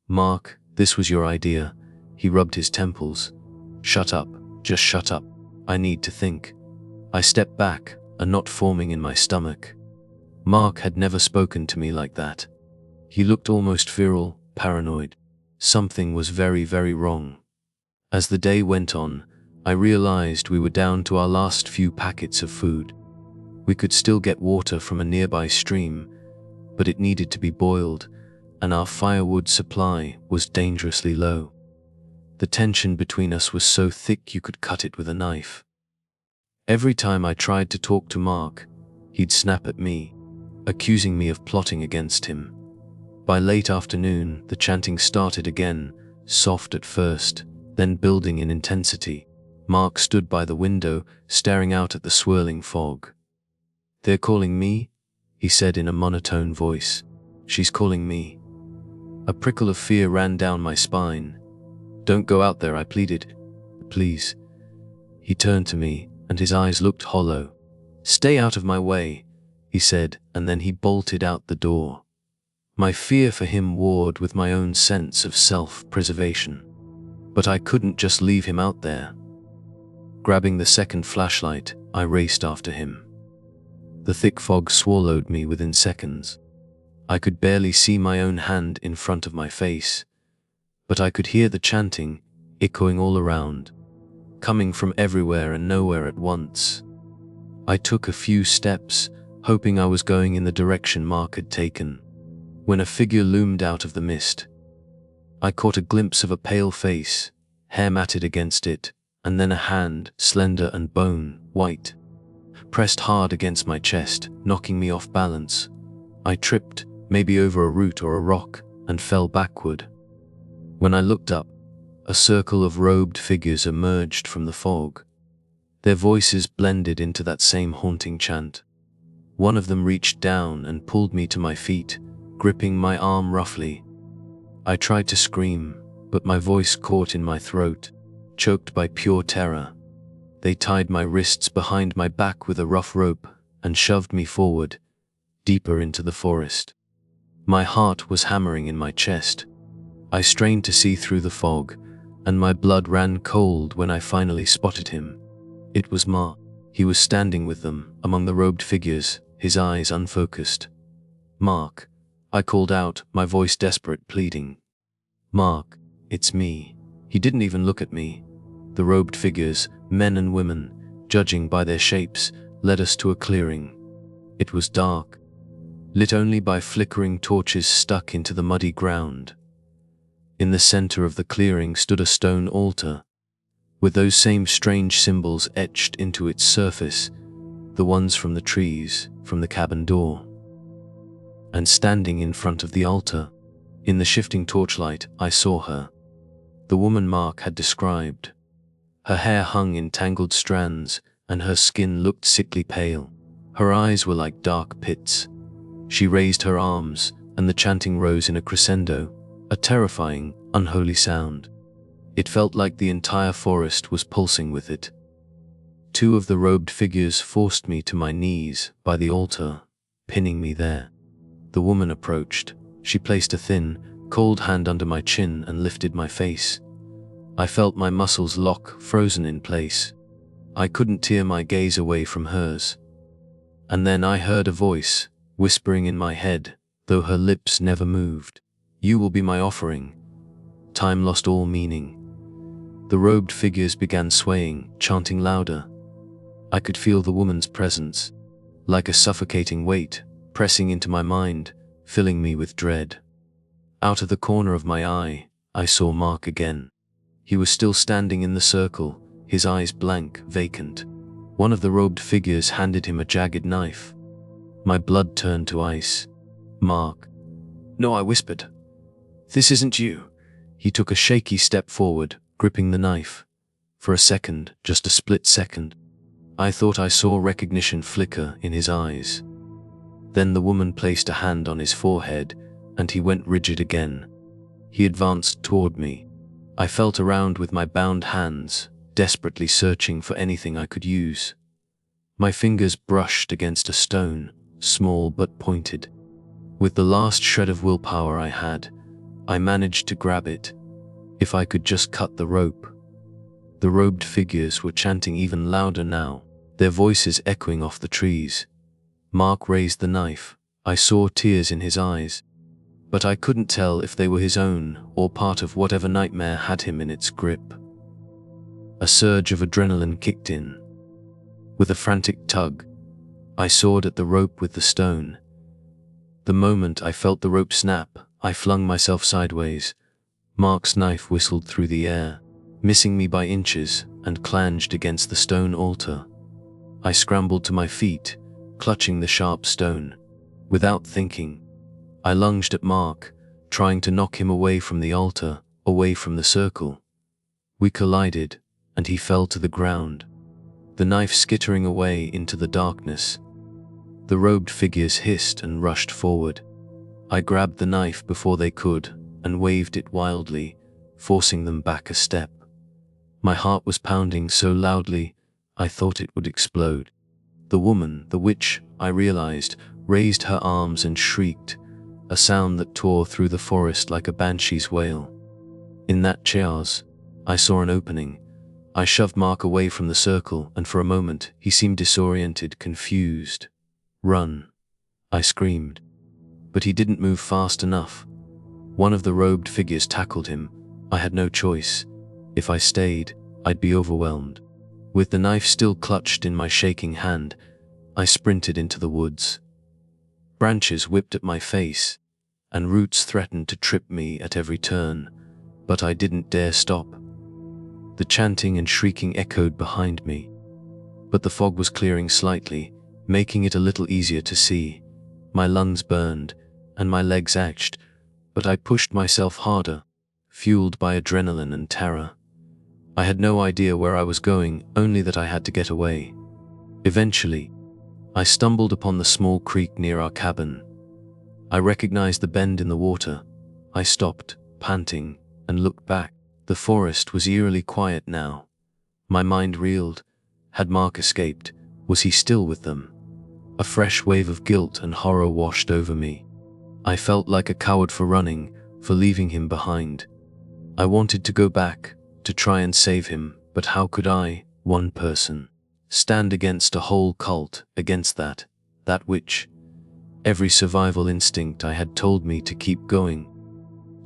"Mark, this was your idea." He rubbed his temples. "Shut up, just shut up. I need to think." I stepped back, a knot forming in my stomach. Mark had never spoken to me like that. He looked almost feral, paranoid. Something was very, very wrong. As the day went on, I realized we were down to our last few packets of food. We could still get water from a nearby stream, but it needed to be boiled, and our firewood supply was dangerously low. The tension between us was so thick you could cut it with a knife. Every time I tried to talk to Mark, he'd snap at me, accusing me of plotting against him. By late afternoon, the chanting started again, soft at first, then building in intensity. Mark stood by the window, staring out at the swirling fog. "They're calling me?" he said in a monotone voice. "She's calling me." A prickle of fear ran down my spine. "Don't go out there," I pleaded. "Please." He turned to me, and his eyes looked hollow. "Stay out of my way," he said, and then he bolted out the door. My fear for him warred with my own sense of self-preservation. But I couldn't just leave him out there. Grabbing the second flashlight, I raced after him. The thick fog swallowed me within seconds. I could barely see my own hand in front of my face, but I could hear the chanting echoing all around, coming from everywhere and nowhere at once. I took a few steps, hoping I was going in the direction Mark had taken, when a figure loomed out of the mist. I caught a glimpse of a pale face, hair matted against it, and then a hand, slender and bone-white, pressed hard against my chest, knocking me off balance. I tripped, maybe over a root or a rock, and fell backward. When I looked up, a circle of robed figures emerged from the fog. Their voices blended into that same haunting chant. One of them reached down and pulled me to my feet, gripping my arm roughly. I tried to scream, but my voice caught in my throat, choked by pure terror. They tied my wrists behind my back with a rough rope and shoved me forward, deeper into the forest. My heart was hammering in my chest. I strained to see through the fog, and my blood ran cold when I finally spotted him. It was Mark. He was standing with them, among the robed figures, his eyes unfocused. "Mark," I called out, my voice desperate, pleading. "Mark, it's me." He didn't even look at me. The robed figures, men and women, judging by their shapes, led us to a clearing. It was dark, lit only by flickering torches stuck into the muddy ground. In the center of the clearing stood a stone altar, with those same strange symbols etched into its surface, the ones from the trees, from the cabin door. And standing in front of the altar, in the shifting torchlight, I saw her. The woman Mark had described. Her hair hung in tangled strands, and her skin looked sickly pale. Her eyes were like dark pits. She raised her arms, and the chanting rose in a crescendo, a terrifying, unholy sound. It felt like the entire forest was pulsing with it. Two of the robed figures forced me to my knees by the altar, pinning me there. The woman approached. She placed a thin, cold hand under my chin and lifted my face. I felt my muscles lock, frozen in place. I couldn't tear my gaze away from hers. And then I heard a voice, whispering in my head, though her lips never moved. "You will be my offering." Time lost all meaning. The robed figures began swaying, chanting louder. I could feel the woman's presence, like a suffocating weight, pressing into my mind, filling me with dread. Out of the corner of my eye, I saw Mark again. He was still standing in the circle, his eyes blank, vacant. One of the robed figures handed him a jagged knife. My blood turned to ice. "Mark." "No," I whispered. "This isn't you." He took a shaky step forward, gripping the knife. For a second, just a split second, I thought I saw recognition flicker in his eyes. Then the woman placed a hand on his forehead, and he went rigid again. He advanced toward me. I felt around with my bound hands, desperately searching for anything I could use. My fingers brushed against a stone, small but pointed. With the last shred of willpower I had, I managed to grab it. If I could just cut the rope. The robed figures were chanting even louder now, their voices echoing off the trees. Mark raised the knife. I saw tears in his eyes, but I couldn't tell if they were his own or part of whatever nightmare had him in its grip. A surge of adrenaline kicked in. With a frantic tug, I sawed at the rope with the stone. The moment I felt the rope snap, I flung myself sideways. Mark's knife whistled through the air, missing me by inches, and clanged against the stone altar. I scrambled to my feet, clutching the sharp stone. Without thinking, I lunged at Mark, trying to knock him away from the altar, away from the circle. We collided, and he fell to the ground, the knife skittering away into the darkness. The robed figures hissed and rushed forward. I grabbed the knife before they could, and waved it wildly, forcing them back a step. My heart was pounding so loudly, I thought it would explode. The woman, the witch, I realized, raised her arms and shrieked, a sound that tore through the forest like a banshee's wail. In that chaos, I saw an opening. I shoved Mark away from the circle, and for a moment he seemed disoriented, confused. "Run," I screamed. But he didn't move fast enough. One of the robed figures tackled him. I had no choice. If I stayed, I'd be overwhelmed. With the knife still clutched in my shaking hand, I sprinted into the woods. Branches whipped at my face, and roots threatened to trip me at every turn, but I didn't dare stop. The chanting and shrieking echoed behind me, but the fog was clearing slightly, making it a little easier to see. My lungs burned, and my legs ached, but I pushed myself harder, fueled by adrenaline and terror. I had no idea where I was going, only that I had to get away. Eventually, I stumbled upon the small creek near our cabin. I recognized the bend in the water. I stopped, panting, and looked back. The forest was eerily quiet now. My mind reeled. Had Mark escaped? Was he still with them? A fresh wave of guilt and horror washed over me. I felt like a coward for running, for leaving him behind. I wanted to go back, to try and save him, but how could I, one person, stand against a whole cult, against that which every survival instinct I had told me to keep going,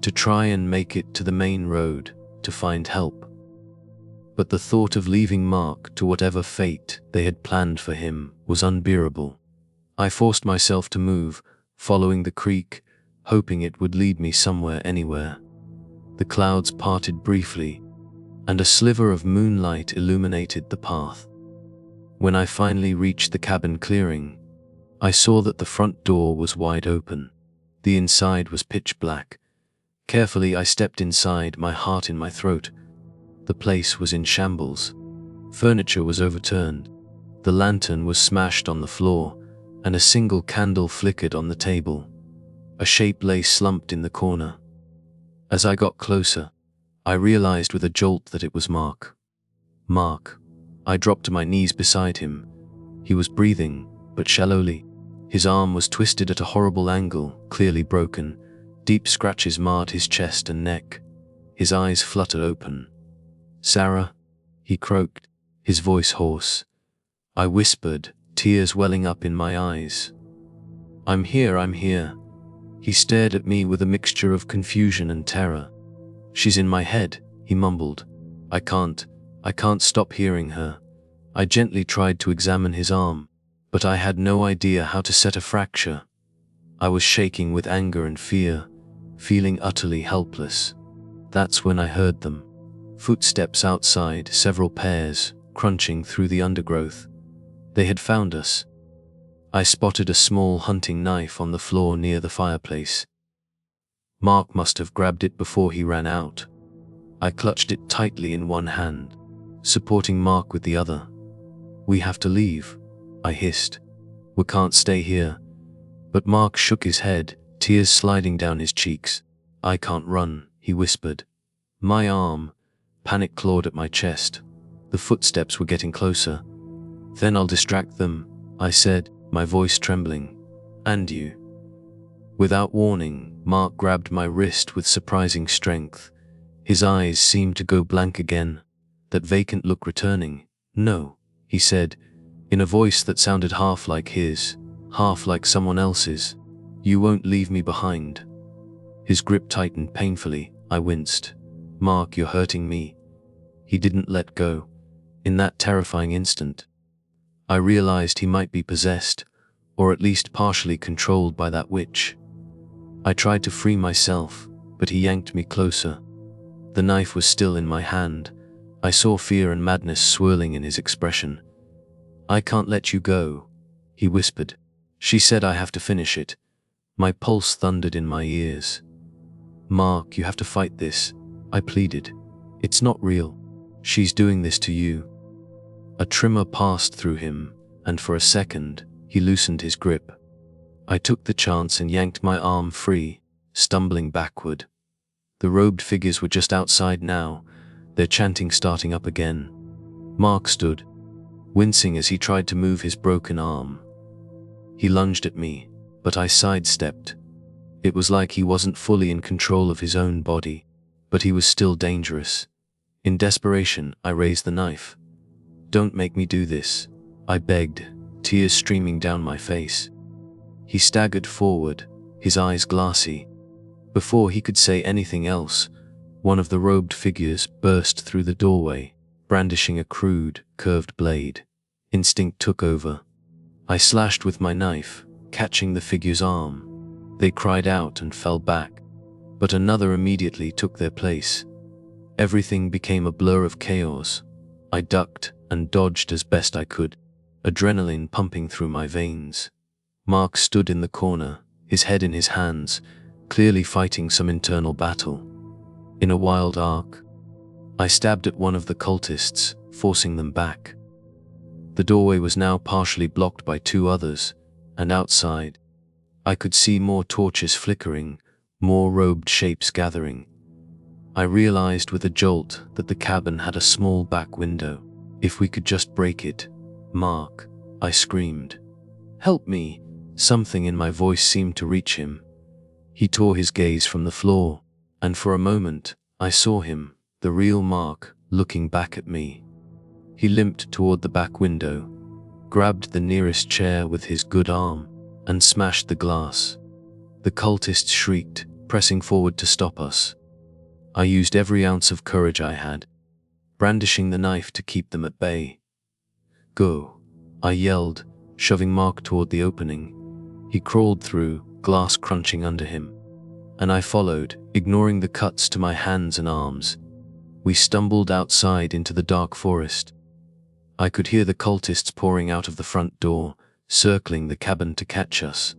to try and make it to the main road, to find help. But the thought of leaving Mark to whatever fate they had planned for him was unbearable. I forced myself to move, following the creek, hoping it would lead me somewhere, anywhere. The clouds parted briefly, and a sliver of moonlight illuminated the path. When I finally reached the cabin clearing, I saw that the front door was wide open. The inside was pitch black. Carefully I stepped inside, my heart in my throat. The place was in shambles. Furniture was overturned. The lantern was smashed on the floor, and a single candle flickered on the table. A shape lay slumped in the corner. As I got closer, I realized with a jolt that it was Mark. Mark. I dropped to my knees beside him. He was breathing, but shallowly. His arm was twisted at a horrible angle, clearly broken. Deep scratches marred his chest and neck. His eyes fluttered open. "Sarah," he croaked, his voice hoarse. I whispered, tears welling up in my eyes. I'm here." He stared at me with a mixture of confusion and terror. "She's in my head," he mumbled. I can't stop hearing her." I gently tried to examine his arm, but I had no idea how to set a fracture. I was shaking with anger and fear, feeling utterly helpless. That's when I heard them. Footsteps outside, several pairs, crunching through the undergrowth. They had found us. I spotted a small hunting knife on the floor near the fireplace. Mark must have grabbed it before he ran out. I clutched it tightly in one hand, supporting Mark with the other. "We have to leave," I hissed. "We can't stay here." But Mark shook his head, tears sliding down his cheeks. "I can't run," he whispered. My arm, panic clawed at my chest. The footsteps were getting closer. "Then I'll distract them," I said, my voice trembling. "And you." Without warning, Mark grabbed my wrist with surprising strength. His eyes seemed to go blank again, that vacant look returning. "No," he said, in a voice that sounded half like his, half like someone else's. "You won't leave me behind." His grip tightened painfully. I winced. "Mark, you're hurting me." He didn't let go. In that terrifying instant, I realized he might be possessed, or at least partially controlled by that witch. I tried to free myself, but he yanked me closer. The knife was still in my hand. I saw fear and madness swirling in his expression. "I can't let you go," he whispered. "She said I have to finish it." My pulse thundered in my ears. "Mark, you have to fight this," I pleaded. "It's not real. She's doing this to you." A tremor passed through him, and for a second, he loosened his grip. I took the chance and yanked my arm free, stumbling backward. The robed figures were just outside now, their chanting starting up again. Mark stood, wincing as he tried to move his broken arm. He lunged at me, but I sidestepped. It was like he wasn't fully in control of his own body, but he was still dangerous. In desperation, I raised the knife. "Don't make me do this," I begged, tears streaming down my face. He staggered forward, his eyes glassy. Before he could say anything else, one of the robed figures burst through the doorway, brandishing a crude, curved blade. Instinct took over. I slashed with my knife, catching the figure's arm. They cried out and fell back, but another immediately took their place. Everything became a blur of chaos. I ducked and dodged as best I could, adrenaline pumping through my veins. Mark stood in the corner, his head in his hands, clearly fighting some internal battle. In a wild arc, I stabbed at one of the cultists, forcing them back. The doorway was now partially blocked by two others, and outside, I could see more torches flickering, more robed shapes gathering. I realized with a jolt that the cabin had a small back window. If we could just break it. Mark, I screamed. Help me! Something in my voice seemed to reach him. He tore his gaze from the floor, and for a moment, I saw him, the real Mark, looking back at me. He limped toward the back window, grabbed the nearest chair with his good arm, and smashed the glass. The cultists shrieked, pressing forward to stop us. I used every ounce of courage I had, brandishing the knife to keep them at bay. Go, I yelled, shoving Mark toward the opening. He crawled through, glass crunching under him, and I followed, ignoring the cuts to my hands and arms. We stumbled outside into the dark forest. I could hear the cultists pouring out of the front door, circling the cabin to catch us.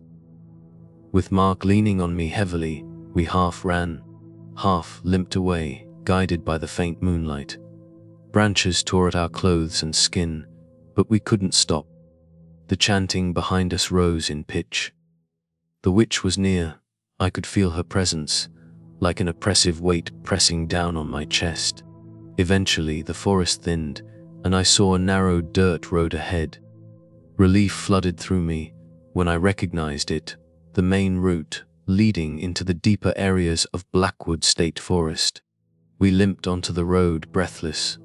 With Mark leaning on me heavily, we half ran, half limped away, guided by the faint moonlight. Branches tore at our clothes and skin, but we couldn't stop. The chanting behind us rose in pitch. The witch was near. I could feel her presence, like an oppressive weight pressing down on my chest. Eventually, the forest thinned, and I saw a narrow dirt road ahead. Relief flooded through me when I recognized it, the main route leading into the deeper areas of Blackwood State Forest. We limped onto the road, breathless.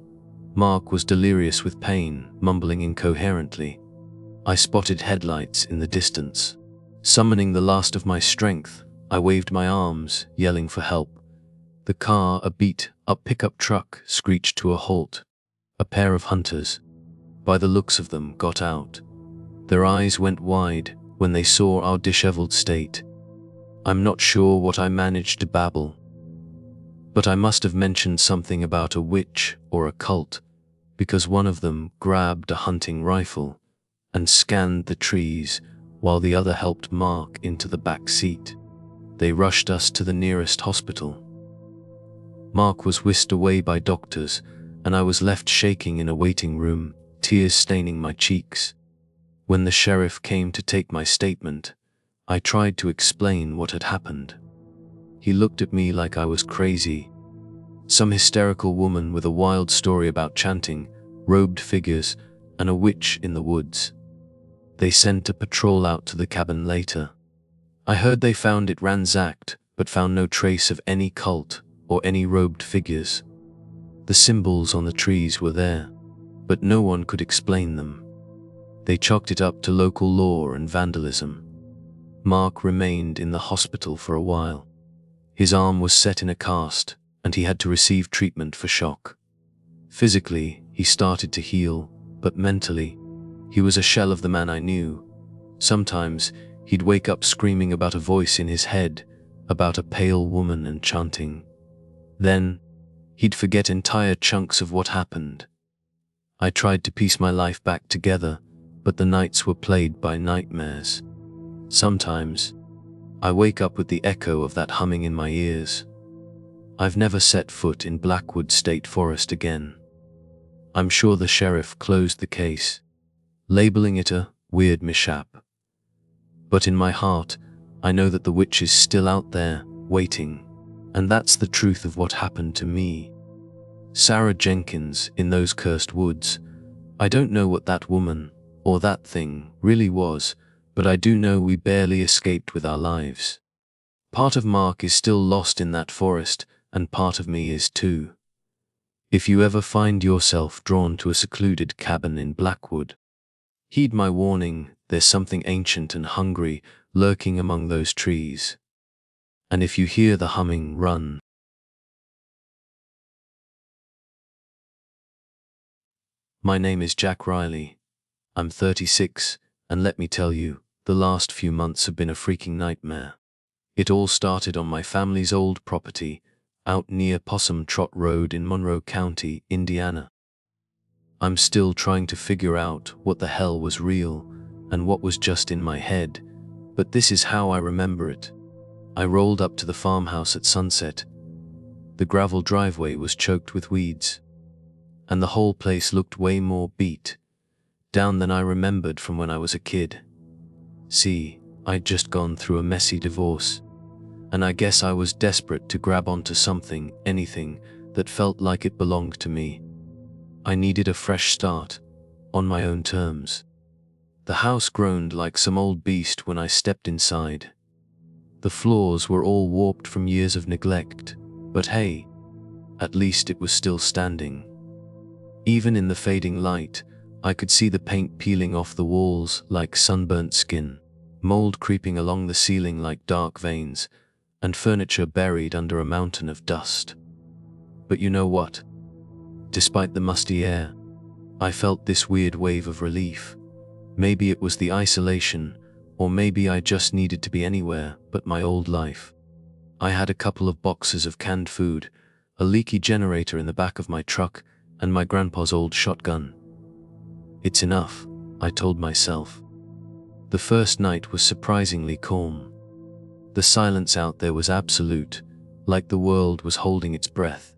Mark was delirious with pain, mumbling incoherently. I spotted headlights in the distance. Summoning the last of my strength, I waved my arms, yelling for help. The car, a beat-up pickup truck, screeched to a halt. A pair of hunters, by the looks of them, got out. Their eyes went wide when they saw our disheveled state. I'm not sure what I managed to babble, but I must have mentioned something about a witch or a cult, because one of them grabbed a hunting rifle and scanned the trees while the other helped Mark into the back seat. They rushed us to the nearest hospital. Mark was whisked away by doctors, and I was left shaking in a waiting room, tears staining my cheeks. When the sheriff came to take my statement, I tried to explain what had happened. He looked at me like I was crazy. Some hysterical woman with a wild story about chanting, robed figures, and a witch in the woods. They sent a patrol out to the cabin later. I heard they found it ransacked, but found no trace of any cult or any robed figures. The symbols on the trees were there, but no one could explain them. They chalked it up to local law and vandalism. Mark remained in the hospital for a while. His arm was set in a cast, and he had to receive treatment for shock. Physically, he started to heal, but mentally, he was a shell of the man I knew. Sometimes, he'd wake up screaming about a voice in his head, about a pale woman and chanting. Then, he'd forget entire chunks of what happened. I tried to piece my life back together, but the nights were plagued by nightmares. Sometimes, I wake up with the echo of that humming in my ears. I've never set foot in Blackwood State Forest again. I'm sure the sheriff closed the case, labeling it a weird mishap. But in my heart, I know that the witch is still out there, waiting. And that's the truth of what happened to me. Sarah Jenkins in those cursed woods. I don't know what that woman, or that thing, really was, but I do know we barely escaped with our lives. Part of Mark is still lost in that forest, and part of me is too. If you ever find yourself drawn to a secluded cabin in Blackwood, Heed my warning, there's something ancient and hungry lurking among those trees. And if you hear the humming, run. My name is Jack Riley. I'm 36, and let me tell you, the last few months have been a freaking nightmare. It all started on my family's old property, out near Possum Trot Road in Monroe County, Indiana. I'm still trying to figure out what the hell was real and what was just in my head, but this is how I remember it. I rolled up to the farmhouse at sunset. The gravel driveway was choked with weeds, and the whole place looked way more beat down than I remembered from when I was a kid. See, I'd just gone through a messy divorce, and I guess I was desperate to grab onto something, anything, that felt like it belonged to me. I needed a fresh start, on my own terms. The house groaned like some old beast when I stepped inside. The floors were all warped from years of neglect, but hey, at least it was still standing. Even in the fading light, I could see the paint peeling off the walls like sunburnt skin, mold creeping along the ceiling like dark veins, and furniture buried under a mountain of dust. But you know what? Despite the musty air, I felt this weird wave of relief. Maybe it was the isolation, or maybe I just needed to be anywhere but my old life. I had a couple of boxes of canned food, a leaky generator in the back of my truck, and my grandpa's old shotgun. It's enough, I told myself. The first night was surprisingly calm. The silence out there was absolute, like the world was holding its breath.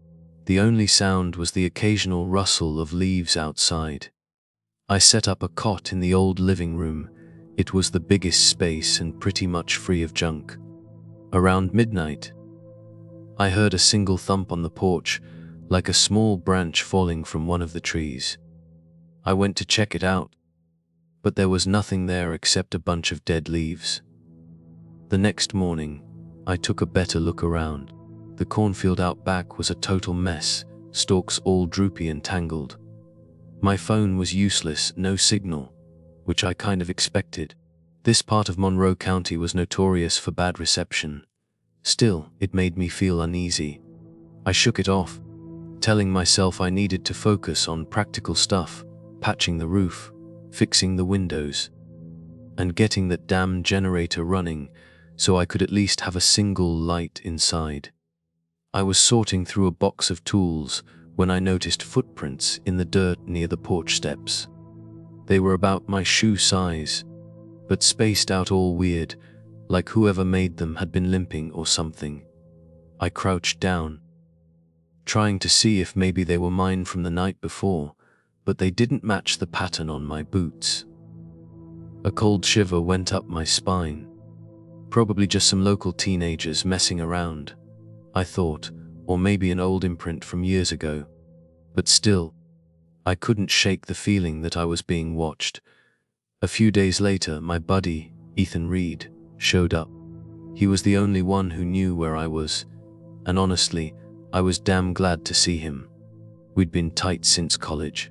The only sound was the occasional rustle of leaves outside. I set up a cot in the old living room. It was the biggest space and pretty much free of junk. Around midnight, I heard a single thump on the porch, like a small branch falling from one of the trees. I went to check it out, but there was nothing there except a bunch of dead leaves. The next morning, I took a better look around. The cornfield out back was a total mess, stalks all droopy and tangled. My phone was useless, no signal, which I kind of expected. This part of Monroe County was notorious for bad reception. Still, it made me feel uneasy. I shook it off, telling myself I needed to focus on practical stuff, patching the roof, fixing the windows, and getting that damn generator running so I could at least have a single light inside. I was sorting through a box of tools when I noticed footprints in the dirt near the porch steps. They were about my shoe size, but spaced out all weird, like whoever made them had been limping or something. I crouched down, trying to see if maybe they were mine from the night before, but they didn't match the pattern on my boots. A cold shiver went up my spine. Probably just some local teenagers messing around, I thought, or maybe an old imprint from years ago. But still, I couldn't shake the feeling that I was being watched. A few days later, my buddy, Ethan Reed, showed up. He was the only one who knew where I was, and honestly, I was damn glad to see him. We'd been tight since college.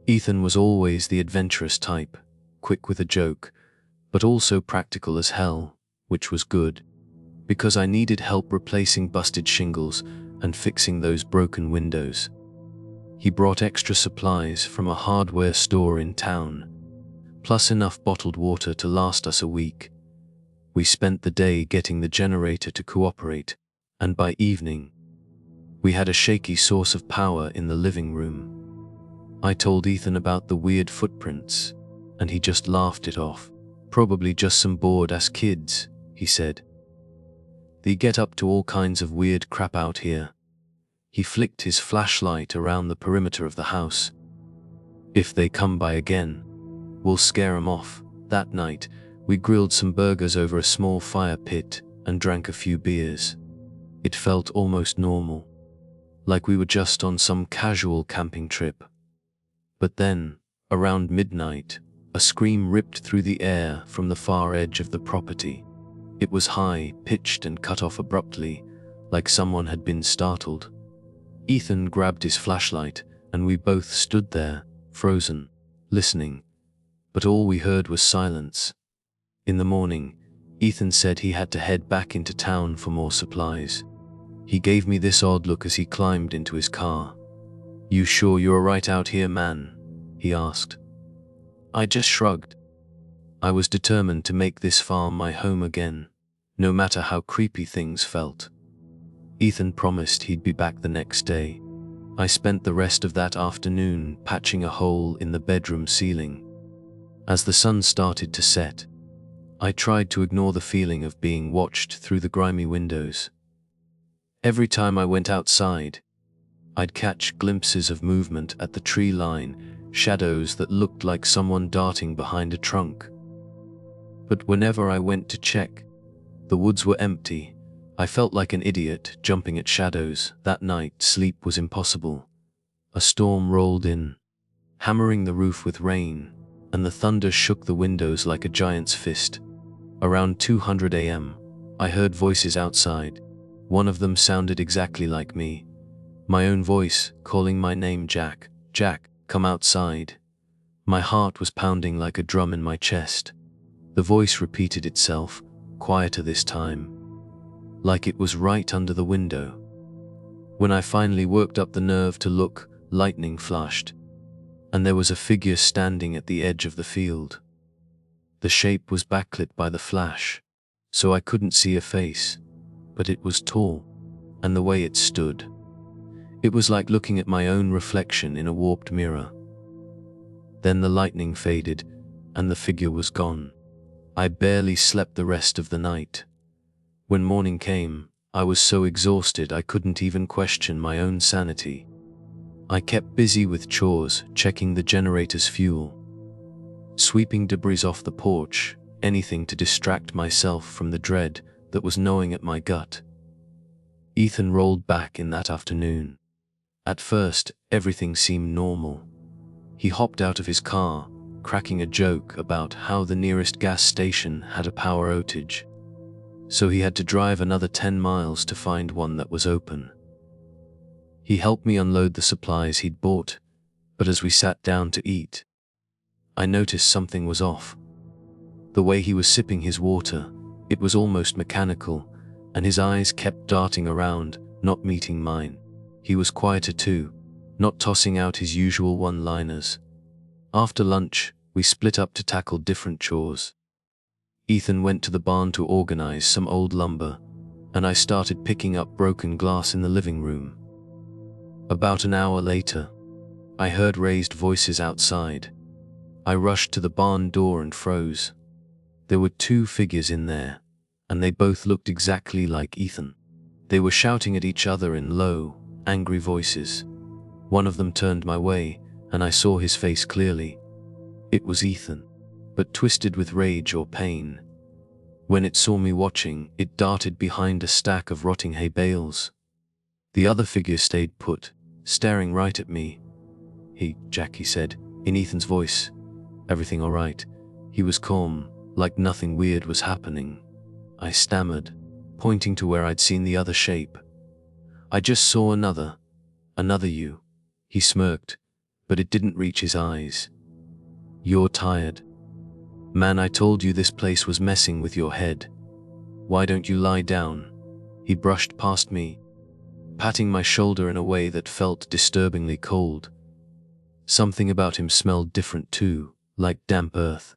Ethan was always the adventurous type, quick with a joke, but also practical as hell, which was good, because I needed help replacing busted shingles and fixing those broken windows. He brought extra supplies from a hardware store in town, plus enough bottled water to last us a week. We spent the day getting the generator to cooperate, and by evening, we had a shaky source of power in the living room. I told Ethan about the weird footprints, and he just laughed it off. Probably just some bored-ass kids, he said. They get up to all kinds of weird crap out here. He flicked his flashlight around the perimeter of the house. If they come by again, we'll scare 'em off. That night, we grilled some burgers over a small fire pit and drank a few beers. It felt almost normal, like we were just on some casual camping trip. But then, around midnight, a scream ripped through the air from the far edge of the property. It was high, pitched, and cut off abruptly, like someone had been startled. Ethan grabbed his flashlight, and we both stood there, frozen, listening. but all we heard was silence. In the morning, Ethan said he had to head back into town for more supplies. He gave me this odd look as he climbed into his car. "You sure you're right out here, man?" he asked. I just shrugged. I was determined to make this farm my home again, no matter how creepy things felt. Ethan promised he'd be back the next day. I spent the rest of that afternoon patching a hole in the bedroom ceiling. As the sun started to set, I tried to ignore the feeling of being watched through the grimy windows. Every time I went outside, I'd catch glimpses of movement at the tree line, shadows that looked like someone darting behind a trunk. But whenever I went to check, the woods were empty. I felt like an idiot jumping at shadows. That night, sleep was impossible. A storm rolled in, hammering the roof with rain, and the thunder shook the windows like a giant's fist. Around 2:00 a.m., I heard voices outside. One of them sounded exactly like me. My own voice, calling my name, Jack. "Jack, come outside." My heart was pounding like a drum in my chest. The voice repeated itself, quieter this time, like it was right under the window. When I finally worked up the nerve to look, lightning flashed, and there was a figure standing at the edge of the field. The shape was backlit by the flash, so I couldn't see a face, but it was tall, and the way it stood, it was like looking at my own reflection in a warped mirror. Then the lightning faded, and the figure was gone. I barely slept the rest of the night. When morning came, I was so exhausted I couldn't even question my own sanity. I kept busy with chores, checking the generator's fuel, sweeping debris off the porch, anything to distract myself from the dread that was gnawing at my gut. Ethan rolled back in that afternoon. At first, everything seemed normal. He hopped out of his car, cracking a joke about how the nearest gas station had a power outage, so he had to drive another 10 miles to find one that was open. He helped me unload the supplies he'd bought, but as we sat down to eat, I noticed something was off. The way he was sipping his water, it was almost mechanical, and his eyes kept darting around, not meeting mine. He was quieter too, not tossing out his usual one-liners. After lunch, we split up to tackle different chores. Ethan went to the barn to organize some old lumber, and I started picking up broken glass in the living room. About an hour later, I heard raised voices outside. I rushed to the barn door and froze. There were two figures in there, and they both looked exactly like Ethan. They were shouting at each other in low, angry voices. One of them turned my way, and I saw his face clearly. It was Ethan, but twisted with rage or pain. When it saw me watching, it darted behind a stack of rotting hay bales. The other figure stayed put, staring right at me. "Jack," he said, in Ethan's voice. "Everything all right?" He was calm, like nothing weird was happening. I stammered, pointing to where I'd seen the other shape. "I just saw another you." He smirked, but it didn't reach his eyes. "You're tired. Man, I told you this place was messing with your head. Why don't you lie down?" He brushed past me, patting my shoulder in a way that felt disturbingly cold. Something about him smelled different too, like damp earth.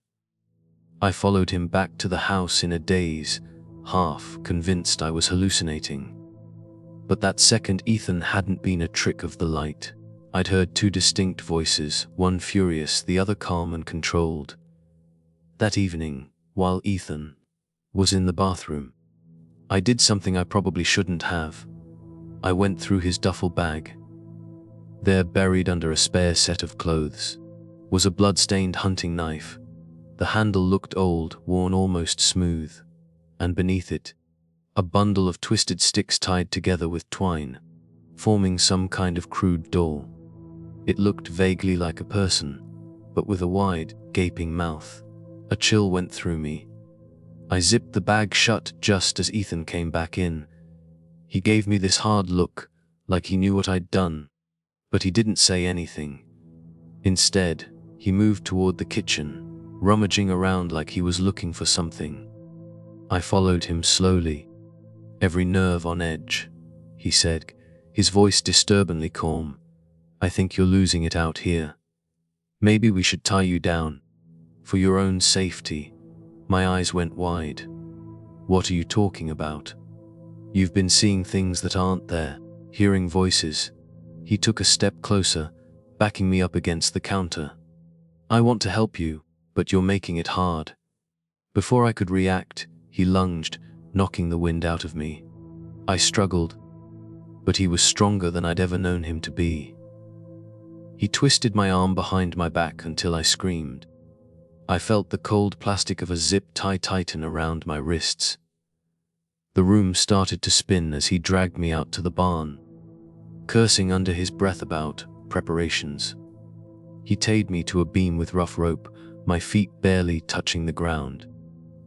I followed him back to the house in a daze, half convinced I was hallucinating. But that second Ethan hadn't been a trick of the light. I'd heard two distinct voices, one furious, the other calm and controlled. That evening, while Ethan was in the bathroom, I did something I probably shouldn't have. I went through his duffel bag. There, buried under a spare set of clothes, was a blood-stained hunting knife. The handle looked old, worn almost smooth, and beneath it, a bundle of twisted sticks tied together with twine, forming some kind of crude doll. It looked vaguely like a person, but with a wide, gaping mouth. A chill went through me. I zipped the bag shut just as Ethan came back in. He gave me this hard look, like he knew what I'd done, but he didn't say anything. Instead, he moved toward the kitchen. rummaging around like he was looking for something. I followed him slowly, every nerve on edge. He said, his voice disturbingly calm, "I think you're losing it out here. Maybe we should tie you down. For your own safety." My eyes went wide. "What are you talking about?" "You've been seeing things that aren't there, hearing voices." He took a step closer, backing me up against the counter. "I want to help you, but you're making it hard." Before I could react, he lunged, knocking the wind out of me. I struggled, but he was stronger than I'd ever known him to be. He twisted my arm behind my back until I screamed. I felt the cold plastic of a zip tie tighten around my wrists. The room started to spin as he dragged me out to the barn, cursing under his breath about preparations. He tied me to a beam with rough rope, my feet barely touching the ground.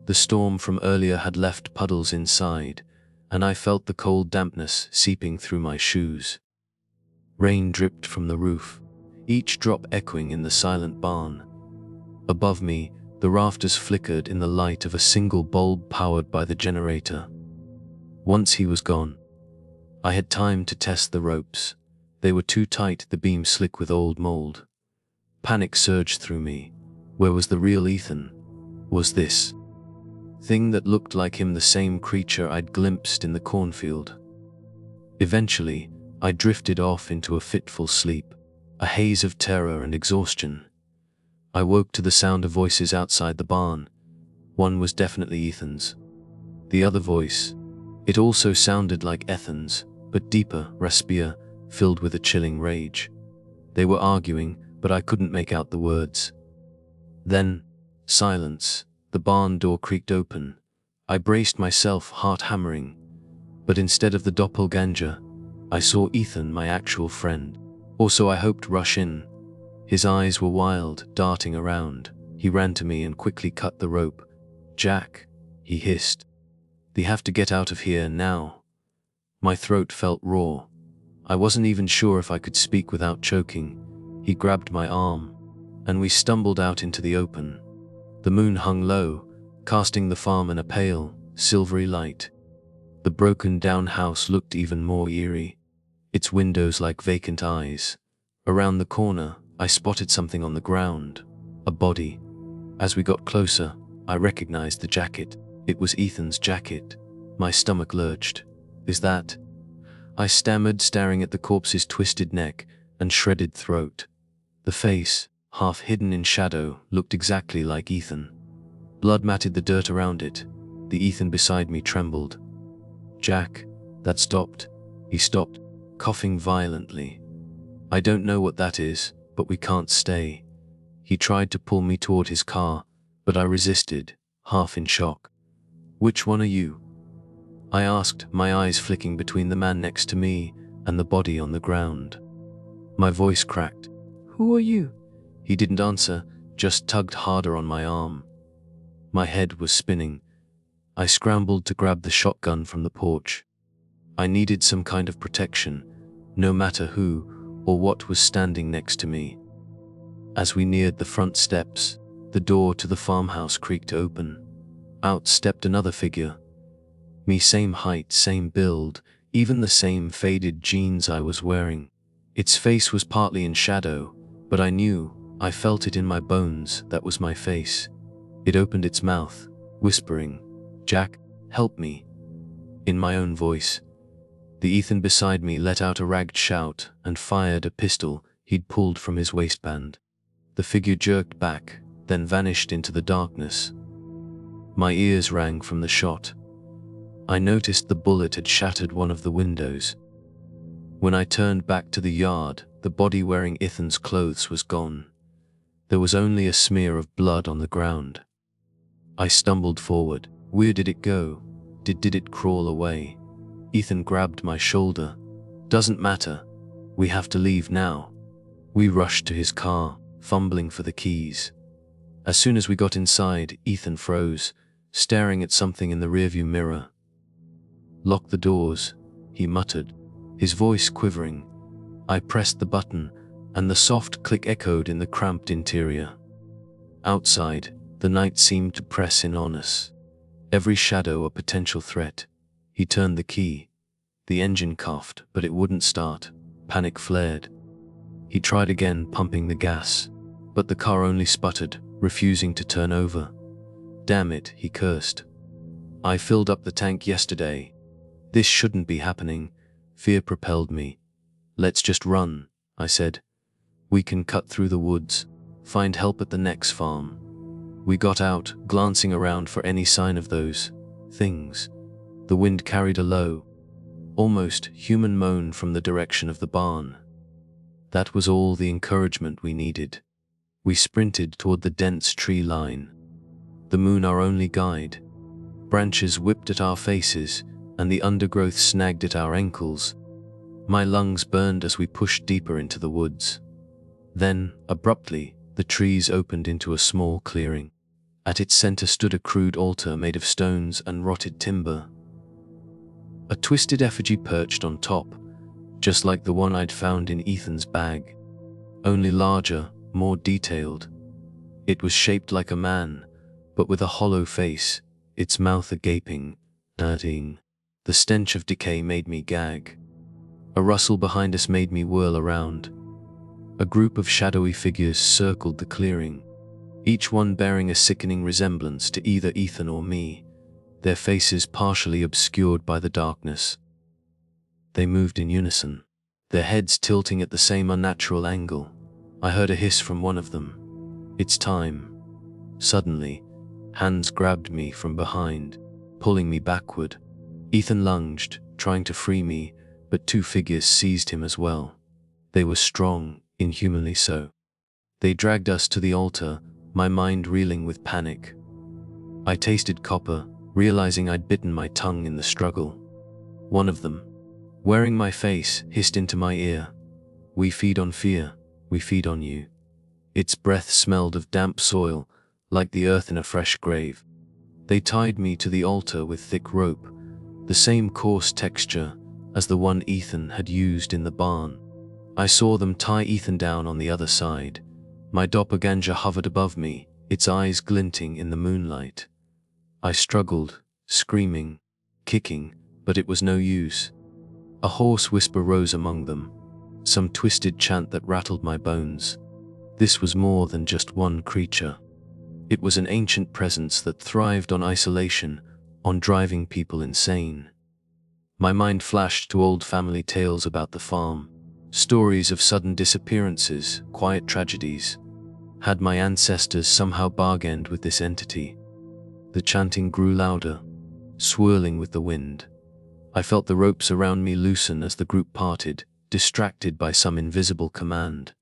The storm from earlier had left puddles inside, and I felt the cold dampness seeping through my shoes. Rain dripped from the roof, each drop echoing in the silent barn. Above me, the rafters flickered in the light of a single bulb powered by the generator. Once he was gone, I had time to test the ropes. They were too tight, the beam slick with old mold. Panic surged through me. Where was the real Ethan? Was this thing that looked like him the same creature I'd glimpsed in the cornfield? Eventually, I drifted off into a fitful sleep, a haze of terror and exhaustion. I woke to the sound of voices outside the barn. One was definitely Ethan's. The other voice, it also sounded like Ethan's, but deeper, raspier, filled with a chilling rage. They were arguing, but I couldn't make out the words. Then, silence. The barn door creaked open. I braced myself, heart hammering. But instead of the doppelganger, I saw Ethan, my actual friend. Or so I hoped, rush in. His eyes were wild, darting around. He ran to me and quickly cut the rope. "Jack," he hissed. "They have to get out of here now." My throat felt raw. I wasn't even sure if I could speak without choking. He grabbed my arm, and we stumbled out into the open. The moon hung low, casting the farm in a pale, silvery light. The broken-down house looked even more eerie, its windows like vacant eyes. Around the corner, I spotted something on the ground, a body. As we got closer, I recognized the jacket. It was Ethan's jacket. My stomach lurched. "Is that?" I stammered, staring at the corpse's twisted neck and shredded throat. The face, half hidden in shadow, looked exactly like Ethan. Blood matted the dirt around it. The Ethan beside me trembled. "Jack." That stopped. He stopped, coughing violently. "I don't know what that is, but we can't stay." He tried to pull me toward his car, but I resisted, half in shock. "Which one are you?" I asked, my eyes flicking between the man next to me and the body on the ground. My voice cracked. "Who are you?" He didn't answer, just tugged harder on my arm. My head was spinning. I scrambled to grab the shotgun from the porch. I needed some kind of protection, no matter who or what was standing next to me. As we neared the front steps, the door to the farmhouse creaked open. Out stepped another figure. Me, same height, same build, even the same faded jeans I was wearing. Its face was partly in shadow, but I felt it in my bones, that was my face. It opened its mouth, whispering, "Jack, help me," in my own voice. The Ethan beside me let out a ragged shout and fired a pistol he'd pulled from his waistband. The figure jerked back, then vanished into the darkness. My ears rang from the shot. I noticed the bullet had shattered one of the windows. When I turned back to the yard, the body wearing Ethan's clothes was gone. There was only a smear of blood on the ground. I stumbled forward. Where did it go? Did it crawl away? Ethan grabbed my shoulder. "Doesn't matter. We have to leave now." We rushed to his car, fumbling for the keys. As soon as we got inside, Ethan froze, staring at something in the rearview mirror. "Lock the doors," he muttered, his voice quivering. I pressed the button, and the soft click echoed in the cramped interior. Outside, The night seemed to press in on us, every shadow a potential threat. He turned the key. The engine coughed, but it wouldn't start. Panic flared. He tried again, pumping the gas, but the car only sputtered, refusing to turn over. Damn it, he cursed. I filled up the tank yesterday. This shouldn't be happening. Fear propelled me. Let's just run, I said. We can cut through the woods, find help at the next farm. We got out, glancing around for any sign of those things. The wind carried a low, almost human moan from the direction of the barn. That was all the encouragement we needed. We sprinted toward the dense tree line, the moon our only guide. Branches whipped at our faces, and the undergrowth snagged at our ankles. My lungs burned as we pushed deeper into the woods. Then, abruptly, the trees opened into a small clearing. At its center stood a crude altar made of stones and rotted timber. A twisted effigy perched on top, just like the one I'd found in Ethan's bag, only larger, more detailed. It was shaped like a man, but with a hollow face, its mouth a gaping, hurting. The stench of decay made me gag. A rustle behind us made me whirl around. A group of shadowy figures circled the clearing, each one bearing a sickening resemblance to either Ethan or me, their faces partially obscured by the darkness. They moved in unison, their heads tilting at the same unnatural angle. I heard a hiss from one of them. It's time. Suddenly, hands grabbed me from behind, pulling me backward. Ethan lunged, trying to free me, but two figures seized him as well. They were strong, inhumanly so. They dragged us to the altar, my mind reeling with panic. I tasted copper, realizing I'd bitten my tongue in the struggle. One of them, wearing my face, hissed into my ear. "We feed on fear, we feed on you." Its breath smelled of damp soil, like the earth in a fresh grave. They tied me to the altar with thick rope, the same coarse texture as the one Ethan had used in the barn. I saw them tie Ethan down on the other side. My doppelganger hovered above me, its eyes glinting in the moonlight. I struggled, screaming, kicking, but it was no use. A hoarse whisper rose among them, some twisted chant that rattled my bones. This was more than just one creature. It was an ancient presence that thrived on isolation, on driving people insane. My mind flashed to old family tales about the farm, stories of sudden disappearances, quiet tragedies. Had my ancestors somehow bargained with this entity? The chanting grew louder, swirling with the wind. I felt the ropes around me loosen as the group parted, distracted by some invisible command.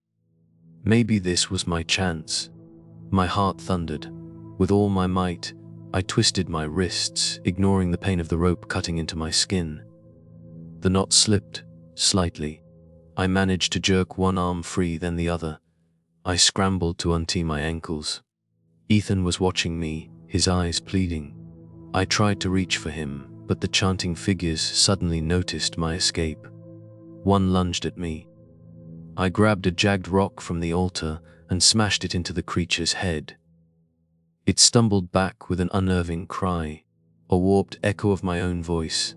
Maybe this was my chance. My heart thundered. With all my might, I twisted my wrists, ignoring the pain of the rope cutting into my skin. The knot slipped, slightly. I managed to jerk one arm free, then the other. I scrambled to untee my ankles. Ethan was watching me, his eyes pleading. I tried to reach for him, but the chanting figures suddenly noticed my escape. One lunged at me. I grabbed a jagged rock from the altar and smashed it into the creature's head. It stumbled back with an unnerving cry, a warped echo of my own voice.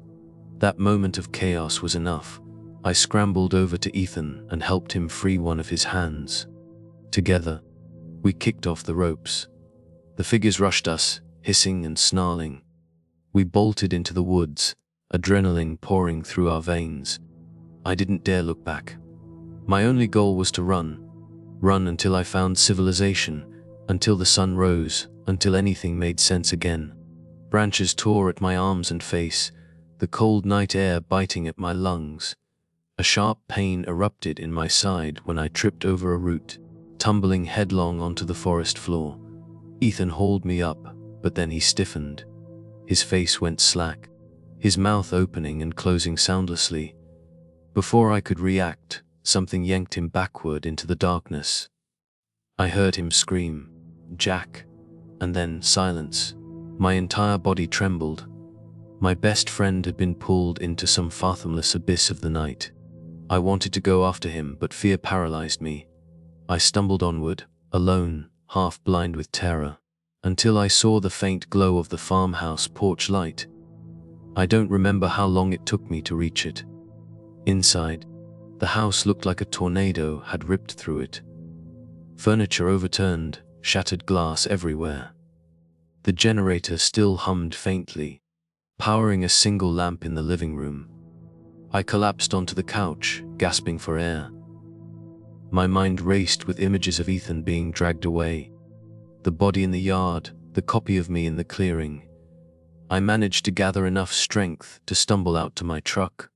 That moment of chaos was enough. I scrambled over to Ethan and helped him free one of his hands. Together, we kicked off the ropes. The figures rushed us, hissing and snarling. We bolted into the woods, adrenaline pouring through our veins. I didn't dare look back. My only goal was to run until I found civilization, until the sun rose, until anything made sense again. Branches tore at my arms and face, the cold night air biting at my lungs. A sharp pain erupted in my side when I tripped over a root, tumbling headlong onto the forest floor. Ethan hauled me up, but then he stiffened. His face went slack, his mouth opening and closing soundlessly. Before I could react, something yanked him backward into the darkness. I heard him scream, "Jack," and then silence. My entire body trembled. My best friend had been pulled into some fathomless abyss of the night. I wanted to go after him, but fear paralyzed me. I stumbled onward, alone, half blind with terror, until I saw the faint glow of the farmhouse porch light. I don't remember how long it took me to reach it. Inside, the house looked like a tornado had ripped through it. Furniture overturned, shattered glass everywhere. The generator still hummed faintly, powering a single lamp in the living room. I collapsed onto the couch, gasping for air. My mind raced with images of Ethan being dragged away, the body in the yard, the copy of me in the clearing. I managed to gather enough strength to stumble out to my truck.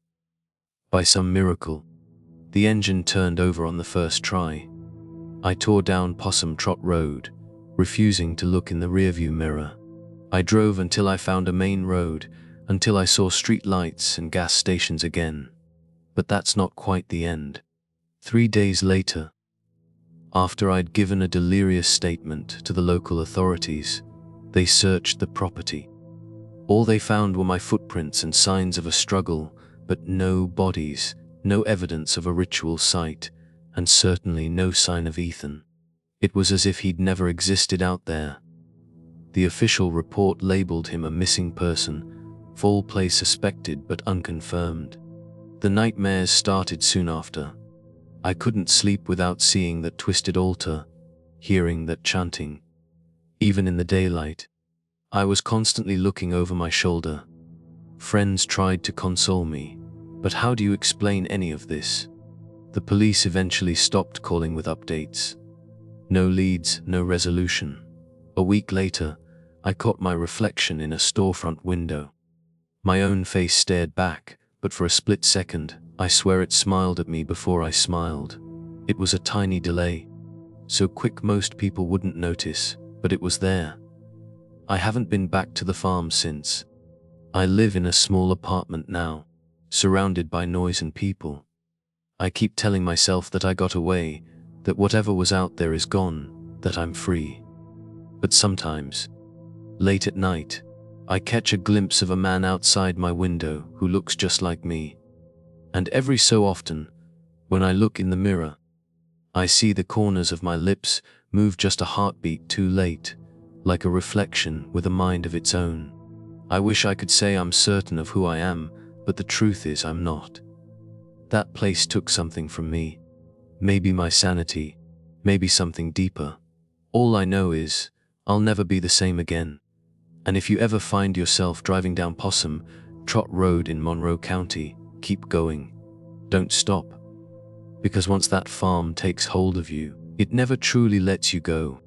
By some miracle, the engine turned over on the first try. I tore down Possum Trot Road, refusing to look in the rearview mirror. I drove until I found a main road, until I saw street lights and gas stations again. But that's not quite the end. 3 days later, after I'd given a delirious statement to the local authorities, they searched the property. All they found were my footprints and signs of a struggle, but no bodies, no evidence of a ritual site, and certainly no sign of Ethan. It was as if he'd never existed out there. The official report labeled him a missing person, foul play suspected but unconfirmed. The nightmares started soon after. I couldn't sleep without seeing that twisted altar, hearing that chanting. Even in the daylight, I was constantly looking over my shoulder. Friends tried to console me, but how do you explain any of this? The police eventually stopped calling with updates. No leads, no resolution. A week later, I caught my reflection in a storefront window. My own face stared back, but for a split second, I swear it smiled at me before I smiled. It was a tiny delay, so quick most people wouldn't notice, but it was there. I haven't been back to the farm since. I live in a small apartment now, surrounded by noise and people. I keep telling myself that I got away, that whatever was out there is gone, that I'm free. But sometimes, late at night, I catch a glimpse of a man outside my window who looks just like me. And every so often, when I look in the mirror, I see the corners of my lips move just a heartbeat too late, like a reflection with a mind of its own. I wish I could say I'm certain of who I am, but the truth is I'm not. That place took something from me. Maybe my sanity, maybe something deeper. All I know is, I'll never be the same again. And if you ever find yourself driving down Possum Trot Road in Monroe County, keep going. Don't stop. Because once that farm takes hold of you, it never truly lets you go.